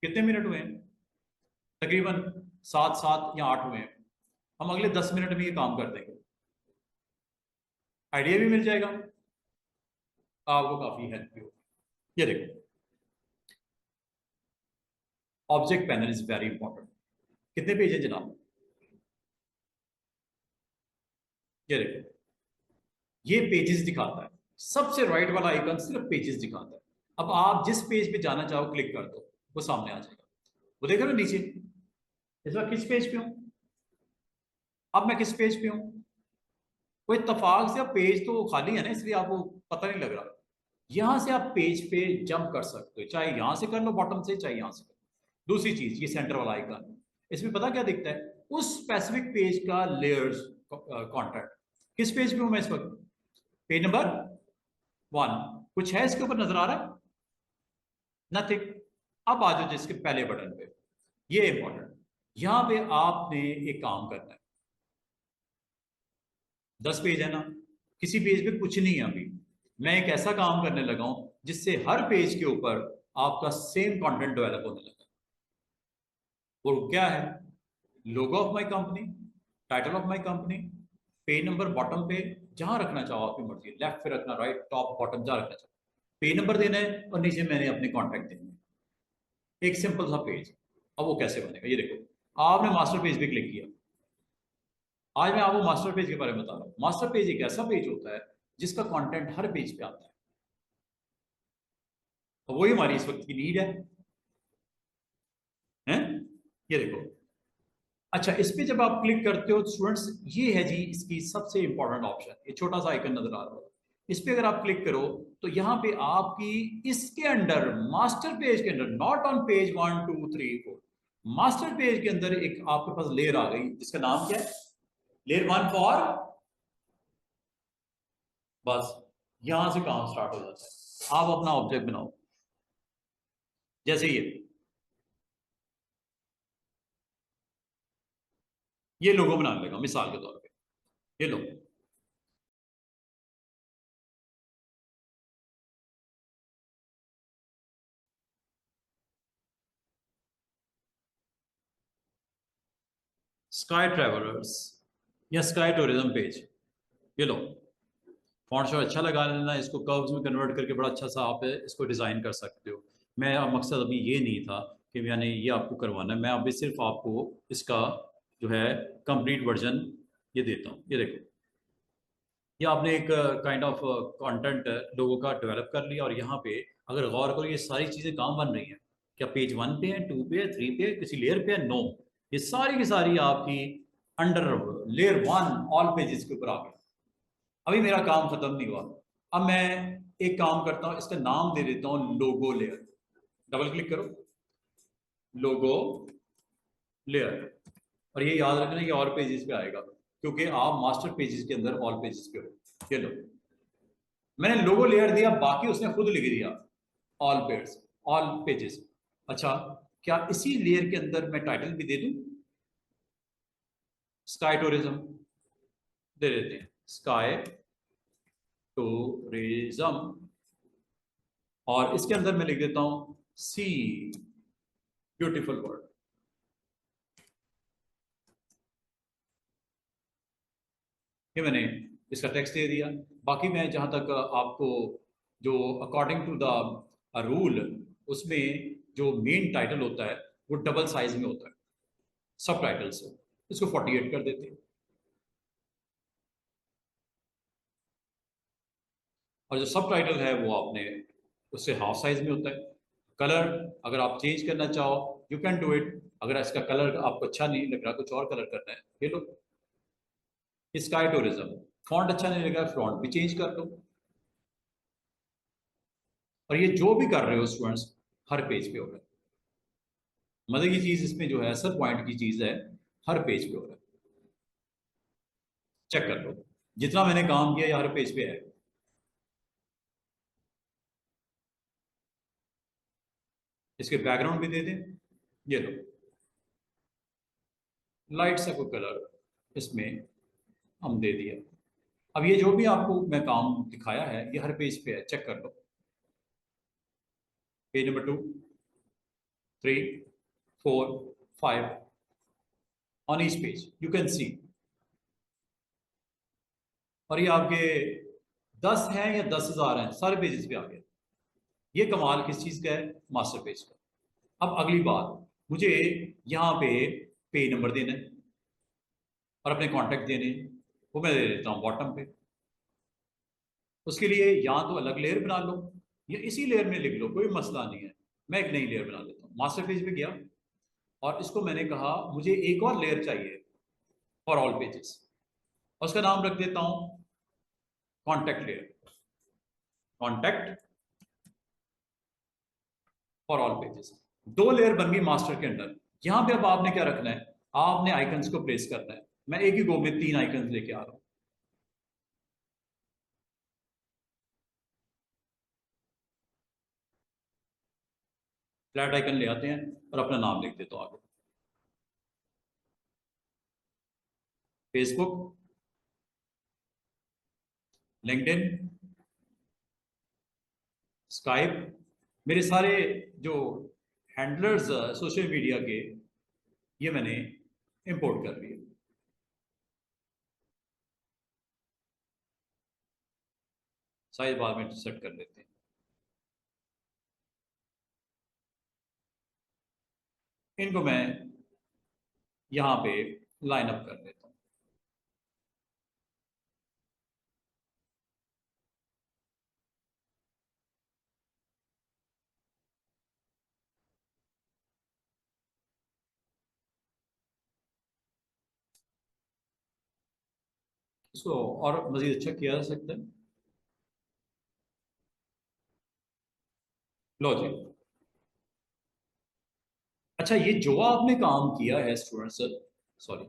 कितने मिनट हुए हैं? तकरीबन 7 या 8 हुए हैं। हम अगले 10 मिनट में ये काम कर देंगे, आइडिया भी मिल जाएगा, आपको काफी हेल्प भी होगी। ये देखो, object panel is very important. कितने पेज है जनाब? ये देखो, ये पेजेस दिखाता है, सबसे राइट वाला आइकन सिर्फ पेजेस दिखाता है। अब आप जिस पेज पे जाना चाहो क्लिक कर दो, वो सामने आ जाएगा। वो देख रहे हो नीचे, इस वक्त किस पेज पे हूं? अब मैं किस पेज पे हूं? कोई इत्तेफाक से अब पेज तो खाली है ना, इसलिए आपको पता नहीं लग रहा। यहां से आप पेज पे जंप कर सकते हो, चाहे यहां से कर लो बॉटम से, चाहे यहां से कर लो। दूसरी चीज, ये सेंटर वाला आइकन, इसमें पता क्या दिखता है? उस स्पेसिफिक पेज का लेयर्स कॉन्टेंट। किस पेज पे हूं मैं इस वक्त? Page number 1। कुछ है इसके ऊपर नजर आ रहा है? नथिंग। अब आ जाओ जिसके पहले बटन पे, ये इंपॉर्टेंट। यहां पे आपने एक काम करना है। 10 पेज है ना, किसी पेज पे कुछ नहीं है अभी। मैं एक ऐसा काम करने लगा हूं जिससे हर पेज के ऊपर आपका सेम कंटेंट डेवलप होने लगा। वो क्या है? Logo of my company, title of my company, page number bottom पे, जहां रखना चाहो आपकी मर्जी, लेफ्ट पे रखना, राइट, टॉप, बॉटम, जहां रखना चाहो। पेज नंबर देना है और नीचे मैंने अपने कॉन्टैक्ट देने हैं। एक सिंपल सा पेज। अब वो कैसे बनेगा, ये देखो, आपने मास्टर पेज पे क्लिक किया। आज मैं आपको मास्टर पेज के बारे में बता रहा हूँ। मास्टर पेज एक ऐसा पेज होता है जिसका कंटेंट हर पेज पे आता है, और वही हमारी इस वक्त की नीड है? ये देखो, अच्छा, इस पे जब आप क्लिक करते हो स्टूडेंट्स, ये है जी इसकी सबसे इंपॉर्टेंट ऑप्शन, ये छोटा सा आइकन नजर आ रहा है। इस पे अगर आप क्लिक करो तो यहाँ पे आपकी इसके अंदर, मास्टर पेज के अंदर, not on page 1 2 3 4, master page के अंदर एक आपके पास लेयर आ गई जिसका नाम क्या है? Layer 1 for. बस यहां से काम स्टार्ट हो जाता है। आप अपना ऑब्जेक्ट बनाओ, जैसे ये लोगो बनाने लगा मिसाल के तौर पे, ये लो। स्काई ट्रेवलर्स या स्काई टूरिज्म पेज, ये लो। फॉन्ट शो अच्छा लगा लेना, इसको कर्व्स में कन्वर्ट करके बड़ा अच्छा सा आप इसको डिज़ाइन कर सकते हो। मैं अब मकसद अभी ये नहीं था कि मैंने ये आपको करवाना है, मैं अभी सिर्फ आपको इसका जो है कंप्लीट वर्जन ये देता हूँ। ये देखो, ये आपने एक काइंड ऑफ कंटेंट लोगों का डेवलप कर लिया, और यहाँ पे अगर गौर करो ये सारी चीज़ें कहाँ बन रही हैं? क्या पेज 1 पे है, 2 पे है, 3 पे है, किसी लेयर पे है? नो, ये सारी की सारी आपकी अंडर लेयर 1 ऑल पेजेस के ऊपर आ गई। अभी मेरा काम खत्म नहीं हुआ। अब मैं एक काम करता हूँ, इसका नाम दे देता हूँ लोगो लेयर। डबल क्लिक करो, लोगो लेयर, और ये याद रखना कि और पेजेस पे आएगा, क्योंकि आप मास्टर पेजेस के अंदर ऑल पेजेस पे हो। ये लो, मैंने लोगो लेयर दिया, बाकी उसने खुद लिख दिया ऑल पेज, ऑल पेजेस। अच्छा, क्या इसी लेयर के अंदर मैं टाइटल भी दे दूं? स्काई टूरिज्म दे देते हैं, स्काई टूरिज्म, और इसके अंदर मैं लिख देता हूं सी ब्यूटीफुल वर्ड। ये मैंने इसका टेक्स्ट दे दिया। बाकी मैं जहां तक आपको जो अकॉर्डिंग टू द रूल, उसमें जो मेन टाइटल होता है वो डबल साइज में होता है सब टाइटल से, इसको 48 कर देते हैं। और जो सब टाइटल है वो आपने उससे हाफ साइज में होता है। कलर अगर आप चेंज करना चाहो यू कैन डू इट। अगर इसका कलर आपको अच्छा नहीं लग रहा, कुछ और कलर करना है, ये लो, स्काई टूरिज्म, फॉन्ट अच्छा नहीं लगा, फॉन्ट भी चेंज कर दो। और ये जो भी कर रहे हो स्टूडेंट्स, हर पेज पे हो रहा है। मजे की चीज इसमें जो है, असर पॉइंट की चीज है, हर पेज पे हो रहा है। चेक कर लो, जितना मैंने काम किया ये हर पेज पे है। इसके बैकग्राउंड भी दे दें, ये लो लाइट सा कोई कलर इसमें हम दे दिया। अब ये जो भी आपको मैं काम दिखाया है ये हर पेज पे है, चेक कर लो। Page number 2, 3, 4, 5 on each page you can see। और ये आपके 10 हैं या 10,000 हैं, सारे पेजेस पे आ गए। ये कमाल किस चीज का है? मास्टर पेज का। अब अगली बात, मुझे यहाँ पे पेज नंबर देना है और अपने कॉन्टैक्ट देने हैं, वो मैं दे देता हूँ बॉटम पे। उसके लिए या तो अलग लेयर बना लो या इसी लेयर में लिख लो, कोई मसला नहीं है। मैं एक नई लेयर बना लेता हूँ। मास्टर पेज पे गया और इसको मैंने कहा मुझे एक और लेयर चाहिए फॉर ऑल पेजेस, और उसका नाम रख देता हूँ contact layer. Contact for all pages. 2 layer बन गई मास्टर के अंदर। यहां पे अब आपने क्या रखना है? आपने आइकन्स को प्लेस करना है। मैं एक ही गो में 3 आइकन्स लेके आ रहा हूं। फ्लैट आइकन ले आते हैं और अपना नाम लिख देता हूं आगे। फेसबुक, लिंक्डइन, स्काइप, मेरे सारे जो हैंडलर्स सोशल मीडिया के, ये मैंने इंपोर्ट कर लिए। साइज बाद में सेट कर लेते हैं। इनको मैं यहां पे लाइन अप कर देता हूं। इसको और मजीद अच्छा किया जा सकता है। लो जी। अच्छा, ये जो आपने काम किया है स्टूडेंट्स, सॉरी,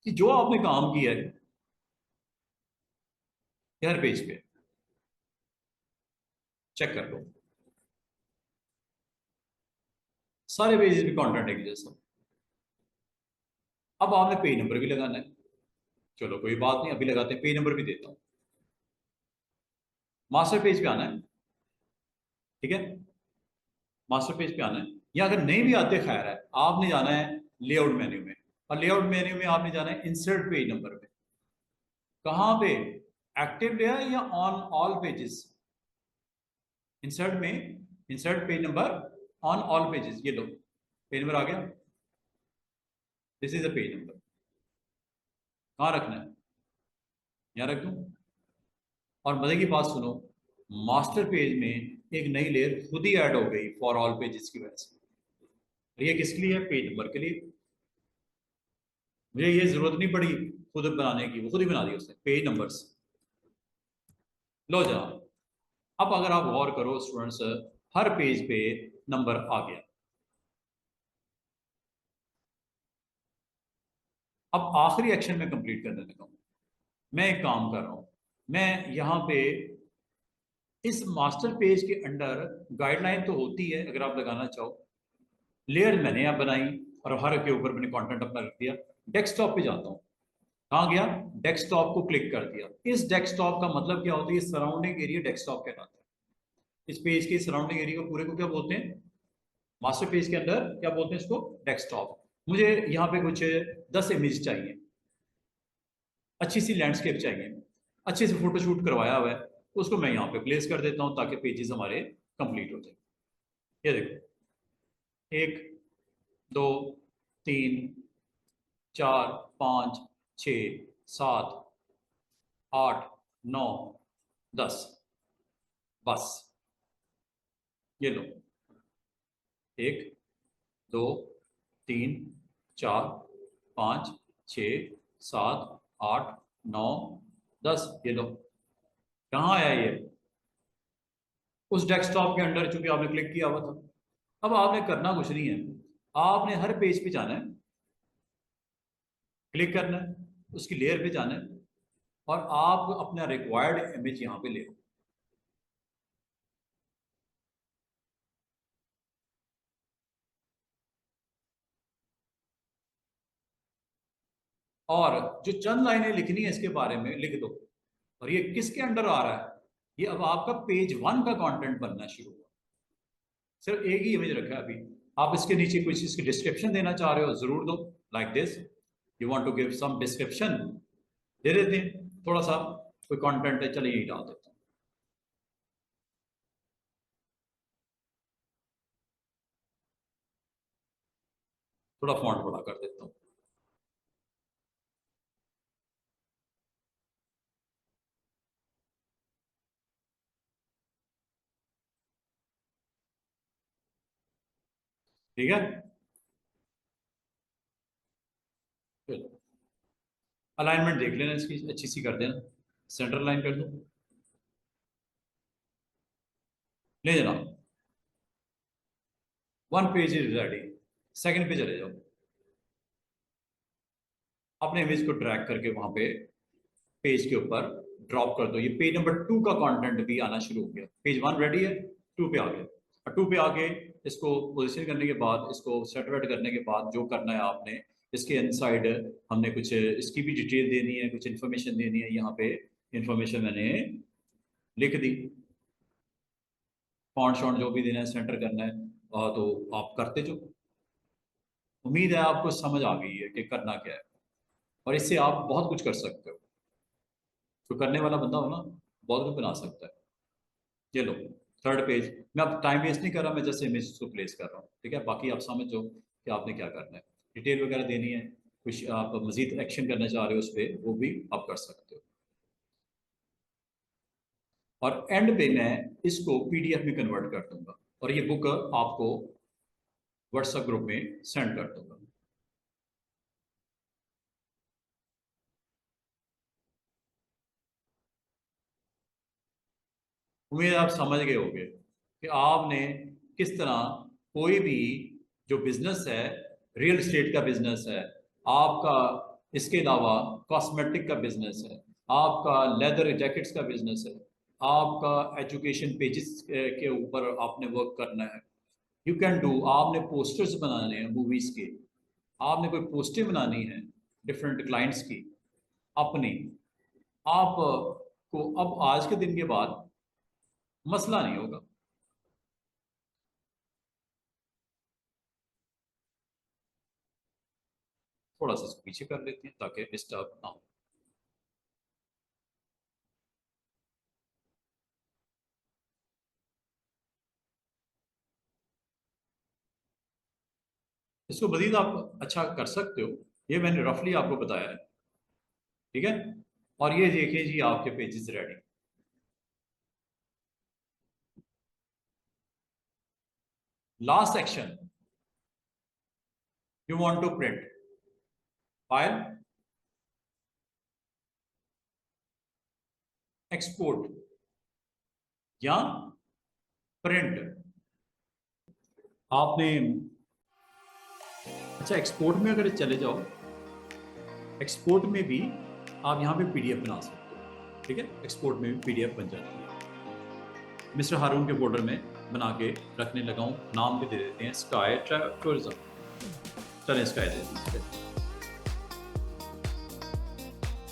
कि जो आपने काम किया है हर पेज पे चेक कर लो, सारे पेजेस पे कंटेंट एक जैसा। अब आपने पेज नंबर भी लगाना है। चलो कोई बात नहीं, अभी लगाते हैं, पेज नंबर भी देता हूं। मास्टर पेज पे आना है, ठीक है। मास्टर पेज पे आना है, या अगर नहीं भी आते खैर है, आपने जाना है लेआउट मेन्यू में, और लेआउट मेन्यू में आपने जाना है इंसर्ट पेज नंबर पे। कहां पे? एक्टिव लेयर या ऑन ऑल पेजेस? इंसर्ट में, insert page number on all pages, ये लो पेज नंबर आ गया। This is the page number. कहाँ रखना है? यहाँ रख दूं। और मजे की बात सुनो, मास्टर पेज में एक नई लेयर खुद ही ऐड हो गई फॉर ऑल पेजेस की वजह से। और ये किसके लिए है? पेज नंबर के लिए। मुझे ये जरूरत नहीं पड़ी खुद बनाने की, वो खुद ही बना दी उसने, पेज नंबर्स। लो जनाब, अब अगर आप गौर करो स्टूडेंट्स, हर पेज पे नंबर आ गया। अब आखिरी एक्शन में कंप्लीट करने लगा हूं। मैं एक काम कर रहा हूं, मैं यहां पे इस मास्टर पेज के अंडर गाइडलाइन तो होती है, अगर आप लगाना चाहो, लेयर मैंने अब बनाई और हर के ऊपर मैंने कंटेंट अपना रख दिया। डेस्कटॉप पे जाता हूँ, कहाँ गया? डेस्कटॉप को क्लिक कर दिया। इस डेस्कटॉप का मतलब क्या होता है? सराउंडिंग एरिया डेस्कटॉप कहलाता है। इस पेज के सराउंडिंग एरिया को पूरे को क्या बोलते हैं? मास्टर पेज के अंदर क्या बोलते हैं इसको? डेस्कटॉप। मुझे यहाँ पे कुछ 10 इमेज चाहिए, अच्छी सी लैंडस्केप चाहिए, अच्छे से फोटोशूट करवाया हुआ है, तो उसको मैं यहाँ पे प्लेस कर देता हूँ ताकि पेजेस हमारे कंप्लीट हो जाए। ये देखो, 1, 2, 3, 4, 5, 6, 7, 8, 9, 10, बस ये लो, 1 2 3 4 5 6 7 8 9 10, ये लो। कहाँ आया ये? उस डेस्कटॉप के अंडर, चूंकि आपने क्लिक किया हुआ था। अब आपने करना कुछ नहीं है, आपने हर पेज पे जाना है, क्लिक करना है, उसकी लेयर पे जाना है और आप अपना रिक्वायर्ड इमेज यहाँ पे ले लो। और जो चंद लाइनें लिखनी है इसके बारे में लिख दो। और ये किसके अंडर आ रहा है? ये अब आपका पेज 1 का कंटेंट बनना शुरू हुआ। सिर्फ एक ही इमेज रखा है अभी। आप इसके नीचे कुछ इसकी डिस्क्रिप्शन देना चाह रहे हो, जरूर दो। Like this, you want to give some description, दे देते हैं थोड़ा सा। कोई कंटेंट है, चलिए यही डाल देता हूँ। थोड़ा फॉन्ट बड़ा कर देता हूँ। ठीक है, चलो अलाइनमेंट देख लेना इसकी, अच्छी सी कर देना, सेंटर लाइन कर दो। ले जाना, 1 पेज इज रेडी। सेकंड पे चले जाओ, अपने इमेज को ड्रैग करके वहां पे पेज के ऊपर ड्रॉप कर दो। ये पेज नंबर 2 का कंटेंट भी आना शुरू हो गया। पेज 1 रेडी है, 2 पे आ गया। और 2 पे आके इसको पोजीशन करने के बाद, इसको सेटरेट करने के बाद जो करना है आपने, इसके इनसाइड हमने कुछ इसकी भी डिटेल देनी है, कुछ इन्फॉर्मेशन देनी है। यहाँ पे इन्फॉर्मेशन मैंने लिख दी, फॉन्ट शॉन्ट जो भी देना है, सेंटर करना है, तो आप करते जो। उम्मीद है आपको समझ आ गई है कि करना क्या है, और इससे आप बहुत कुछ कर सकते हो। जो करने वाला बंदा हो ना, बहुत कुछ बना सकता है। ये लो, 3rd पेज। मैं अब टाइम वेस्ट नहीं कर रहा, मैं जैसे इमेज को प्लेस कर रहा हूँ। ठीक है, बाकी आप समझ जाओ कि आपने क्या करना है। डिटेल वगैरह देनी है, कुछ आप मजीद एक्शन करना चाह रहे हो उस पर, वो भी आप कर सकते हो। और एंड पे मैं इसको पीडीएफ में कन्वर्ट कर दूंगा और ये बुक आपको व्हाट्सएप ग्रुप में सेंड कर दूंगा। उम्मीद आप समझ गए होंगे कि आपने किस तरह कोई भी जो बिजनेस है, रियल एस्टेट का बिजनेस है आपका, इसके अलावा कॉस्मेटिक का बिजनेस है आपका, लेदर जैकेट्स का बिजनेस है आपका, एजुकेशन पेजेस के ऊपर आपने वर्क करना है, यू कैन डू। आपने पोस्टर्स बनाने हैं मूवीज के, आपने कोई पोस्टें बनानी है डिफरेंट क्लाइंट्स की अपनी, आप को अब आज के दिन के बाद मसला नहीं होगा। थोड़ा सा इसको पीछे कर लेते हैं ताकि डिस्टर्ब ना हो। इसको मजीद आप अच्छा कर सकते हो, ये मैंने रफली आपको बताया है। ठीक है, और ये देखिए जी आपके pages ready. Last action, you want to print file, export या प्रिंट। आपने अच्छा एक्सपोर्ट में अगर चले जाओ, एक्सपोर्ट में भी आप यहाँ पे पीडीएफ बना सकते हो। ठीक है, एक्सपोर्ट में भी पीडीएफ बन जाती है। मिस्टर हारून के फोल्डर में बना के रखने लगा हूँ, नाम भी दे देते हैं स्काई टूरिज्म। चलें स्काई दे दीजिए।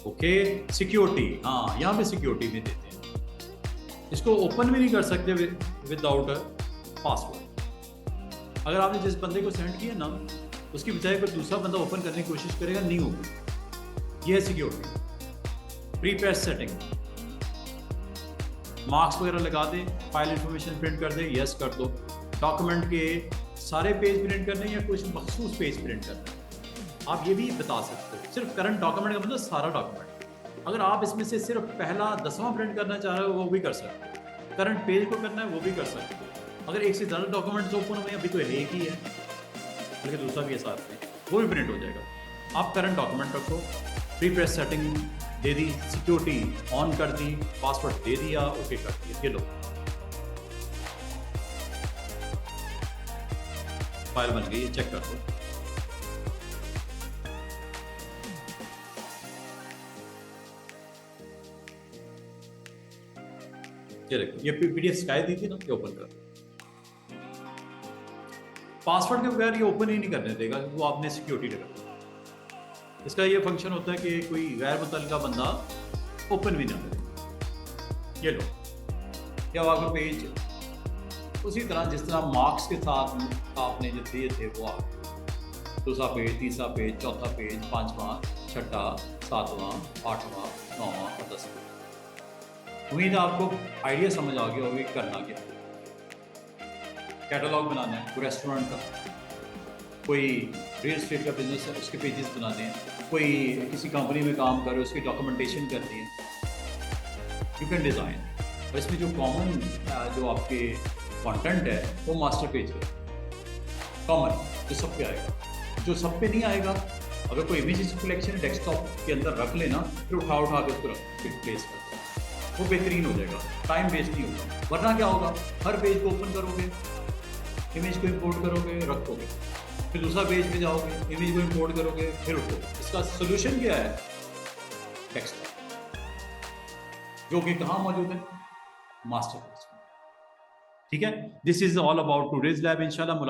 ओके, सिक्योरिटी, हाँ यहाँ पे सिक्योरिटी भी देते हैं। इसको ओपन भी नहीं कर सकते विदाउट पासवर्ड। अगर आपने जिस बंदे को सेंड किया ना, उसकी बजाय कोई दूसरा बंदा ओपन करने की कोशिश करेगा, नहीं होगी। यह है सिक्योरिटी। प्रीप्रेस सेटिंग, मार्क्स वगैरह लगा दे, फाइल इंफॉर्मेशन प्रिंट कर दे, यस कर दो। डॉक्यूमेंट के सारे पेज प्रिंट करने या कुछ मखसूस पेज प्रिंट करना, आप ये भी बता सकते हो। सिर्फ करंट डॉक्यूमेंट का मतलब सारा डॉक्यूमेंट। अगर आप इसमें से सिर्फ पहला 10वां प्रिंट करना चाह रहे हो, वो भी कर सकते हो। करंट पेज को करना है, वो भी कर सकते हो। अगर एक से ज़्यादा डॉक्यूमेंट्स ओपन हुए, अभी तो एक ही है बल्कि दूसरा भी है साथ में, वो भी प्रिंट हो जाएगा। आप करंट डॉक्यूमेंट रखो, pre press setting they the, security on कर दी, पासवर्ड दे दिया, ओके कर दिया, ये लो फाइल बन गई, चेक कर दो। ये देखो, ये पीडीएफ शिकायत दी थी ना, ये ओपन कर। पासवर्ड के बगैर ये ओपन ही नहीं करने देगा, वो आपने सिक्योरिटी लगा। इसका ये फंक्शन होता है कि कोई गैर मुतल्लिका बंदा ओपन भी ना करे। ये लो, क्या आपका पेज उसी तरह जिस तरह मार्क्स के साथ आपने जो दिए थे वो आ गए। दूसरा पेज, तीसरा पेज, चौथा पेज, पांचवा, छठा, सातवां, आठवां, नौवां और 10वां। उम्मीद है आपको आइडिया समझ आ गया होगी करना क्या। कैटलॉग बनाना है कोई रेस्टोरेंट का, कोई रियल एस्टेट का बिजनेस है उसके पेजेस बनाने हैं, कोई किसी कंपनी में काम कर रहे हो उसकी डॉक्यूमेंटेशन करनी है, यू कैन डिज़ाइन। और इसमें जो कॉमन जो आपके कंटेंट है वो मास्टर पेज है कॉमन, जो सब पे आएगा। जो सब पे नहीं आएगा, अगर कोई इमेजेस कलेक्शन डेस्कटॉप के अंदर रख लेना, फिर उठा के उसको फिर प्लेस कर दो, वो बेहतरीन हो जाएगा, टाइम वेस्ट नहीं होगा। वरना क्या होगा, हर पेज को ओपन करोगे, इमेज को इंपोर्ट करोगे, रखोगे, फिर दूसरा पेज पे जाओगे, इमेज को इंपोर्ट करोगे, फिर उठोगे। इसका सोल्यूशन क्या है, डेस्कटॉप, जो कि कहाँ मौजूद है, मास्टर पेज। ठीक है, this is all about today's lab. इंशाल्लाह